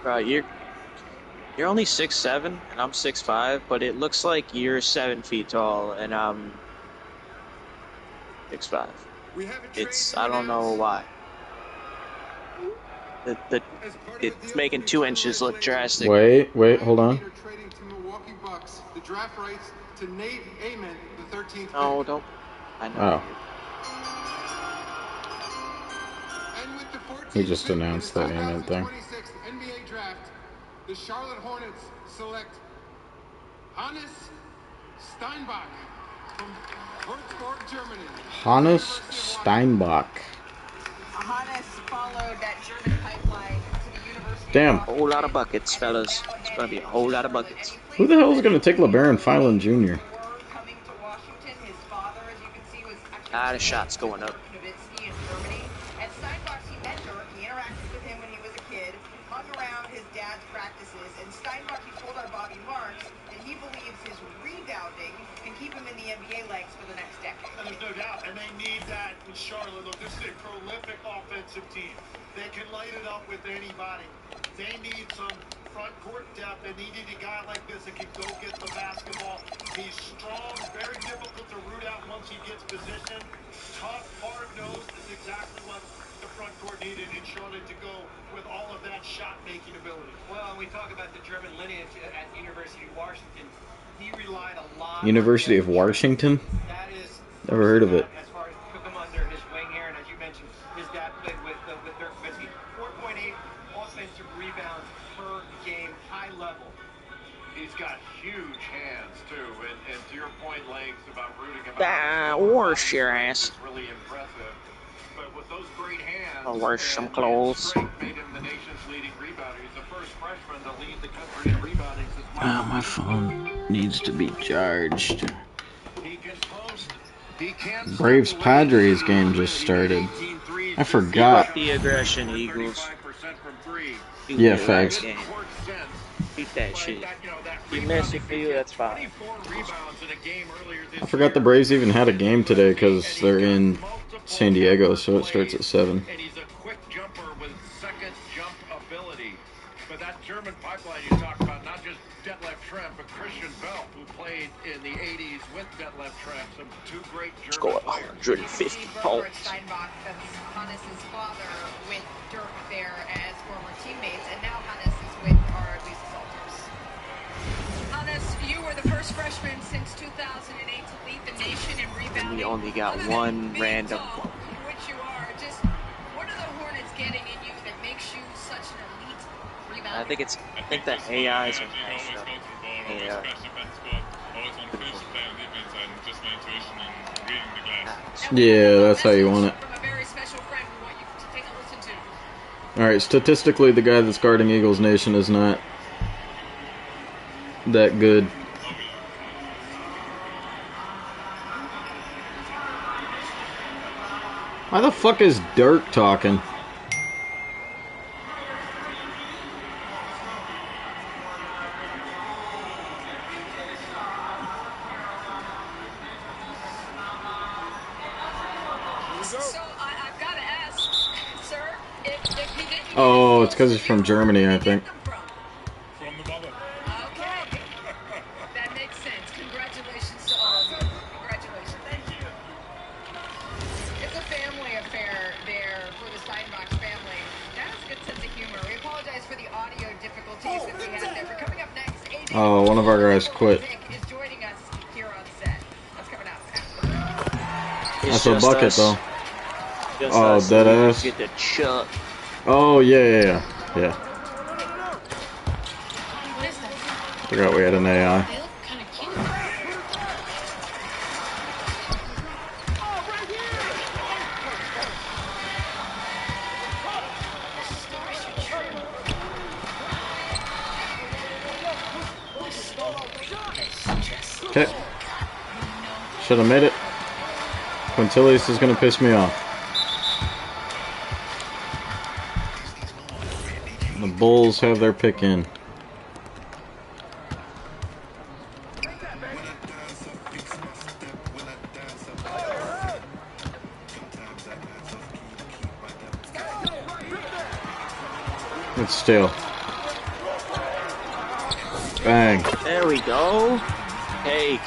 Right, you're only 6'7", and I'm 6'5", but it looks like you're 7 feet tall, and I'm 6'5". I don't know why. It's making 2 inches look drastic. Wait, hold on. Trading to Milwaukee Bucks the draft rights to Nate Amon, the 13th. No, don't. I Oh. know. He just announced the Amon thing. 26th NBA draft, the Charlotte Hornets select Hannes Steinbach from Würzburg, Germany. Hannes Steinbach. Hannes followed that German pipeline to the University. Damn. A whole lot of buckets, fellas. It's gonna be a whole lot of buckets. Who the hell is going to take LeBaron Filan Jr.? A lot of shots going up. At Steinbach, he mentored, he interacted with him when he was a kid, hung around his dad's practices, and Steinbach, he told our Bobby Marks that he believes his rebounding can keep him in the NBA legs for the next decade. There's no doubt, and they need that in Charlotte. Look, this is a prolific offensive team. They can light it up with anybody. They need some front court depth, and they need a guy like this that can go get the basketball. He's strong, very difficult to root out once he gets position. Tough, hard-nosed is exactly what the front court needed in Charlotte to go with all of that shot-making ability. Well, we talk about the German lineage at University of Washington. He relied a lot. University of Washington? That is Never heard of it. as far as took him under his wing here, and as you mentioned, his dad played with Dirk Nowitzki. 4.8 offensive rebounds per game, high level. He's got huge hands, too, and to your point, length, about rooting him out. Wash your ass. It's really impressive. But with those great hands, I'll wash some clothes. made him the nation's leading rebounder. He's the first freshman to lead the country in rebounding since My phone needs to be charged. Braves Padres game just started. I forgot. The aggression, Eagles. Yeah, facts. Beat that shit. You miss it for you, that's fine. I forgot the Braves even had a game today because they're in San Diego, so it starts at 7. And he's a quick jumper with second jump ability. But that German pipeline you talk about, not just Detlef Schrempf, but Christian Bell, who played in the 80s with Detlef Schrempf. Some 2 great German players. 150 points. Steinbach, that's Hannes' father, with Dirk there as former teammates, and now Hannes is with our Lisa Salters. Hannes, you were the first freshman since 2008 to lead the nation in rebounding. We only got one random. Which you are. Just what are the Hornets getting in you that makes you such an elite rebounder? I think the AIs are nice. Always defense, but always want to finish the play on defense, and just my intuition and reading the glass. Yeah, that's how you want it. Alright, statistically, the guy that's guarding Eagles Nation is not that good. Why the fuck is Dirk talking? Oh, it's because he's from Germany, I think. From the mother. Okay. That makes sense. Congratulations to all of you. Congratulations. Thank you. It's a family affair there for the Steinbach family. That has a good sense of humor. We apologize for the audio difficulties that we had there. We're coming up next. Oh, one of our guys quit. Is joining us here on set. That's coming up. That's a bucket, though. Oh, dead ass. Get the chuck. Oh, yeah. Forgot we had an AI. They look kind of cute. Okay. Should have made it. Quintilius is going to piss me off. The Bulls have their pick in. It's still. Bang. There we go. Hey.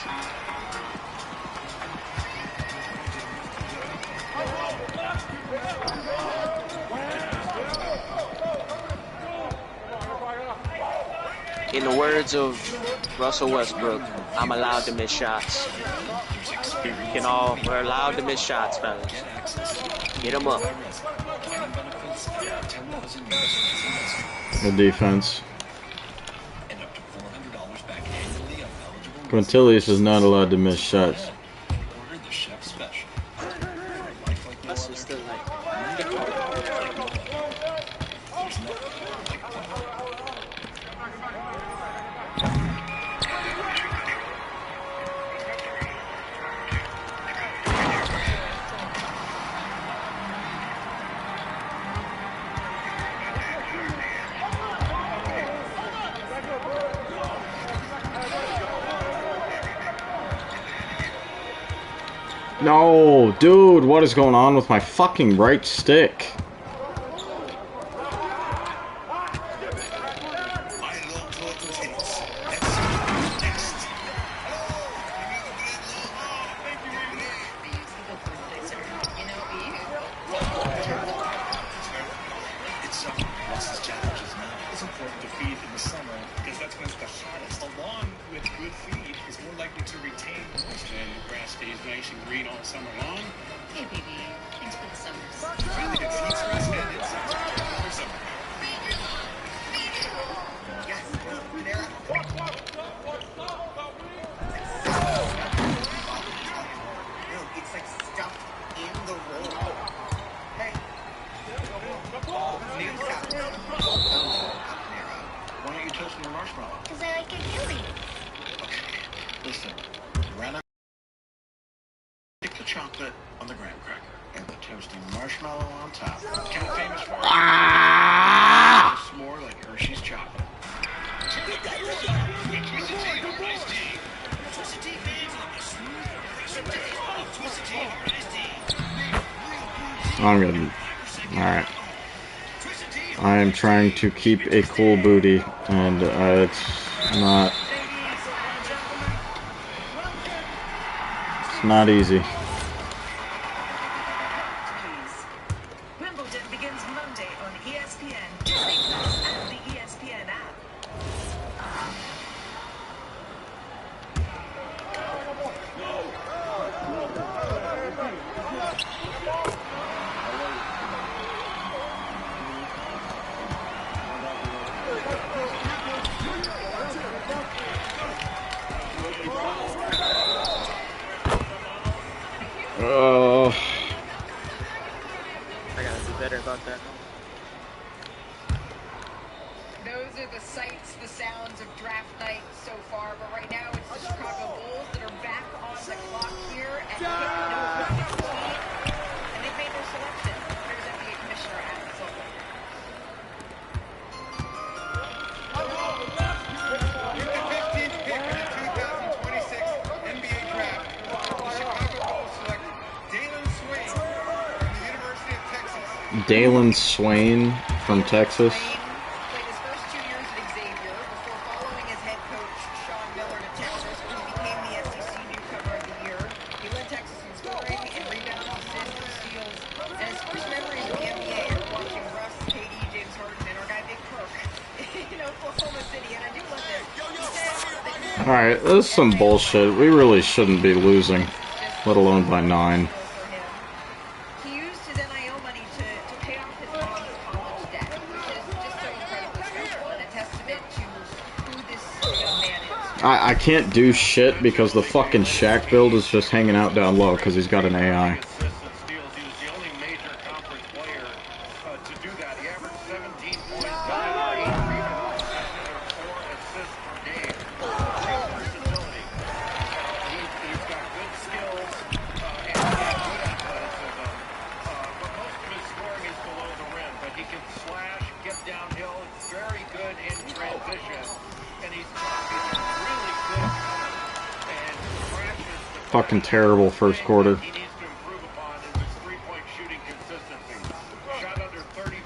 In the words of Russell Westbrook, I'm allowed to miss shots. We're allowed to miss shots, fellas. Get them up. The defense. Quintilius is not allowed to miss shots. No, dude, what is going on with my fucking right stick? Chocolate on the graham cracker and the toasting marshmallow on top. Kind of famous for it. S'more like Hershey's chocolate. I'm gonna. Alright. I am trying to keep a cool booty, and it's not. It's not easy. And they've made their selection. Here's NBA Commissioner Adam Silver. With the 15th pick in the 2026 NBA Draft, the Chicago Bulls select Dalen Swain from the University of Texas. Dalen Swain from Texas. Played his first 2 years at Xavier before following his head coach Sean Miller to Texas, where he became the SEC Newcomer of the Year. He led Texas in scoring and rebounds, assists, and steals. And his first memories of the NBA are watching Russ, KD, James Harden, and our guy Big Perk in Oklahoma City. And I do love this. He said, Alright, this is some bullshit. We really shouldn't be losing, let alone by 9. he used his NIL money to pay off his mom's college debt, which is just so incredibly special and a testament to who this young man is. I can't do shit because the fucking Shaq build is just hanging out down low because he's got an AI. He was the only major conference player to do that. He averaged 17 points, 8 rebounds, and 4 assists per game. Real versatility. He's got good skills and good athleticism. But most of his scoring is below the rim. But he can slash, get downhill. He's very good in transition. And he's really good and crashes the Fucking terrible first quarter. he needs to improve upon is his three-point shooting consistency. Shot under 30%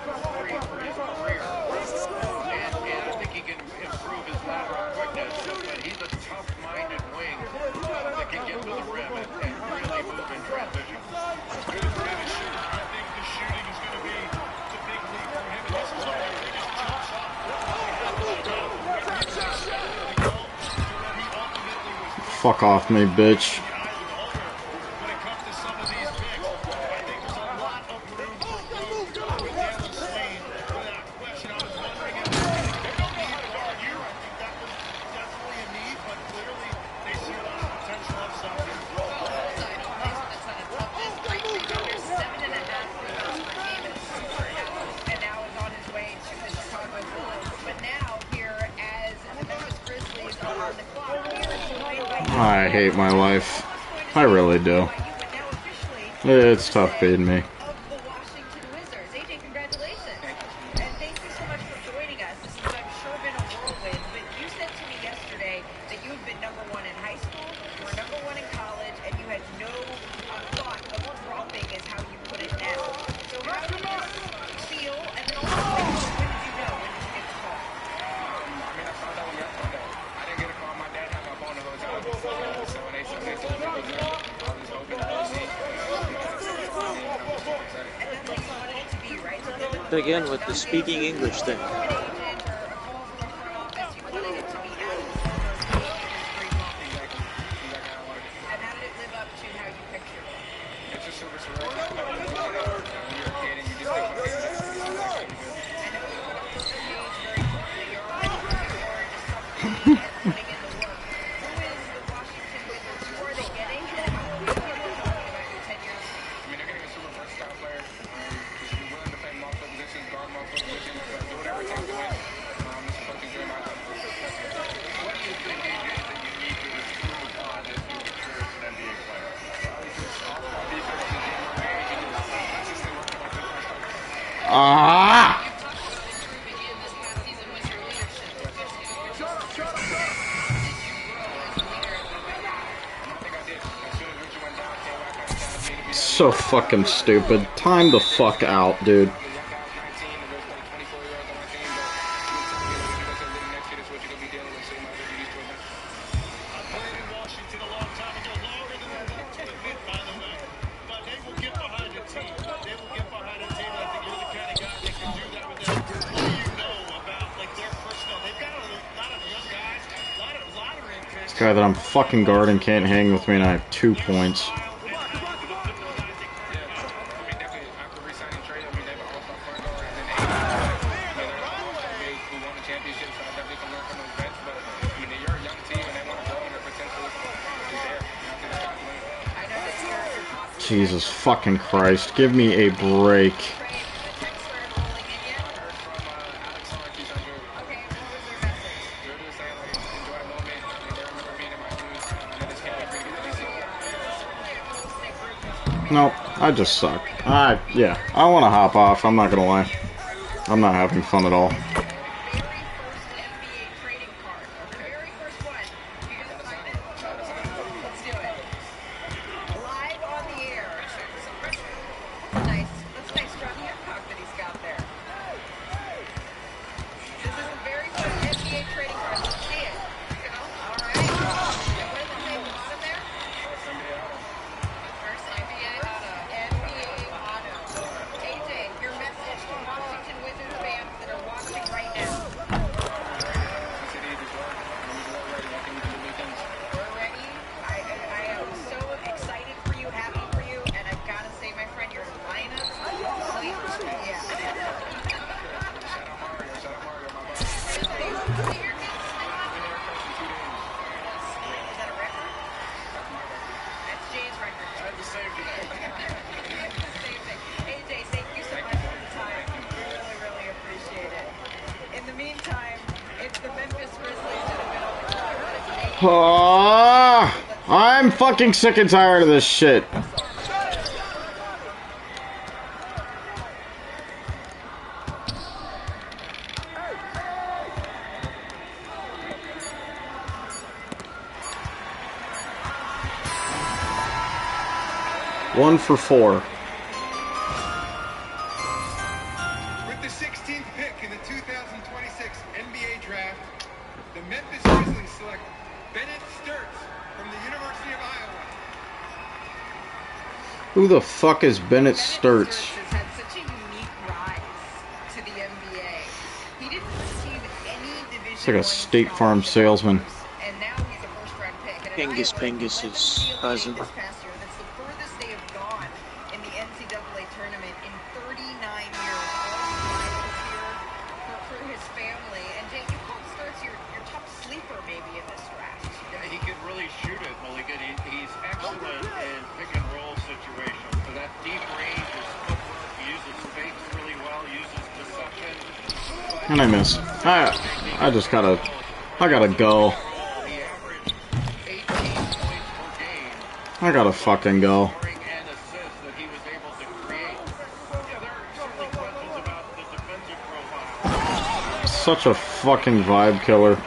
from three for his career. And I think he can improve his lateral quickness, but he's a tough-minded wing that can get to the rim and really move in transition. As good as that is shooting, I think the shooting is going to be the big leap for him. This is one of the biggest jumps up. Fuck off me, bitch. I hate my life. I really do. It's tough beating me. Again with the speaking English thing. Ah! So fucking stupid. Time the fuck out, dude. Guy that I'm fucking guarding can't hang with me and I have 2 points. Jesus fucking Christ, give me a break. No, I just suck. Yeah, I want to hop off. I'm not gonna lie. I'm not having fun at all. I'm fucking sick and tired of this shit. One for 4. With the 16th pick in the 2026 NBA Draft, the Memphis Grizzlies select Bennett Sturtz from the University of Iowa. Who the fuck is Bennett Sturtz? Has had such a unique rise to the NBA. He didn't receive any division. It's like a State Farm salesman. And now he's a first-round pick. Genghis Pengis' cousin. That's the furthest they have gone in the NCAA tournament in 39 years. For his family. And Jay, you called Sturtz your top sleeper maybe in this draft. Yeah, he can really shoot it, Mulligan. He's excellent in pick and roll situations. For that deep range, his footwork, he uses space really well, uses deception. And I miss. I just gotta go. I gotta fucking go. Such a fucking vibe killer.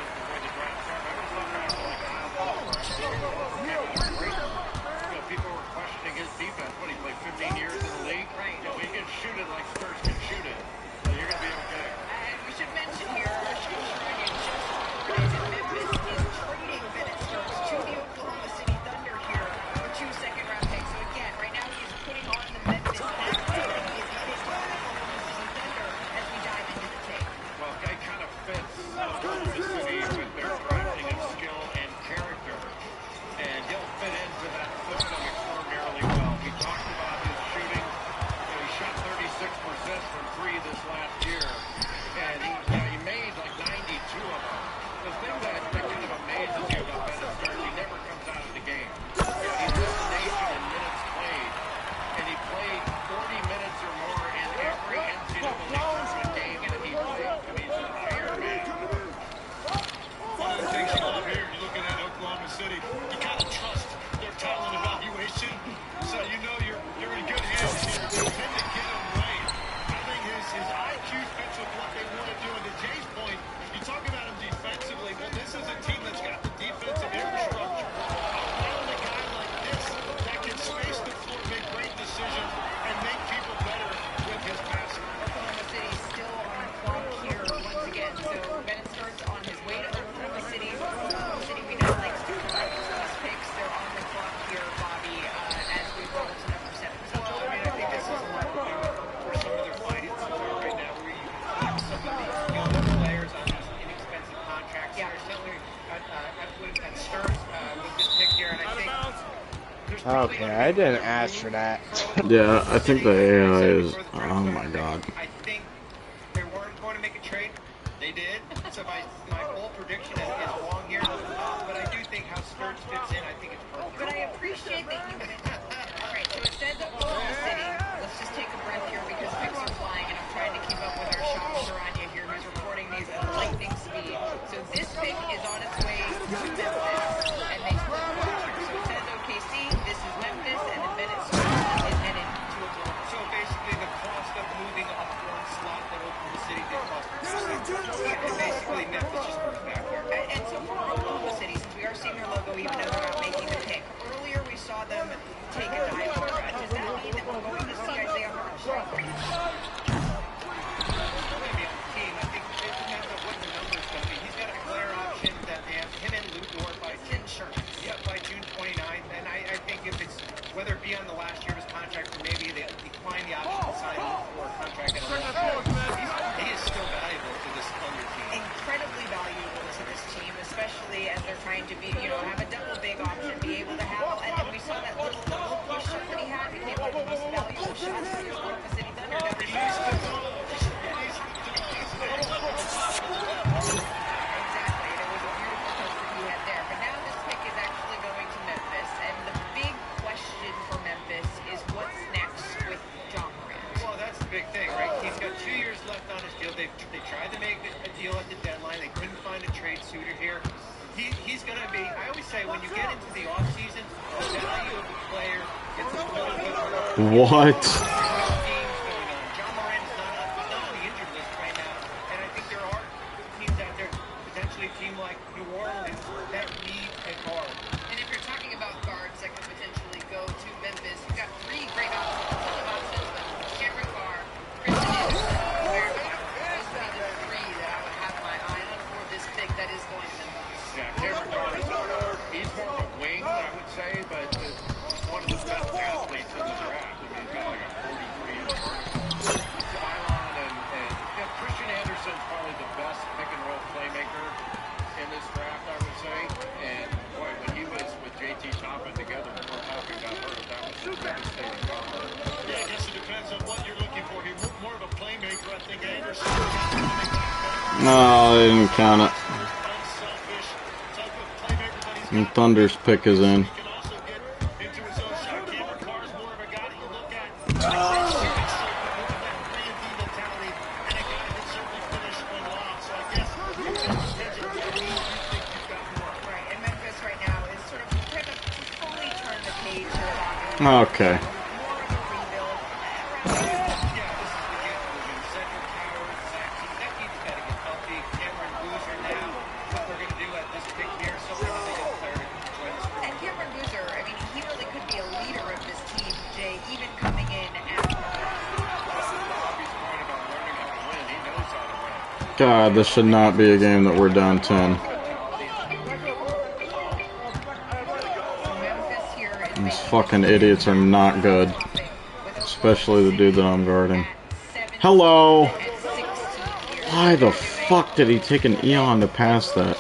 Okay, I didn't ask for that. Yeah, I think the AI is... Oh my god. I think they weren't going to make a trade. They did. So my bold prediction is wrong here. But I do think how Sturtz fits in, I think it's perfect. But I appreciate that you mentioned. Alright, so it says Oklahoma City. Let's just take a breath here because picks are flying and I'm trying to keep up with our shop Sharanya here who's reporting these at lightning speed. So this pick is on its way to Memphis. And they so it says OKC, this is Memphis, and the Bennett Sturtz is find the option to sign him for a contract at a he is still valuable to this Thunder team. Incredibly valuable to this team, especially as they're trying to be, have a double big option, be able to have, and then we saw that little push shot that he had became one of the most valuable shots for the Oklahoma City Thunder down the stretch. Exactly, there was a beautiful touch that he had there. But now this pick is actually going to Memphis, and the big question for Memphis is what's next with John Morant. Well, that's the big thing, right? He's got 2 years left on his deal. They tried to make a deal at the deadline. They couldn't find a trade suitor here. He's going to be, I always say, when you get into the offseason, the value of the player gets a little bit more. What? John Morant's not on the injured list right now, and I think there are teams out there, potentially a team like New Orleans, that need a guard. And if you're talking about guards that could potentially go to Memphis, you've got 3 great options. Cameron Carr, Christian Anderson, those would be the 3 that I would have my eye on for this pick that is going to Memphis. Yeah, Cameron Carr, he's more of a wing, I would say, but he's one of the best athletes in the draft. I mean, he's got like a 43 pylon, and Christian Anderson's probably the best pick-and-roll playmaker in this draft, I would say. And, boy, when he was with J.T. Toppin together before Toppin got hurt, that was a devastating combo. Yeah, I guess it depends on what you're looking for. He's more of a playmaker, I think, Anderson. No, they didn't count it. And Thunder's pick is in. Okay. God, this should not be a game that we're down 10. These fucking idiots are not good. Especially the dude that I'm guarding. Hello! Why the fuck did he take an eon to pass that?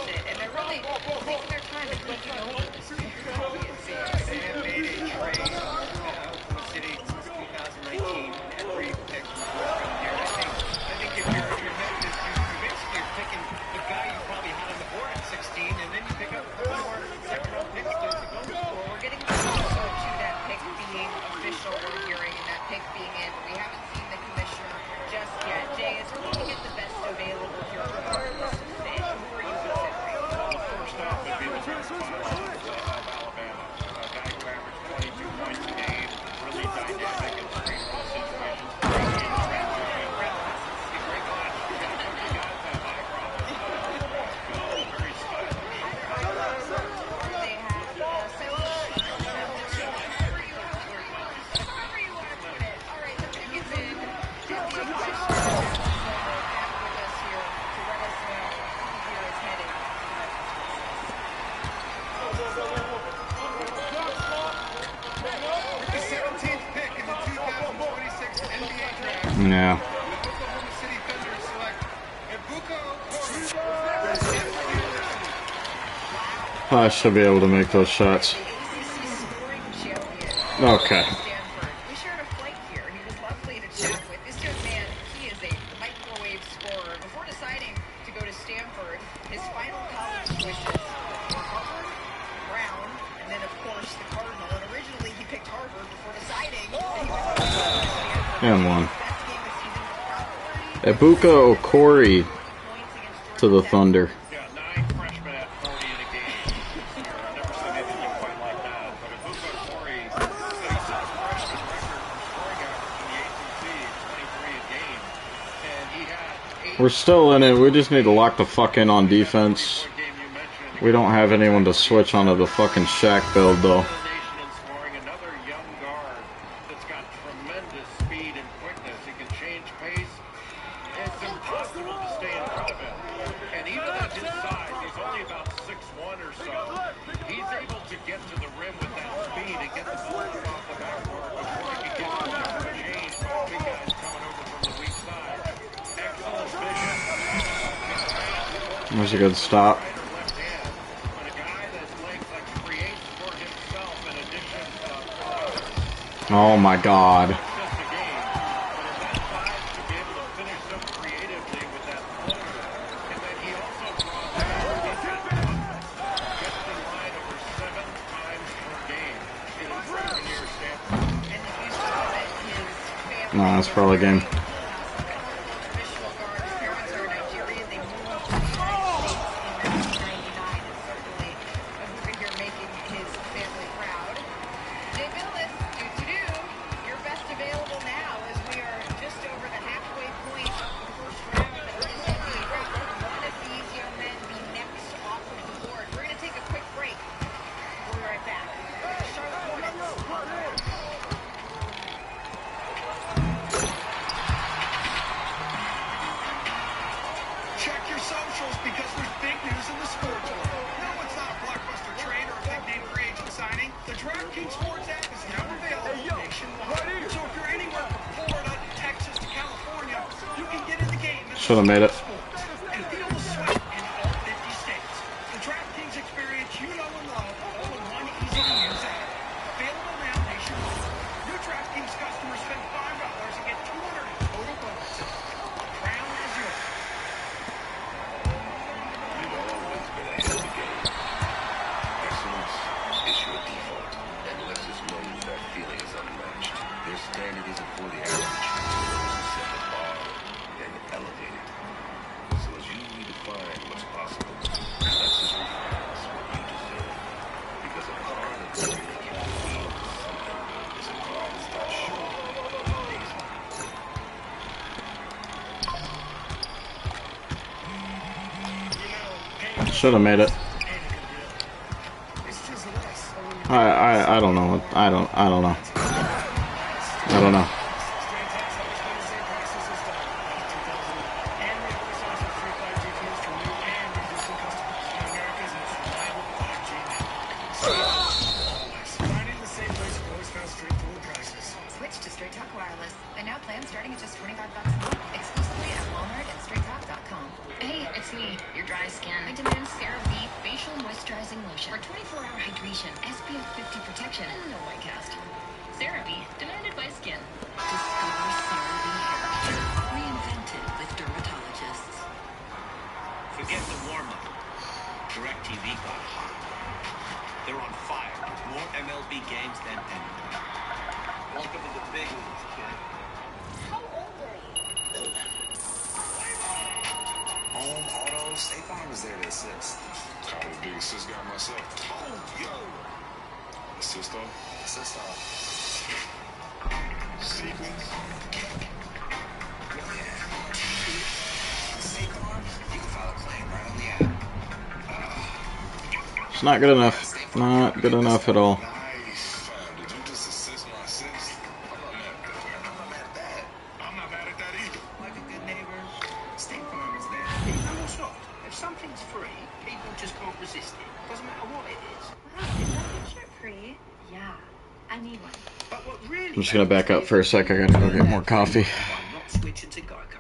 Yeah. I should be able to make those shots. Okay. We shared a flight here. He was lovely to chat with. This young man, he is a microwave scorer. Before deciding to go to Stanford, his final college choices were Harvard, Brown, and then of course the Cardinal. And originally he picked Harvard before deciding that he was going to go to Stanford. And one. Ebuka Okori to the Thunder. Yeah, 9 freshmen at 40 in a game. I've never seen anything quite like that. But Ebuka Okori, he set a freshman record for scoring average in the ACC, 23 a game. And he had 8. We're still in it. We just need to lock the fuck in on defense. We don't have anyone to switch onto the fucking Shaq build, though. Another young guard that's got tremendous speed and quickness. He can change pace. It's impossible to stay in front of him. And even at his size, he's only about 6'1" or so. He's able to get to the rim with that speed and get the ball off the backboard before he can get to the change by was a good stop. Oh my God. No, that's probably game. Should have made it. Should have made it. I don't know. I don't know. I don't know. Switch to Straight Talk Wireless. And now plans starting at just $25 a month. Exclusively at Walmart and StraightTalk.com. Hey, it's me, your dry skin. I demand CeraVe Facial Moisturizing Lotion for 24-hour hydration, SPF 50 protection, and no white cast. CeraVe, demanded by skin. Discover CeraVe hair care. Reinvented with dermatologists. Forget the warm-up. DirecTV got hot. They're on fire with more MLB games than anyone. Welcome to the big leagues, kid. How old are you? Home, auto, State Farm is there to assist. Call the big assist guy myself. Oh, yo! Assist off? Assist off. Sequence. State Farm, you can file a claim right on the app. It's not good enough. Not good enough at all. Nice. Did you just assist my assist? I'm not mad at that, man. I'm not mad at that. I'm not mad at that either. Like a good neighbor, State Farm is there. No, it's not. If something's free, people just can't resist it. Doesn't matter what it is. Wow, is that picture free? Yeah, I need one. But what really I'm just gonna back up for a sec. I gotta go get more coffee. I'm not switching to Geico.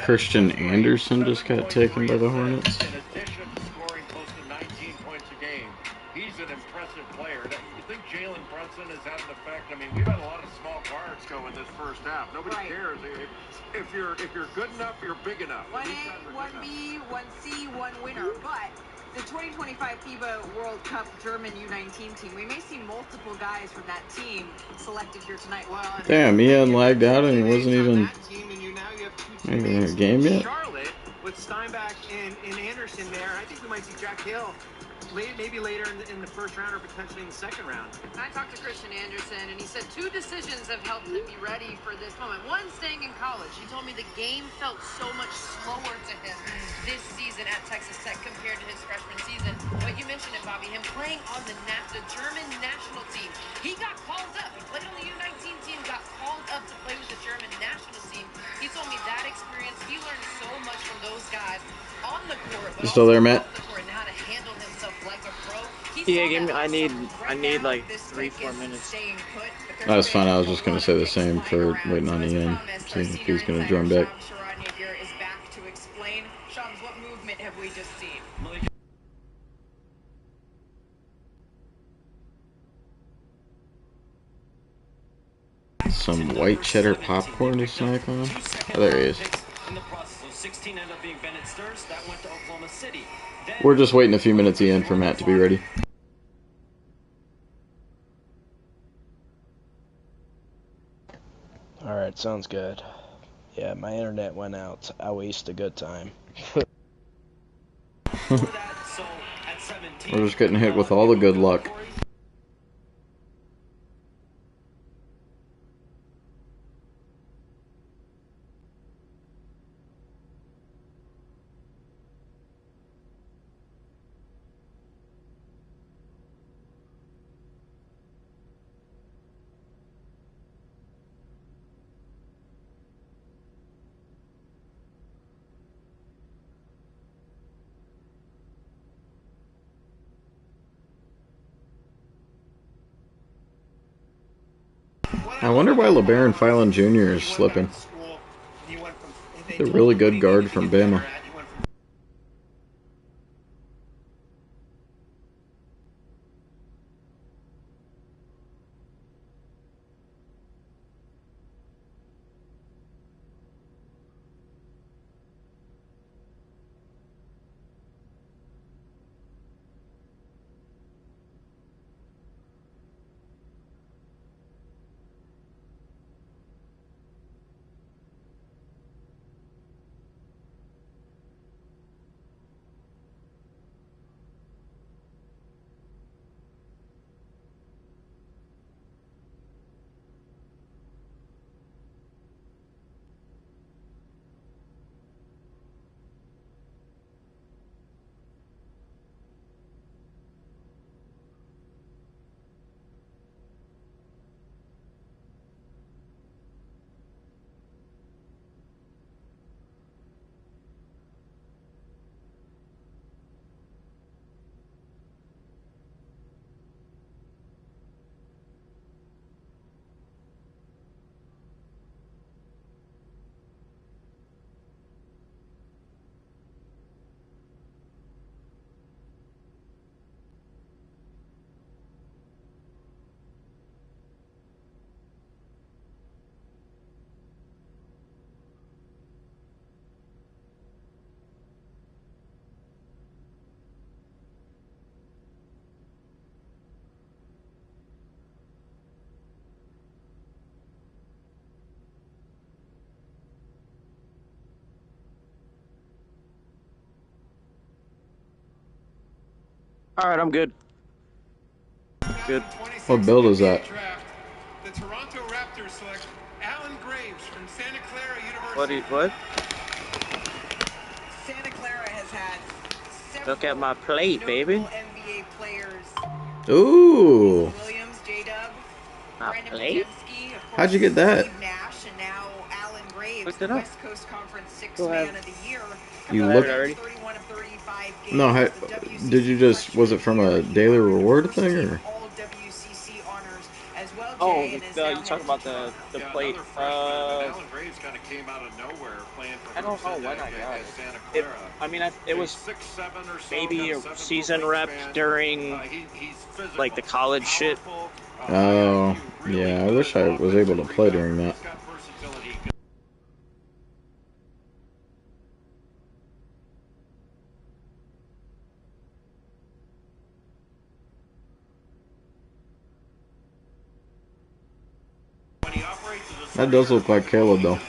Christian Anderson just got taken by the Hornets. In addition to scoring close to 19 points a game, he's an impressive player. You think Jalen Brunson has had an effect? I mean, we've had a lot of small guards go in this first half. Nobody cares if you're good enough, you're big enough. 1A, 1B, 1C, 1 winner, but the 2025 FIBA World Cup German U19 team, we may see multiple guys from that team selected here tonight. Damn, he hadn't lagged out and he wasn't even in a game yet. Charlotte with Steinbach and Anderson there. I think we might see Jack Hill maybe later in the first round or potentially in the second round. I talked to Christian Anderson, and he said 2 decisions have helped him be ready for this moment. One, staying in college. He told me the game felt so much slower to him this season at Texas Tech compared to his freshman season. But you mentioned it, Bobby, him playing on the German national team. He got called up. He played on the U19 team, got called up to play with the German national team. He told me that experience, he learned so much from those guys on the court. You still there, Matt? How to handle himself like a pro. Yeah, give me. I need like 3-4 minutes. That's fine. I was just gonna say the same for waiting on Ian, seeing if he's gonna join back. Is back to explain. Shams, what movement have we just seen? Some white cheddar popcorn to snack on. Oh, there he is. We're just waiting a few minutes Ian for Matt to be ready. Alright, sounds good. Yeah, my internet went out. I wasted a good time. We're just getting hit with all the good luck. I wonder why LeBaron Philon Jr. is slipping. He's a really good guard from Bama. Alright, I'm good. Good. What build is that? The Toronto Raptors select Alan Graves from Santa Clara University. What? Santa Clara has had Look at my plate, baby. NBA players. Ooh. Williams, J-Dub, My plate? How'd you get that? Steve Nash, and now Alan Graves, Looked it up. West Coast Conference Sixth Man of the Year. You looked. 31 of 35 games. No, did you just? Was it from a daily reward thing or? All WCC honors, as well Oh, and is now you talk about the plate. Alan Graves kind of came out of nowhere playing for I don't know when I got at Santa it. Clara. I mean, it was 6'7" or so, maybe a 7 season rep during he's physical, like the college shit. Oh, yeah. I wish I was able to play during that. That does look like Caleb, though.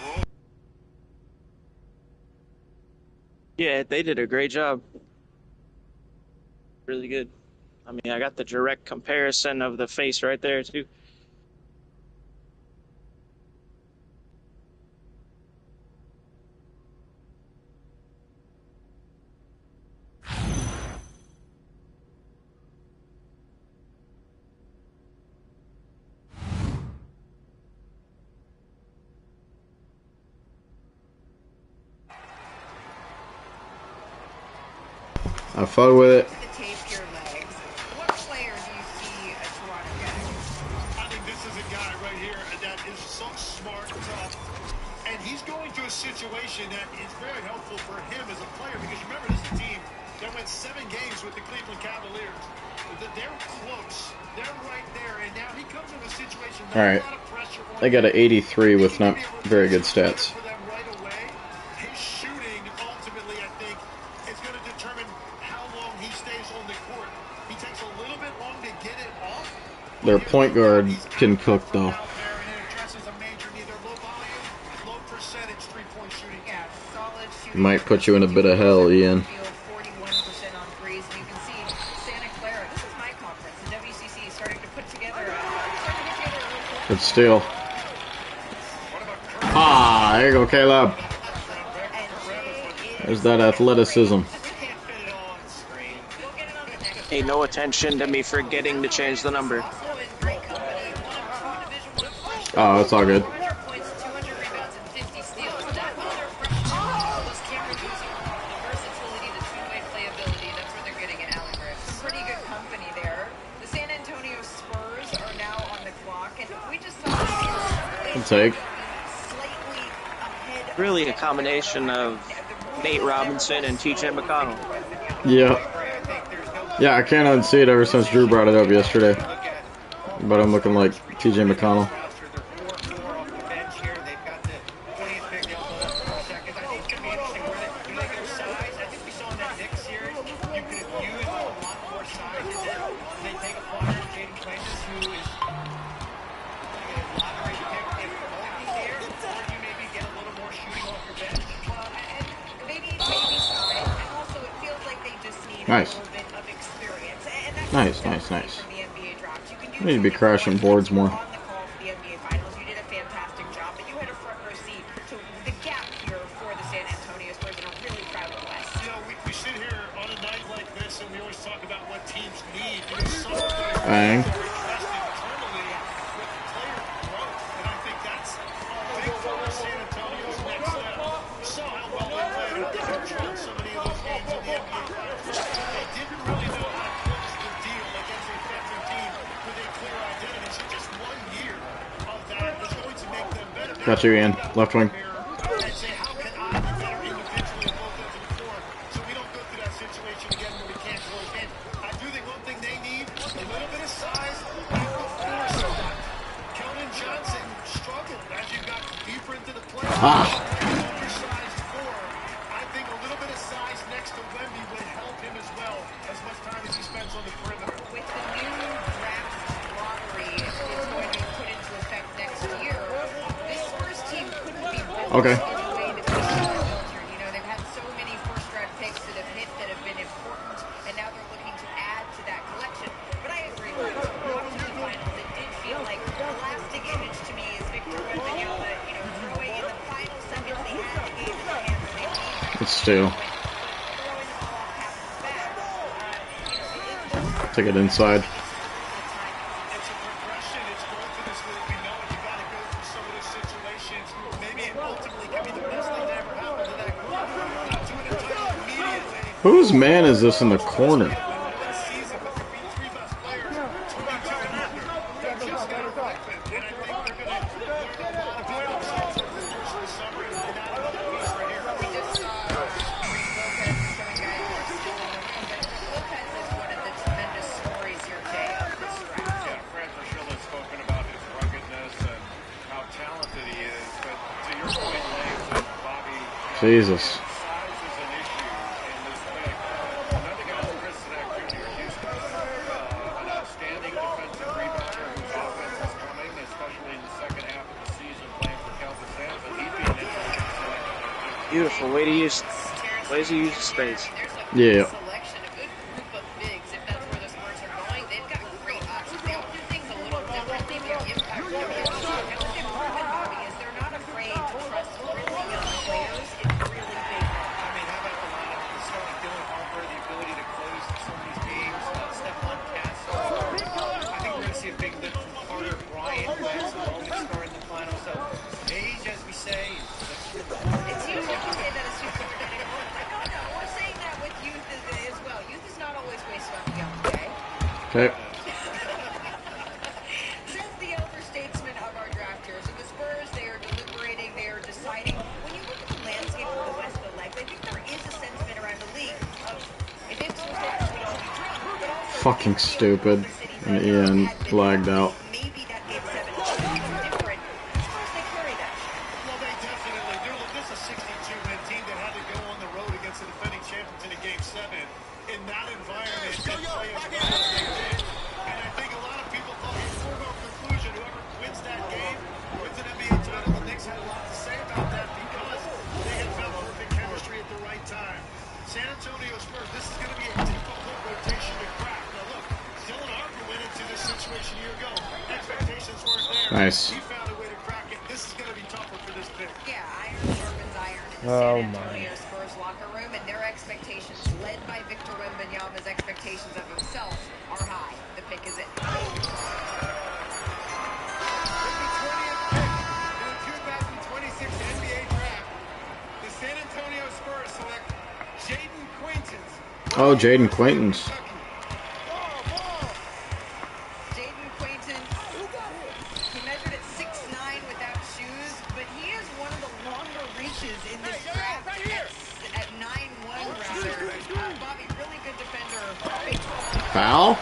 Yeah, they did a great job. Really good. I mean, I got the direct comparison of the face right there, too. I fuck with it. What player do you see a Toronto getting? I think this is a guy right here that is so smart, tough, and he's going to a situation that is very helpful for him as a player because remember, this is a team that went 7 games with the Cleveland Cavaliers. They're close. They're right there, and now he comes in a situation. All right, they got an 83 with not very good stats. For them right away. His shooting ultimately, I think, is going to determine how long he stays on the court. He takes a little bit long to get it off. Their point guard can cook, though. Might put you in a bit of hell, Ian. 41% on threes. And you can see Santa Clara. This is my conference. The WCC is starting to put together a Good steal. Ah, there you go, Caleb. There's that athleticism. Pay no attention to me forgetting to change the number. Oh, it's all good. Take. Really a combination of Nate Robinson and TJ McConnell. Yeah. Yeah, I can't unsee it ever since Drew brought it up yesterday. But I'm looking like TJ McConnell. Nice. Nice, nice, nice. We need to be crashing boards more. Bang. Got you, Ian. Left wing. Ah. Okay. You know, they've had so many first-round picks that have hit that have been important, and now they're looking to add to that collection. But I agree with you. Watching the finals, it did feel like the lasting image to me is Victor Wembanyama, you know, throwing in the final seconds they had the game in their hands. It's still. Take it inside. Whose man is this in the corner? Jesus. Beautiful way to use ways to use space. Yeah. Okay. Says the elder statesman of our drafters. And the Spurs, they are deliberating, they are deciding. When you look at the landscape of the West of the legs, I think there is a sentiment around the league of if it's supposed to actually all be true, but also Fucking stupid. And Ian lagged out. maybe that game 7 is different. Spurs, they carry that. Well, they definitely do. Look, this is a 62-win team that had to go on the road against the defending champions in a game 7. In that environment, and play as well as they did. And I think a lot of people thought a foregone conclusion, whoever wins that game wins an NBA title. The Knicks had a lot to say about that because they had found perfect chemistry at the right time. San Antonio Spurs, this is going to be a difficult rotation to crack. Now look, Dylan Harper went into this situation a year ago. Expectations weren't there. Nice. He found a way to crack it. This is going to be tougher for this pick. Yeah, iron sharpens iron in the San Antonio Spurs locker room, and their expectations, led by Victor Wembanyama's expectations of himself, are high. The pick is it. With the 20th pick in the 2026 NBA draft, the San Antonio Spurs select Jaden Quaintance. Oh, Jaden Quaintance. Jaden Quaintance, he measured at 6'9" without shoes, but he is one of the longer reaches in this draft. Right here. At 9'1", rather. Bobby, really good defender. Foul?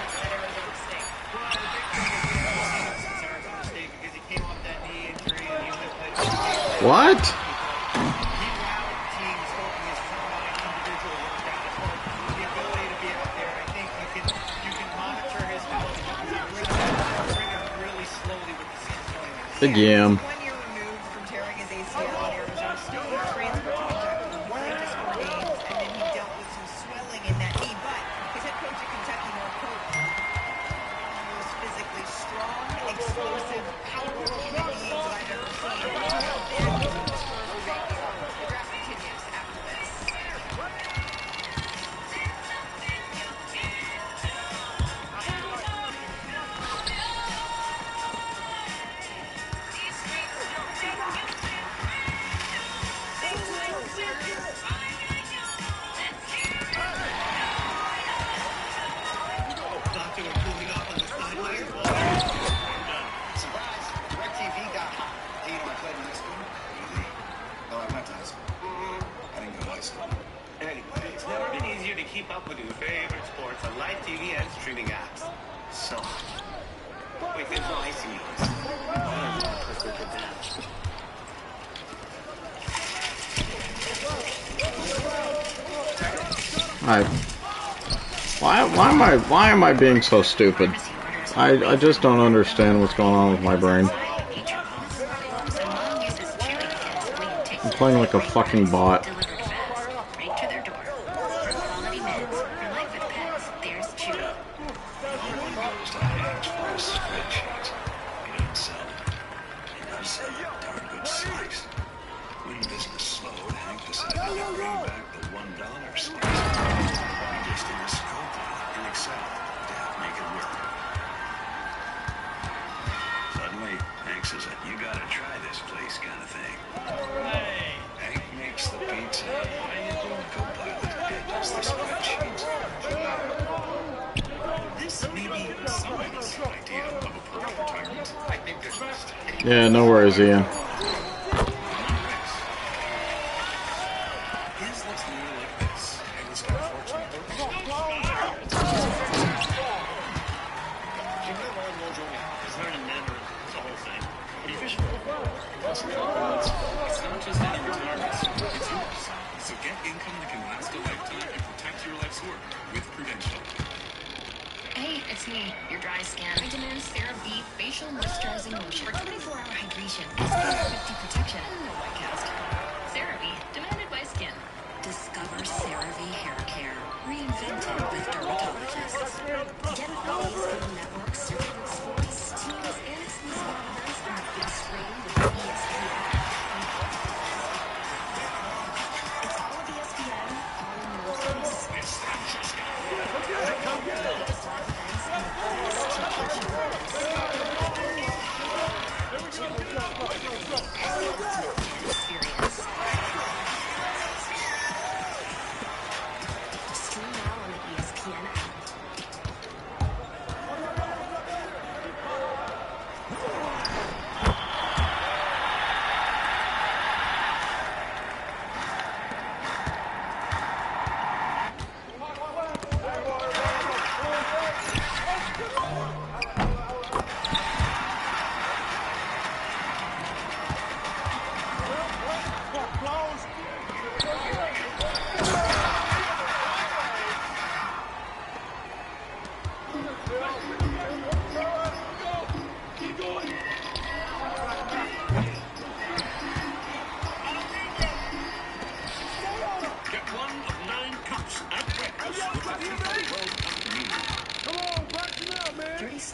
What? Big yam. Keep up with your favorite sports on live TV and streaming apps. So, wait, there's no ice cream. Why am I being so stupid? I just don't understand what's going on with my brain. I'm playing like a fucking bot. Yeah, no worries, Ian.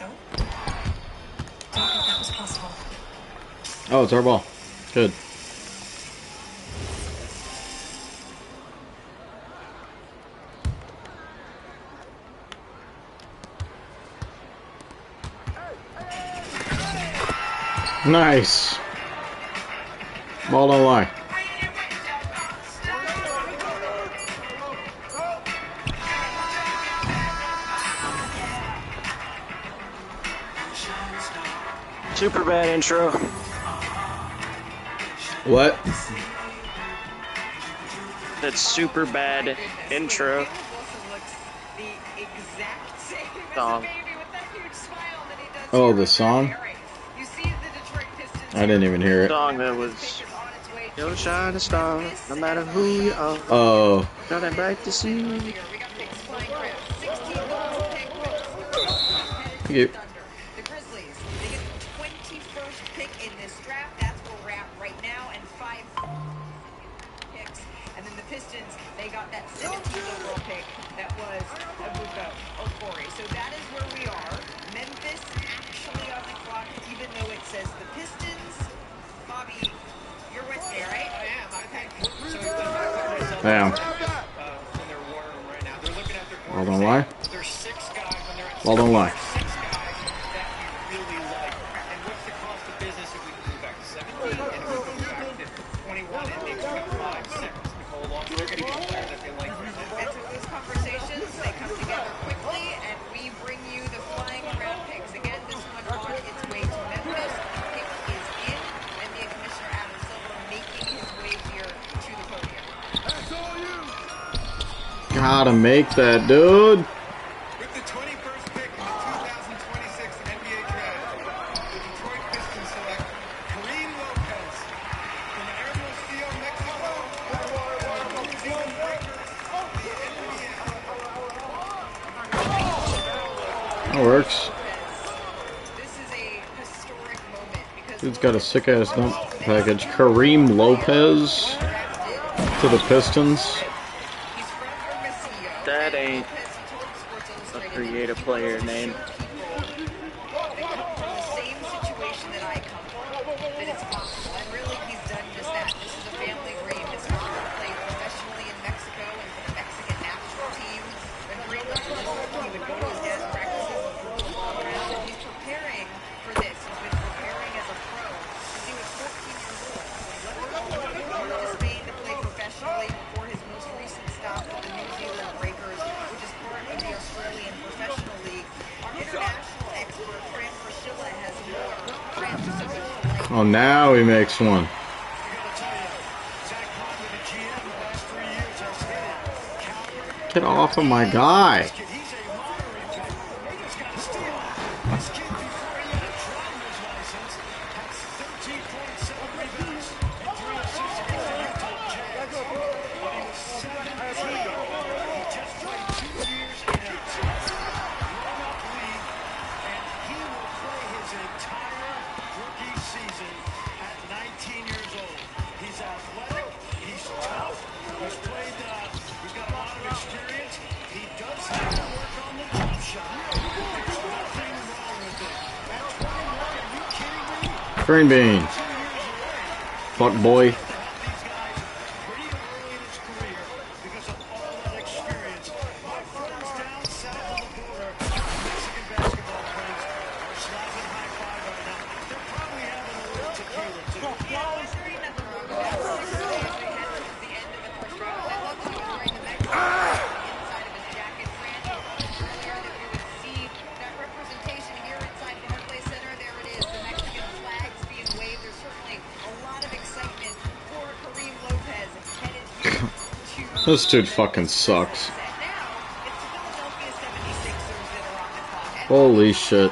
so. Don't think that was possible. Oh, it's our ball. Good. Nice. Ball don't lie. Super bad intro. What? That's super bad intro. Song. Oh, the song? I didn't even hear it. Song that was "Yo, shine a star, no matter who you are." Oh. Nothing bright to see. Thank you. The Grizzlies, they get the 21st pick in this draft. That's where we're at right now, and 5 picks. And then the Pistons, they got that 17th overall pick. That was Abuka Okori. So that is where we are. Memphis actually on the clock, even though it says the Pistons. Bobby, you're with me, right? I am. Okay. So Damn. Ball don't lie. Ball don't lie. Gotta make that, dude. With the 21st pick in the 2026 NBA draft, the Detroit Pistons select Kareem Lopez from Hermosillo, Mexico. The New Zealand Breakers, the NBA. That works. This is a historic moment because Dude's got a sick ass dump package. Kareem Lopez to the Pistons. That ain't a creative player name. Oh, now he makes one. Get off of my guy. Green bean. Fuck boy. This dude fucking sucks. Holy shit.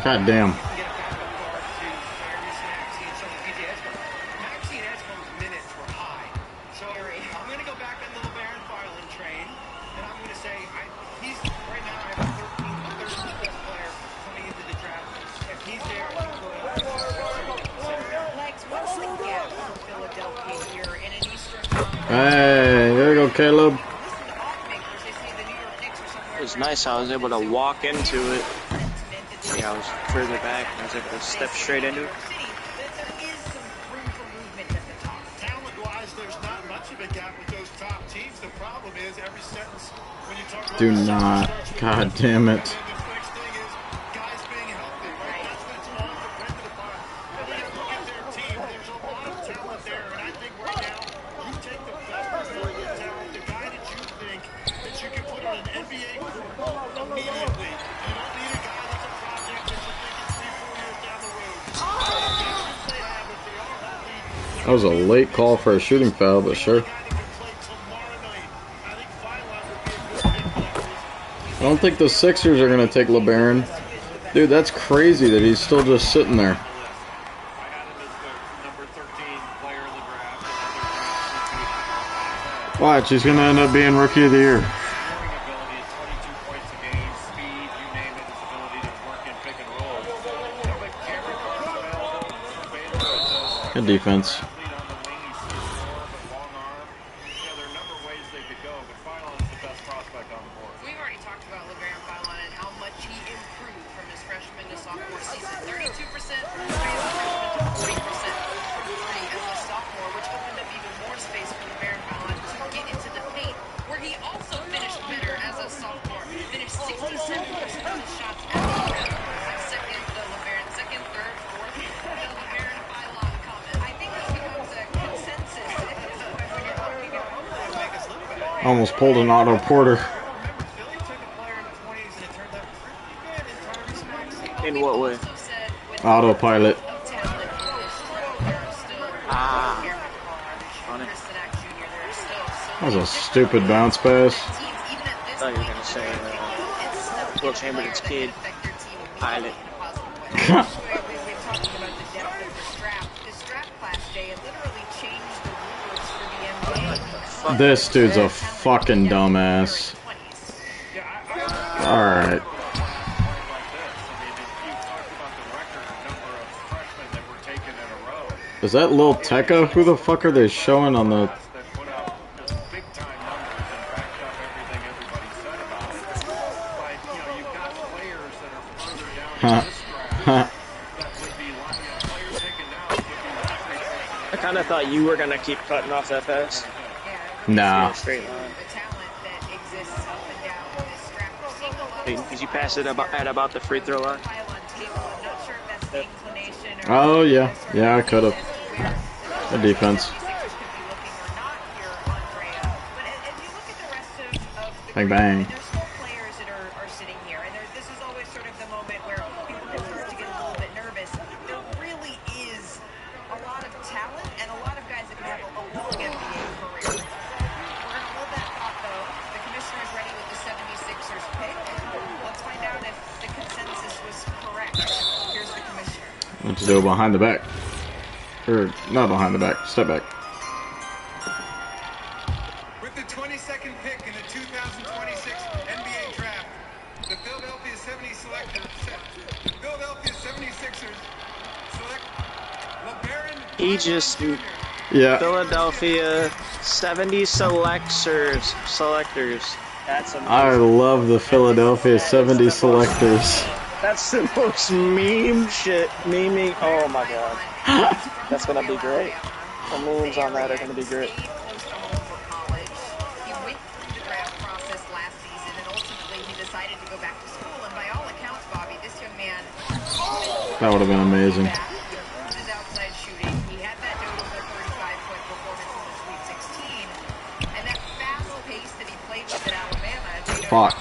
God damn. Hey, there you go, Caleb. It was nice. I was able to walk into it. Yeah, I was further back. I was able to step straight into it. Talent-wise, there's not much of a gap with those top teams. The problem is every sentence when you talk about Do not. God damn it. That was a late call for a shooting foul, but sure. I don't think the Sixers are going to take LeBaron. Dude, that's crazy that he's still just sitting there. Watch, he's going to end up being Rookie of the Year. Good defense. Almost pulled an Otto Porter. In what way? Autopilot. Ah. That was a stupid bounce pass. I thought you were going to say Will Chamberlain's kid. Pilot. This dude's a fucking dumbass. Alright. Is that Lil Tecca? Who the fuck are they showing on the... Huh. Huh. I kind of thought you were going to keep cutting off that pass. Nah. Straight line. Did you pass it at about the free throw line? Oh, yeah. Yeah, I could have. Good defense. Bang, bang. What to do behind the back? Or not behind the back, step back. With the 22nd pick in the 2026 NBA draft, the Philadelphia 76ers select LeBaron. He just Philadelphia 70 selectors. That's amazing. I love the Philadelphia 70 selectors. That's the most meme shit. Meming. Oh my god. That's gonna be great. The memes on that are gonna be great. That would have been amazing. Fuck.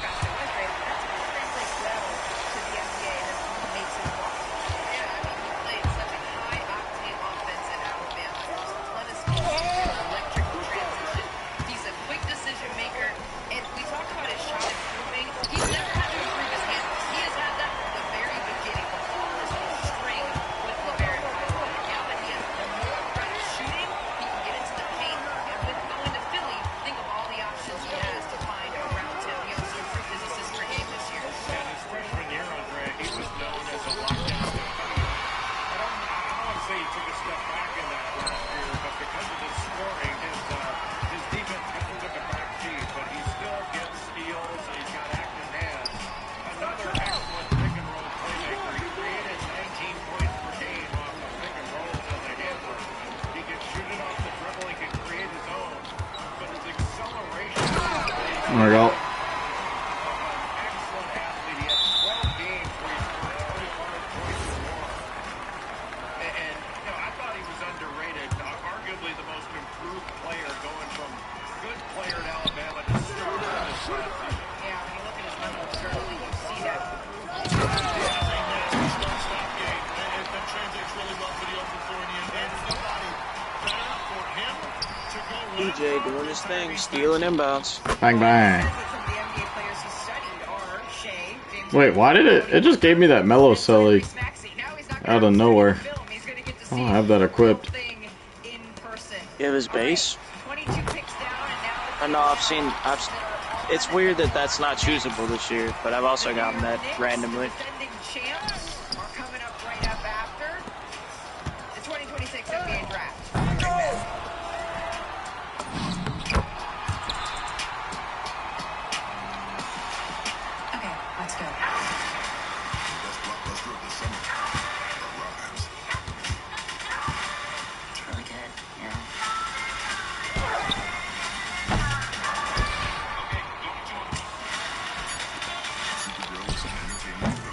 doing his thing, stealing inbounds. Bang, bang. Wait, why did it? It just gave me that mellow celly out of nowhere. I don't have that equipped. You have his base? I know, it's weird that that's not choosable this year, but I've also gotten that randomly.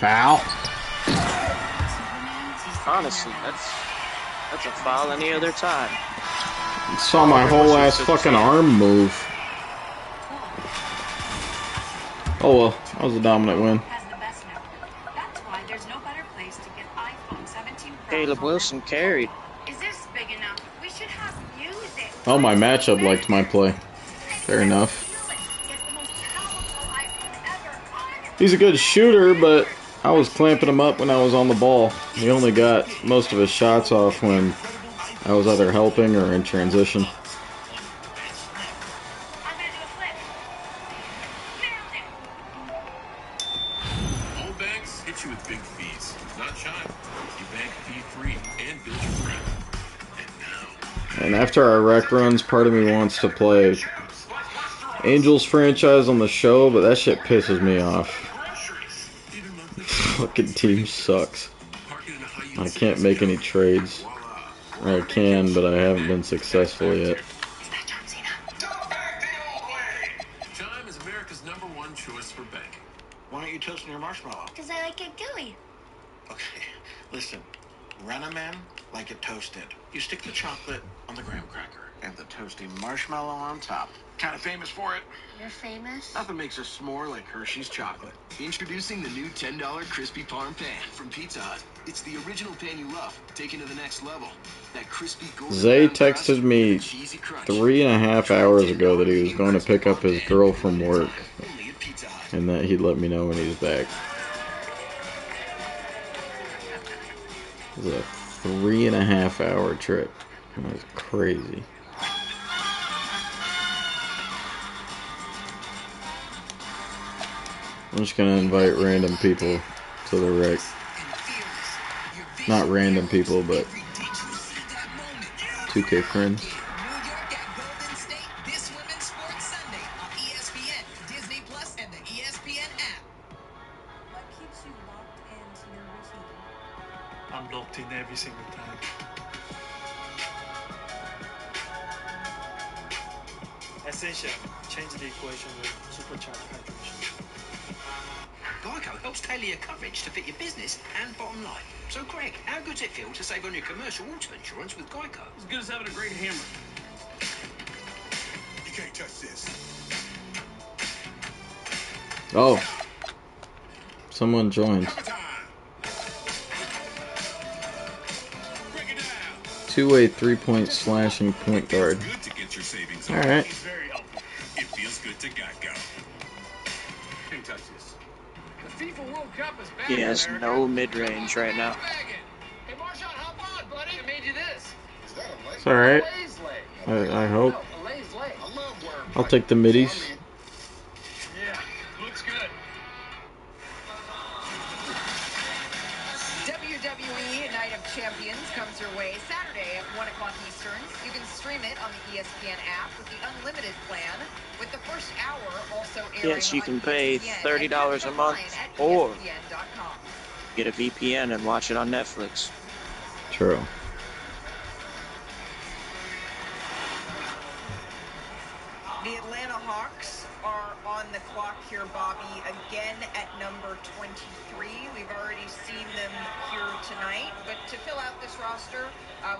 Foul. Honestly, that's a foul any other time. I saw my whole ass fucking arm move. Oh well, that was a dominant win. Caleb Wilson carried. Oh, my matchup liked my play. Fair enough. He's a good shooter, but I was clamping him up when I was on the ball. He only got most of his shots off when I was either helping or in transition. All banks hit you with big fees. Not Chime. You bank fee-free and build your friend. And after our rec runs, part of me wants to play Angels franchise on the show, but that shit pisses me off. Fucking team sucks. I can't make any trades. I can, but I haven't been successful yet. Chime is America's #1 choice for banking. Why aren't you toasting your marshmallow? Because I like it gooey. Okay, listen. Rent-A-Men like it toasted. You stick the chocolate on the graham cracker and the toasty marshmallow on top. Kind of famous for it. You're famous? Nothing makes a s'more like Hershey's chocolate. Introducing the new $10 crispy parm pan from Pizza Hut. It's the original pan you love, taken to the next level. That crispy golden Zay texted me 3.5 hours ago that he was going to pick up his girl from work and that he'd let me know when he was back. It was a 3.5 hour trip. That was crazy. I'm just gonna invite random people to the rec. Not random people, but 2K friends. I'm locked in every single time. Essential, change the equation with supercharged hydration. Geico helps tailor your coverage to fit your business and bottom line. So, Craig, how good's it feel to save on your commercial auto insurance with Geico? As good as having a great hammer. You can't touch this. Oh. Someone joined. 2-way 3-point slashing point guard. Alright. It feels good to Geico. Can't touch this. The FIFA World Cup is back. He has no mid-range right now. Hey, Marshawn, hop on, buddy. I made you this. It's alright. I hope. I'll take the middies. Yeah, looks good. WWE Night of Champions comes your way Saturday at 1 o'clock Eastern. You can stream it on the ESPN app with the unlimited plan, with the first hour also airing. Yes, you can pay $30 a month or get a VPN and watch it on Netflix. True. The Atlanta Hawks are on the clock here, Bobby, again at number 23. We've already seen them here tonight, but to fill out this roster,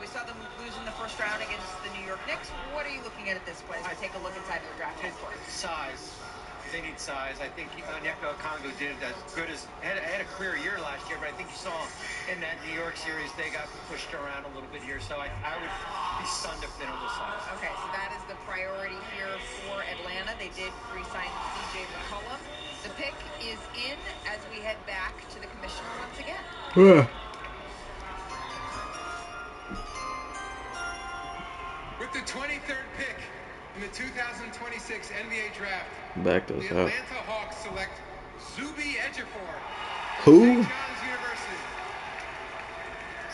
we saw them lose in the first round against the New York Knicks. What are you looking at this point as we take a look inside of the draft report? Size. they need size. I think Onyeka Okongwu did as good as had a career year last year, but I think you saw in that New York series they got pushed around a little bit here. So I would be stunned if they don't go size. Okay, so that is the priority here for Atlanta. They did re-sign CJ McCollum. The pick is in as we head back to the commissioner once again. With the 23rd pick in the 2026 NBA draft, Back those the up. Atlanta Hawks select Zuby Ejiofor Who? from St. John's University.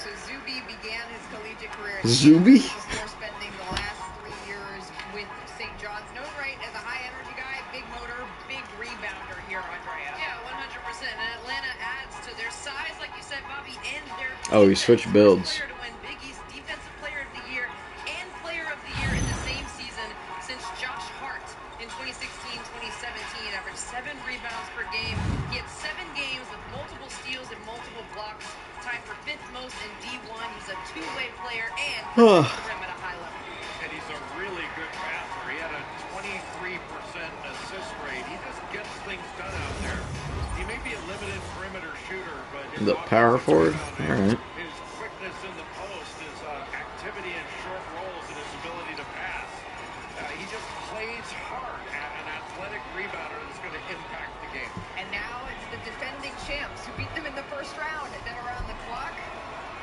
So Zuby began his collegiate career Zuby? before spending the last 3 years with St. John's. Known right as a high-energy guy, big motor, big rebounder here, Andrea. Yeah, 100%. And Atlanta adds to their size, like you said, Bobby, and their Oh, he switched builds. player to win Big East Defensive Player of the Year and Player of the Year in the same season since Josh Hart in 2016-2017 averaged 7 rebounds per game. He had 7 games with multiple steals and multiple blocks, tied for 5th most in D1. He's a two-way player and protects the rim at a high level. And he's a really good passer. He had a 23% assist rate. He just gets things done out there. He may be a limited perimeter shooter, but his The power forward? Alright. his quickness in the post, his activity in short rolls, and his ability to pass. He just plays hard at an athletic rebounder that's going to impact the game. And now it's the defending champs who beat them in the first round. And then around the clock,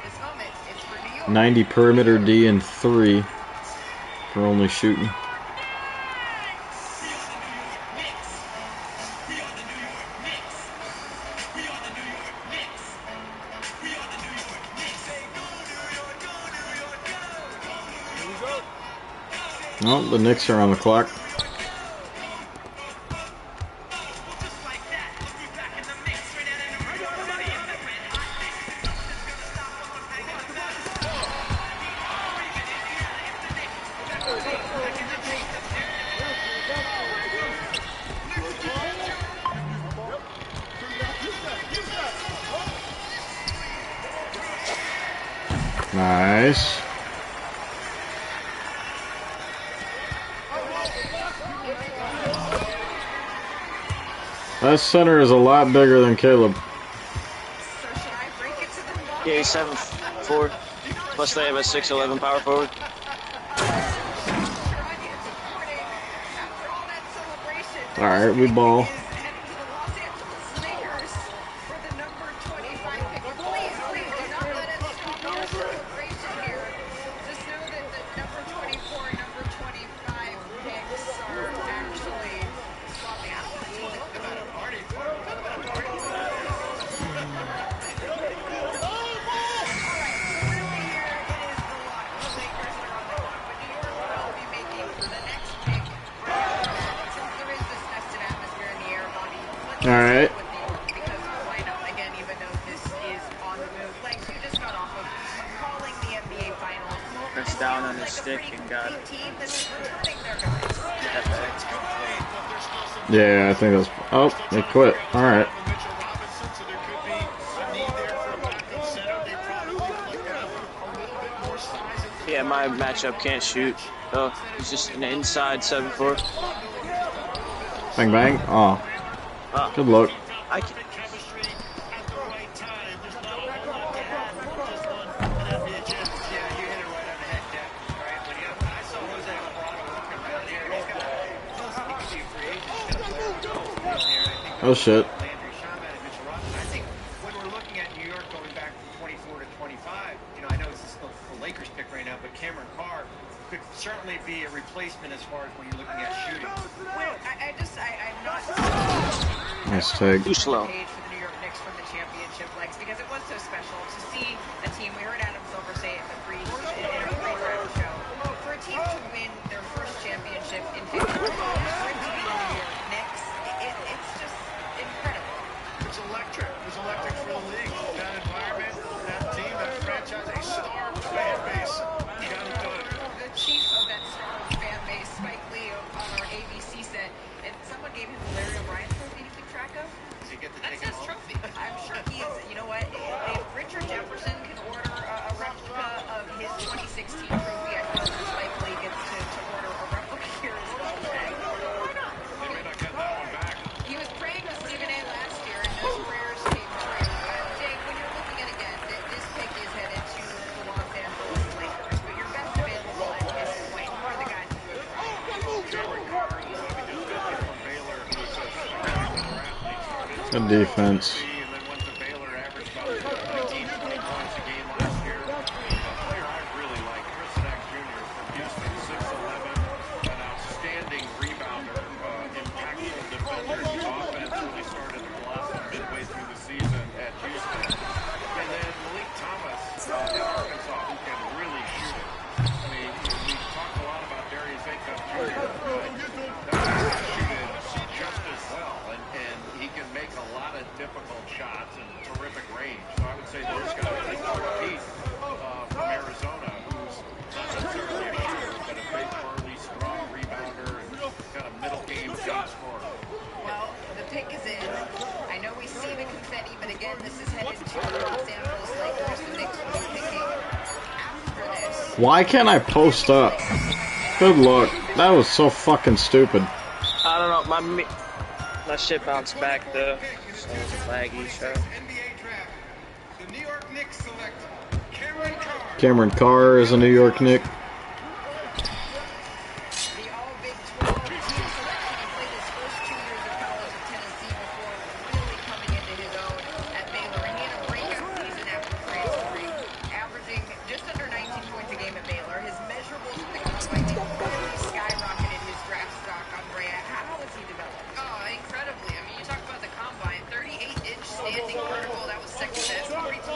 this moment, it's for New York. 90 perimeter D and 3 for only shooting. Oh, the Knicks are on the clock. Nice. That center is a lot bigger than Caleb. Yeah, he's 7'4". Plus they have a 6'11" power forward. Alright, we ball. Alright. Again, even though this is on the move. Lex, you just got off of calling the NBA Finals. Pressed down on his stick and got team that's returning their guys. Yeah, I think that's... Oh, they quit. Alright. Yeah, my matchup can't shoot. Oh, he's just an inside 7'4". Bang, bang. Oh. Oh. Good luck. I can... Oh, shit. I think when we're looking at New York going back from 24 to 25, you know, I know it's the Lakers pick right now, but Cameron Carr could certainly be a replacement as far as when you're looking at shooting. Well, I'm not Nice tag. Too slow. page for the New York Knicks from the championship, Lex, because it was so special to see a team. We heard Adam Silver say it in a pre-draft show. For a team to win their first championship in 50 years, for it to be the New York Knicks, it's just incredible. It's electric. It's electric for the league. That environment, that team, that franchise, a star fan base. You got it done. The chief of that star fan base, Spike Lee, on our ABC set, and someone gave him the Larry O'Brien trophy to keep track of. Does he get to That take says Good defense. And then went to Baylor, averaged about 19, 20 points a game last year. A player I really like, Chris Jr. from Houston, 6'11", an outstanding rebounder, impactful defender. His offense really started to blossom midway through the season at Houston. And then Malik Thomas at Arkansas, who can really shoot it. I mean, we talked a lot about Darius Acuff Jr., but just as well, and he can make a lot of difficult shots and terrific range. So I would say those guys, like Pete from Arizona, who's not necessarily a shooter, but a big, burly, strong rebounder and kind of middle game shot scorer. Well, the pick is in. I know we see the confetti, but again, this is headed to the Los Angeles Lakers. The Knicks will be picking after this. Why can't I post up? Good luck. That was so fucking stupid. I don't know. My shit bounced back though. So it's laggy. So. The New York Knicks select Cameron Carr. Cameron Carr is a New York Knick. The All Big 12 team selection. He played his first 2 years of college at Tennessee before really coming into his own at Baylor. And he had a breakout season after transferring, averaging just under 19 points a game at Baylor. His measurables at the combine really skyrocketed his draft stock. Andrea, how has he developed? Oh, incredibly. I mean, you talk about the combine, 38-inch standing vertical, that was second best. 42.5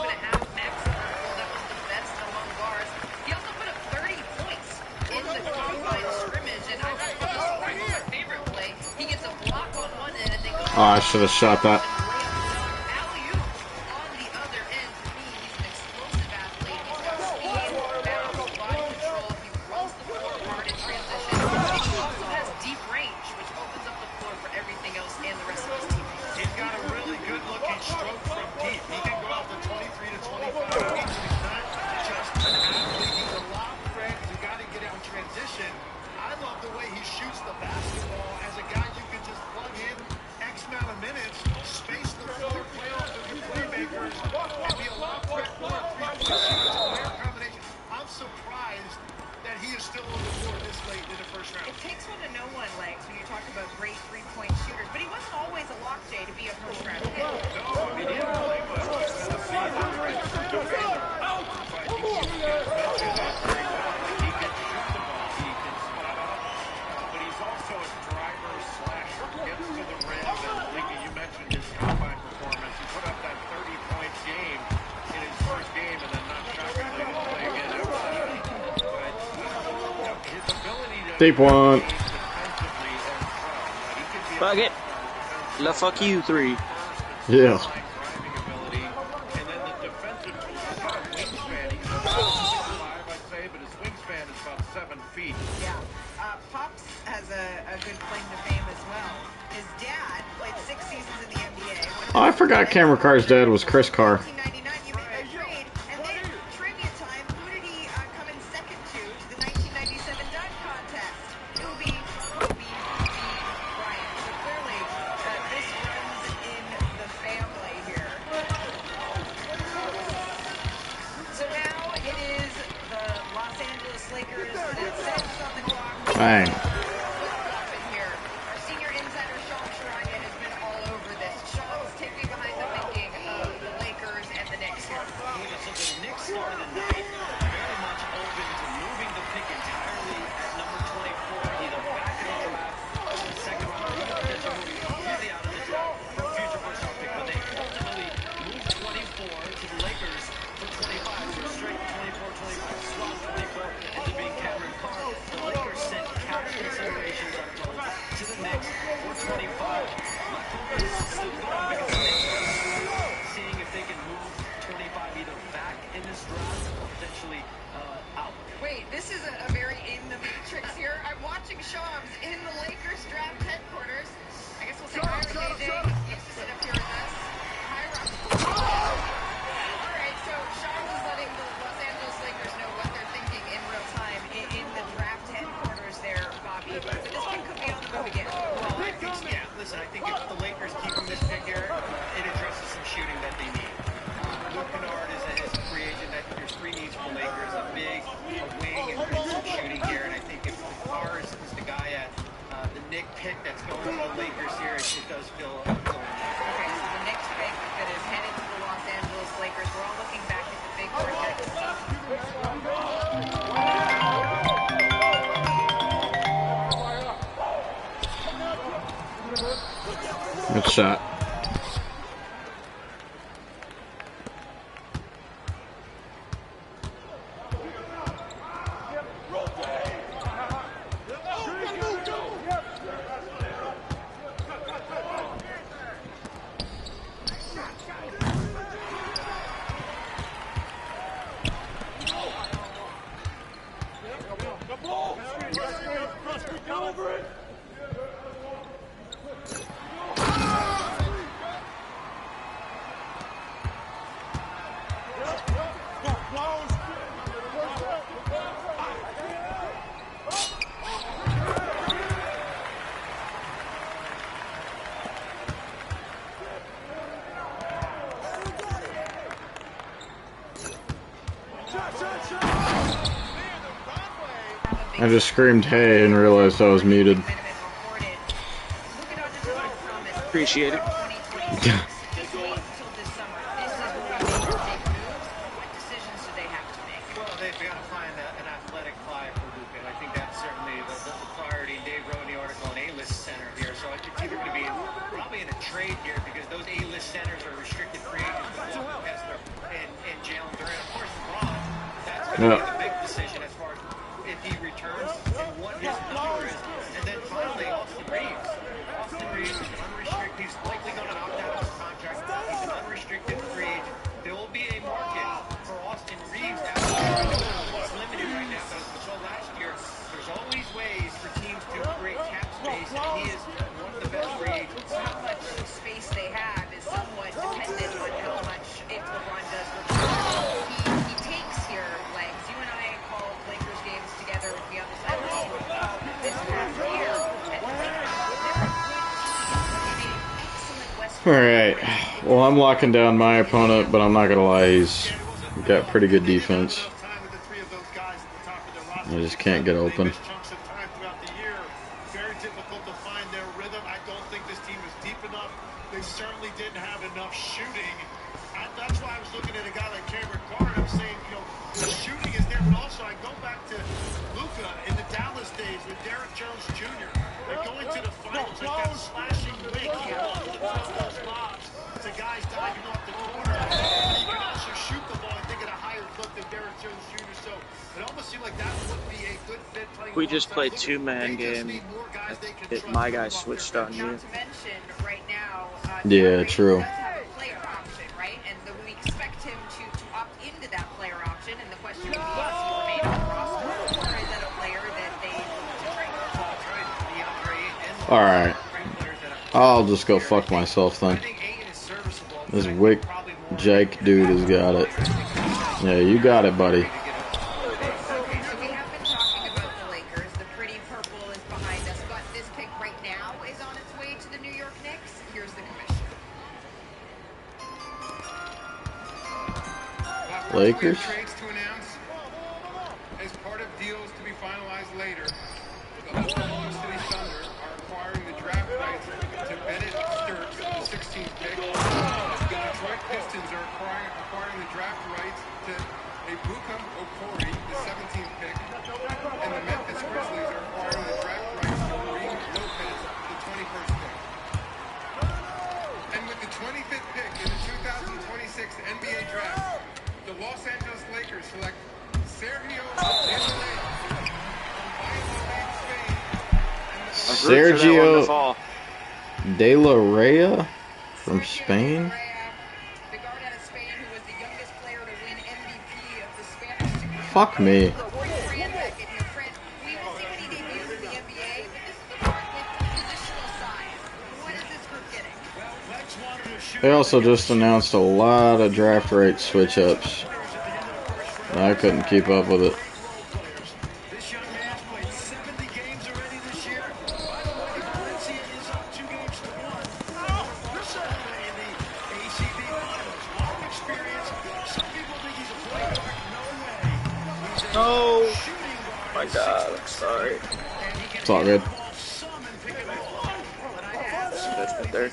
max vertical, that was the best among guards. He also put up 30 points in the combine scrimmage, and I thought this was my favorite play. He gets a block on one end and then goes. Oh, I should have shot that. It takes one to know one, Legs, when you talk about great three-point shooters, but he wasn't always a lock, Jay, to be a first-round pick. No, I mean, he didn't play much in the season. But he can mention that very well. Like, he can shoot the ball, he can spot up, but he's also a driver slasher, gets to the rim, and Leaky, you mentioned his combine performance. He put up that 30-point game in his first game, and then not shockingly didn't play again after that. But his ability to Deep one. Fuck it. La fuck you, 3. Yeah. Yeah. Pops has a good claim to fame as well. His dad played 6 seasons in the NBA. Oh, I forgot Cameron Carr's dad was Chris Carr. Bang. Our senior insider Sean Sharania has been all over this. Sean's taking behind the thinking of the Lakers and the Knicks here. So the Knicks started the night very much open to moving the pick entirely at number 24, either back in the draft, the second round, or even potentially moving completely out of the draft for a future first-round pick. But they ultimately moved 24 to the Lakers for 25, so straight 24-25, swap 24, into being Cameron Carr. The Lakers sent cash considerations to the Knicks for 25. My focus is still going because the Knicks are seeing if they can move 25 either back in this draft or potentially out. Wait, this is a very in the matrix here. I'm watching Shams in the Lakers draft headquarters. I guess we'll say hi to JJ. He used to sit up here with us. Hi, Rob. All right, so Shams is letting the Los Angeles Lakers know what they're thinking in real time in the draft headquarters there, Bobby. So this one could be on the move again. Well, I think, yeah, listen, I think if the Lakers keep him this pick here, it addresses some shooting that they need. Luke Kennard is a free agent. I think there's 3 needs for the Lakers, a big, a wing, and some shooting here. And I think if Carr is the guy at the Knick pick that's going to the Lakers here, it does feel Okay, Good shot. I just screamed hey and realized I was muted. Appreciate it. Well, they've got to find an athletic five for Luka, and I think that's certainly the priority. Dave wrote in the article an A-list center here, so it's either going to be probably in a trade here because those A-list centers are restricted free agents with Walker Kessler and Jalen Durant. Of course, LeBron, that's going to be the big decision as far as if he returns and what his number is. And then finally, Austin Reeves. Austin Reeves is unrestricted. He's likely going to opt out of his contract. He's an unrestricted free agent. There will be a market for Austin Reeves out there. It's limited right now, but as we saw last year, there's always ways for teams to create cap space, and he is one of the best free agents. How much space they have is somewhat dependent on how much if LeBron does return. He takes your legs. You and I called Lakers games together with me on the sideline this past year. Alright, well I'm locking down my opponent, but I'm not gonna lie, he's got pretty good defense. I just can't get open. Very difficult to find their rhythm. I don't think this team is deep enough. They certainly didn't have enough shooting. That's why I was looking at a guy like Cameron Carter. I'm saying, you know, the shooting is there, but also I go back to Luka in the Dallas days with Derrick Jones Jr. They're going to the finals like that slashing wing. He loved to throw those lobs to guys diving off the corner. And he can also shoot the ball, I think, at a higher clip than Derrick Jones Jr. So it almost seemed like that would be a good fit. We just played two-man game. My guy switched on you. Not to mention, right now, Yeah, true. does have a player option, right? And we expect him to opt into that player option. And the question would be, does he remain on the roster, or is it a player that they look to trade? Alright. I'll just go fuck myself then. This Wick Jake dude has got it. Yeah, you got it, buddy. Lakers. Trades to announce as part of deals to be finalized later. The Oklahoma City Thunder are acquiring the draft rights to Bennett Sturts, the 16th pick. The Detroit Pistons are acquiring the draft rights to Ebuka Okori, the 17th pick. And the Memphis Grizzlies are acquiring the draft rights to Kareem Lopez, the 21st pick. And with the 25th pick in the 2026 NBA draft, the Los Angeles Lakers select Sergio De La Rey from Spain. Fuck me. They also just announced a lot of draft rate switch ups. I couldn't keep up with it. This young man's played 70 games already this year. By the way, Valencia is up 2 games to 1. Saturday in the ACB Finals. Long experience. Some people think he's a point guard. No way. Oh my God, I'm sorry. It's all good. That's good there.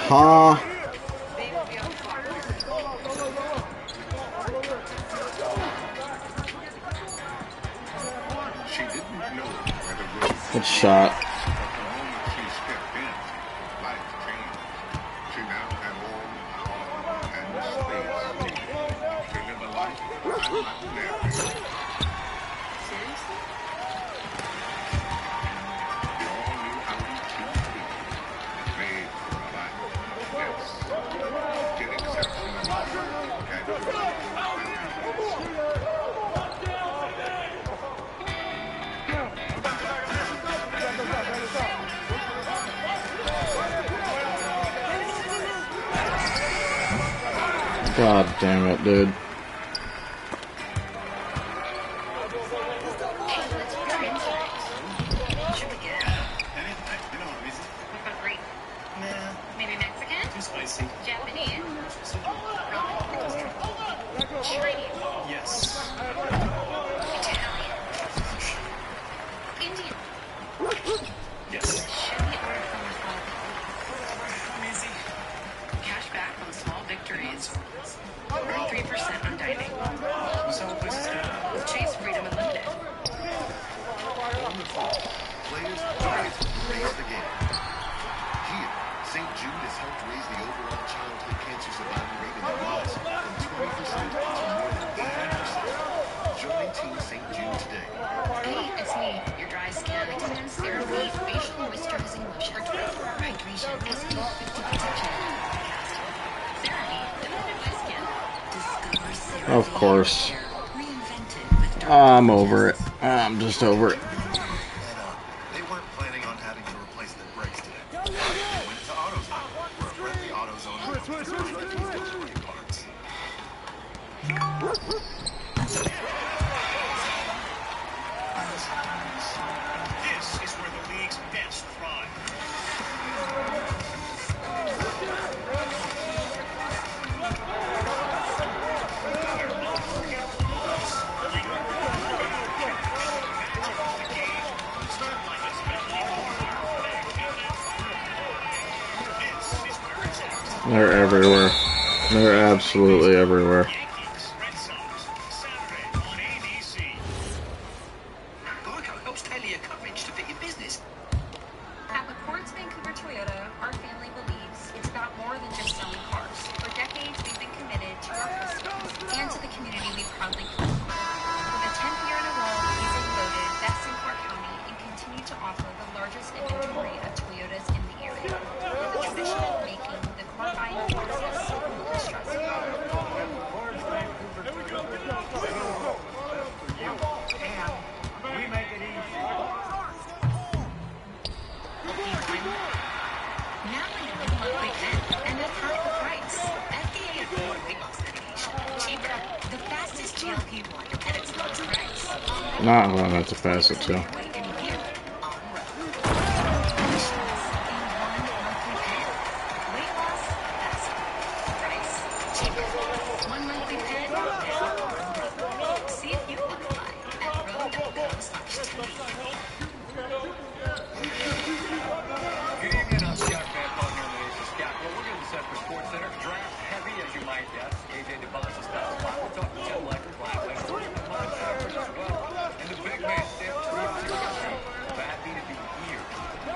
Huh? Good shot. God damn it, dude. Maybe Mexican? Too spicy. Japanese? Chinese? Yes. Italian? Indian? Yes. Should we order from the club? Easy. Cash back on small victories. Earn 3% on dining. What's all the places down? Chase Freedom Unlimited. Wonderful. Players rise to raise the game. Here, St. Jude has helped raise the overall childhood cancer survival rate in the U.S. from 20% to more than 80%. Join Team St. Jude today. Hey, it's me, your dry skin. Vitamin CeraVe Facial Moisturizing Lotion for 24-hour hydration. SPF 50 protection. CeraVe, defended my skin. Discover CeraVe. Of course. Reinvented with dark I'm over it. I'm just over it. They weren't planning on having to replace their brakes today. They went to AutoZone, where a friendly AutoZone helps find those brake parts. This is where the league's best thrive. They're everywhere. They're absolutely everywhere. Geico helps tailor your coverage to fit your business. At McCord's Vancouver Toyota, our family believes it's about more than just selling cars. For decades, we've been committed to our customers and to the community we proudly call home. For the 10th year in a row, we've been voted best in Clark County and continue to offer the largest inventory of Toyotas in the area, with a tradition of making the car buying process simple and stress-free. We make it easy. Now we have a monthly plan, and that's half the price. FDA approved weight loss medication. Cheaper. The fastest GLP-1, and it's not price. Not allowed not to pass it too. One monthly pen, see if you qualify at road.com/TV. Good evening, I'm Scott Van here in the Nation Scout. Well, we're going to set for Sports Center. Draft heavy, as you might guess. AJ DeBonta styles. We're talking Tim Lecker, Brian Westbrook, and Mon Travis as well. And the big man, Sam happy to be here. The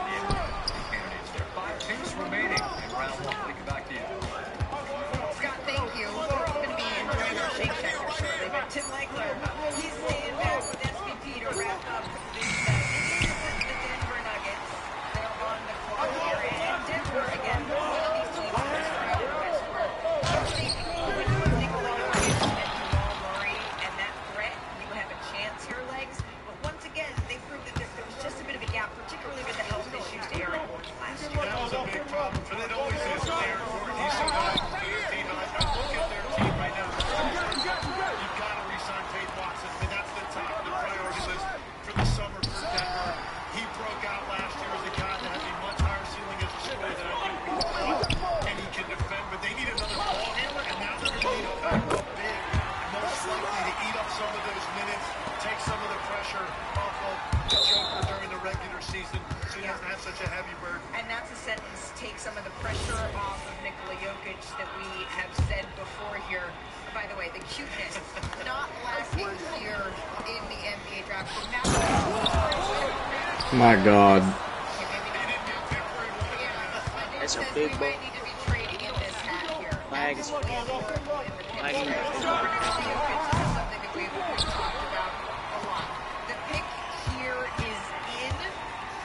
candidates there. 5 picks remaining in round 1. We'll get back to you. Scott, thank you. We're all going to be enjoying our Shake Shack here shortly. But Tim Legler, he's staying back with SVP to wrap up the Denver Nuggets. They're on the clock here. And Denver, again, one of these teams is forever Westbrook. Nikola Jokic and Jamal Murray and that threat, you have a chance here, Legs. But once again, they proved that there was just a bit of a gap, particularly with the health issues to Aaron Gordon last year. That was a big problem for them. It always is with Aaron Gordon. He's so valuable to their team. And I look at their team right now. You've got to re-sign Tate Watson. And that's the top of the priority list for the summer for Denver. He broke out last year as a guy that has a much higher ceiling as a scorer than I think we thought. And he can defend. But they need another ball handler. And now they're going to need a backup big. Most likely to eat up some of those minutes, take some of the pressure off of the Joker during the regular season, so he doesn't have such a heavy burden. And that's a sentence take some of the pressure off of Nikola Jokic that we have said before here. By the way, the cuteness not lacking here in the NBA draft. My God. That's a big ball. Lag is lagging. The pick here is in.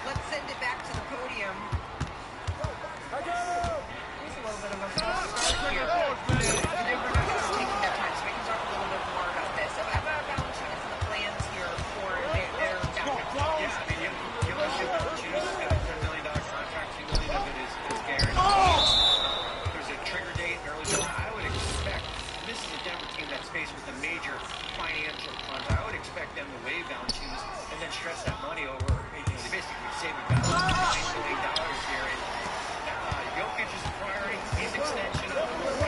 Let's send it back to the podium. Here's a little bit of a false start here. The Denver Nuggets are taking their time, so we can talk a little bit more about this. About Valanciunas and the plans here for their backup. Yeah, I mean, you look at Valanciunas, he's got a $10 million contract, $2 million of it is guaranteed. There's a trigger date in early July. I would expect, and this is a Denver team that's faced with a major financial crunch, I would expect them to waive Valanciunas and then stretch that money over. They basically save about $9 million here. And Jokic is a priority. His extension of the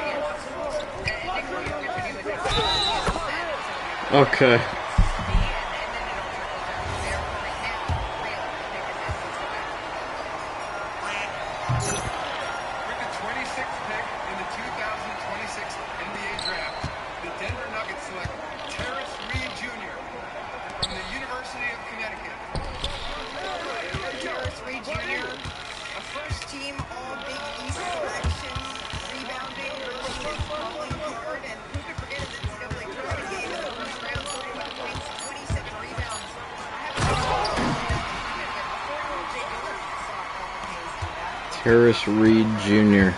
Okay. With the 26th pick in the 2026 NBA draft, the Denver Nuggets select Terrence Reed Jr. from the University of Connecticut. Terrence Reed Jr., a first-team All-Big East selection, rebounding, really calling card, and who could forget an NCAA tournament game in the first round, 41 points, 27 rebounds. Terrence Reed Jr.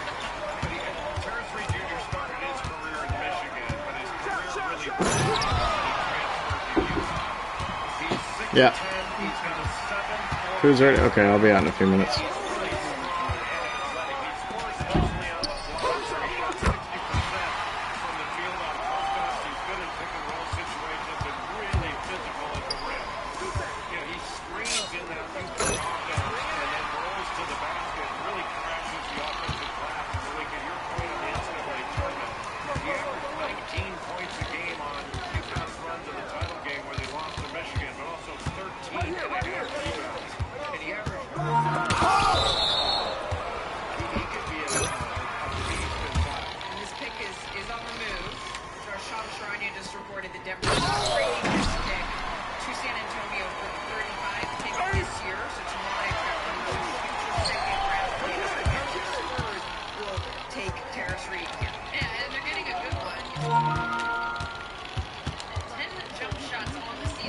Yeah. Who's ready? Okay, I'll be out in a few minutes.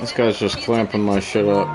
This guy's just clamping my shit up.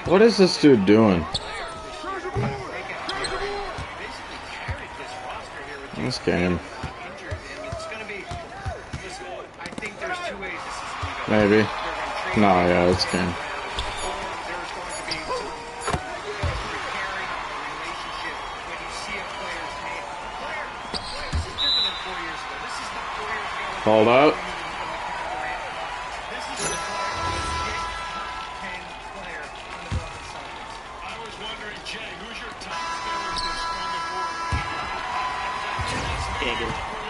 What is this dude doing? This game. Maybe. No, yeah, it's game. Called out.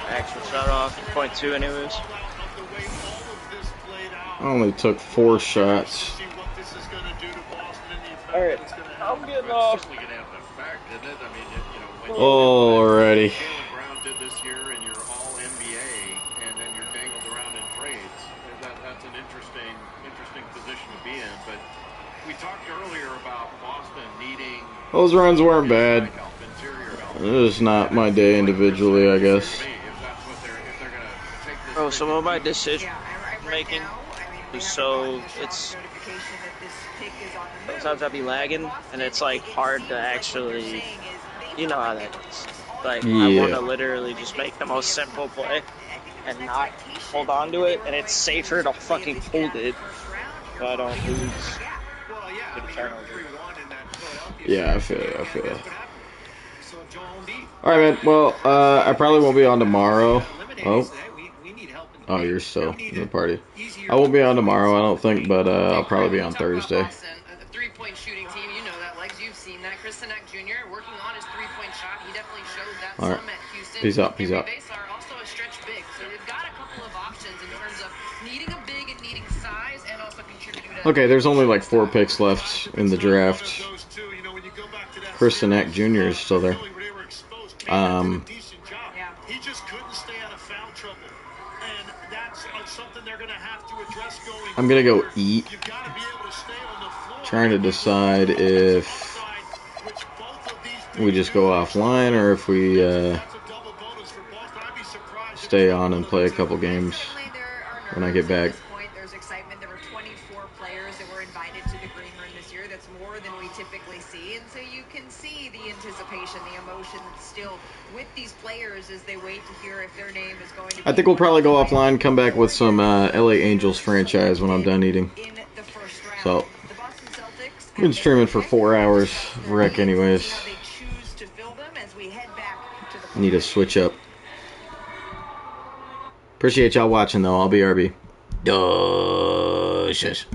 Actual shot off, 0.2 anyways. I only took 4 shots. Alright, I'm getting off. Alrighty. Brown did this year, and you're all NBA, and then you're dangled around in trades. That's an interesting position to be in. But we talked earlier about Boston needing. Those runs weren't bad. It was not my day individually, I guess. Bro, some of my decision making So it's sometimes I'll be lagging, and it's like hard to actually, you know how that is. Like I want to literally just make the most simple play and not hold on to it, and it's safer to fucking hold it so I don't lose to the turnover. Yeah, I feel it. I feel it. All right, man. Well, I probably won't be on tomorrow. Oh, you're still in the party. I won't be on tomorrow, I don't think, but I'll probably be on Thursday. A three-point shooting team, you know that, Legs. You've seen that. Custom Jr. working on his three-point shot. He definitely showed that some at Houston. Peace out. Peace out. Are also a stretch big, so they've got a couple of options in terms of needing a big and needing size, and also contributing to. Okay, there's only like 4 picks left in the draft. Chris Sinek Jr. is still there. He just couldn't stay out of foul trouble. And that's something they're going to have to address going. I'm going to go eat. Trying to decide if we just go offline or if we stay on and play a couple games when I get back. There's excitement. There were 24 players that were invited to the green room this year. That's more than we typically see. And so you can see the anticipation, the emotion still with these players as they wait to hear if their name is going to be. I think we'll probably go offline, come back with some LA Angels franchise when I'm done eating. So, I've been streaming for 4 hours. Wreck anyways. Need to switch up. Appreciate y'all watching though. I'll be RB. Duh. Shush.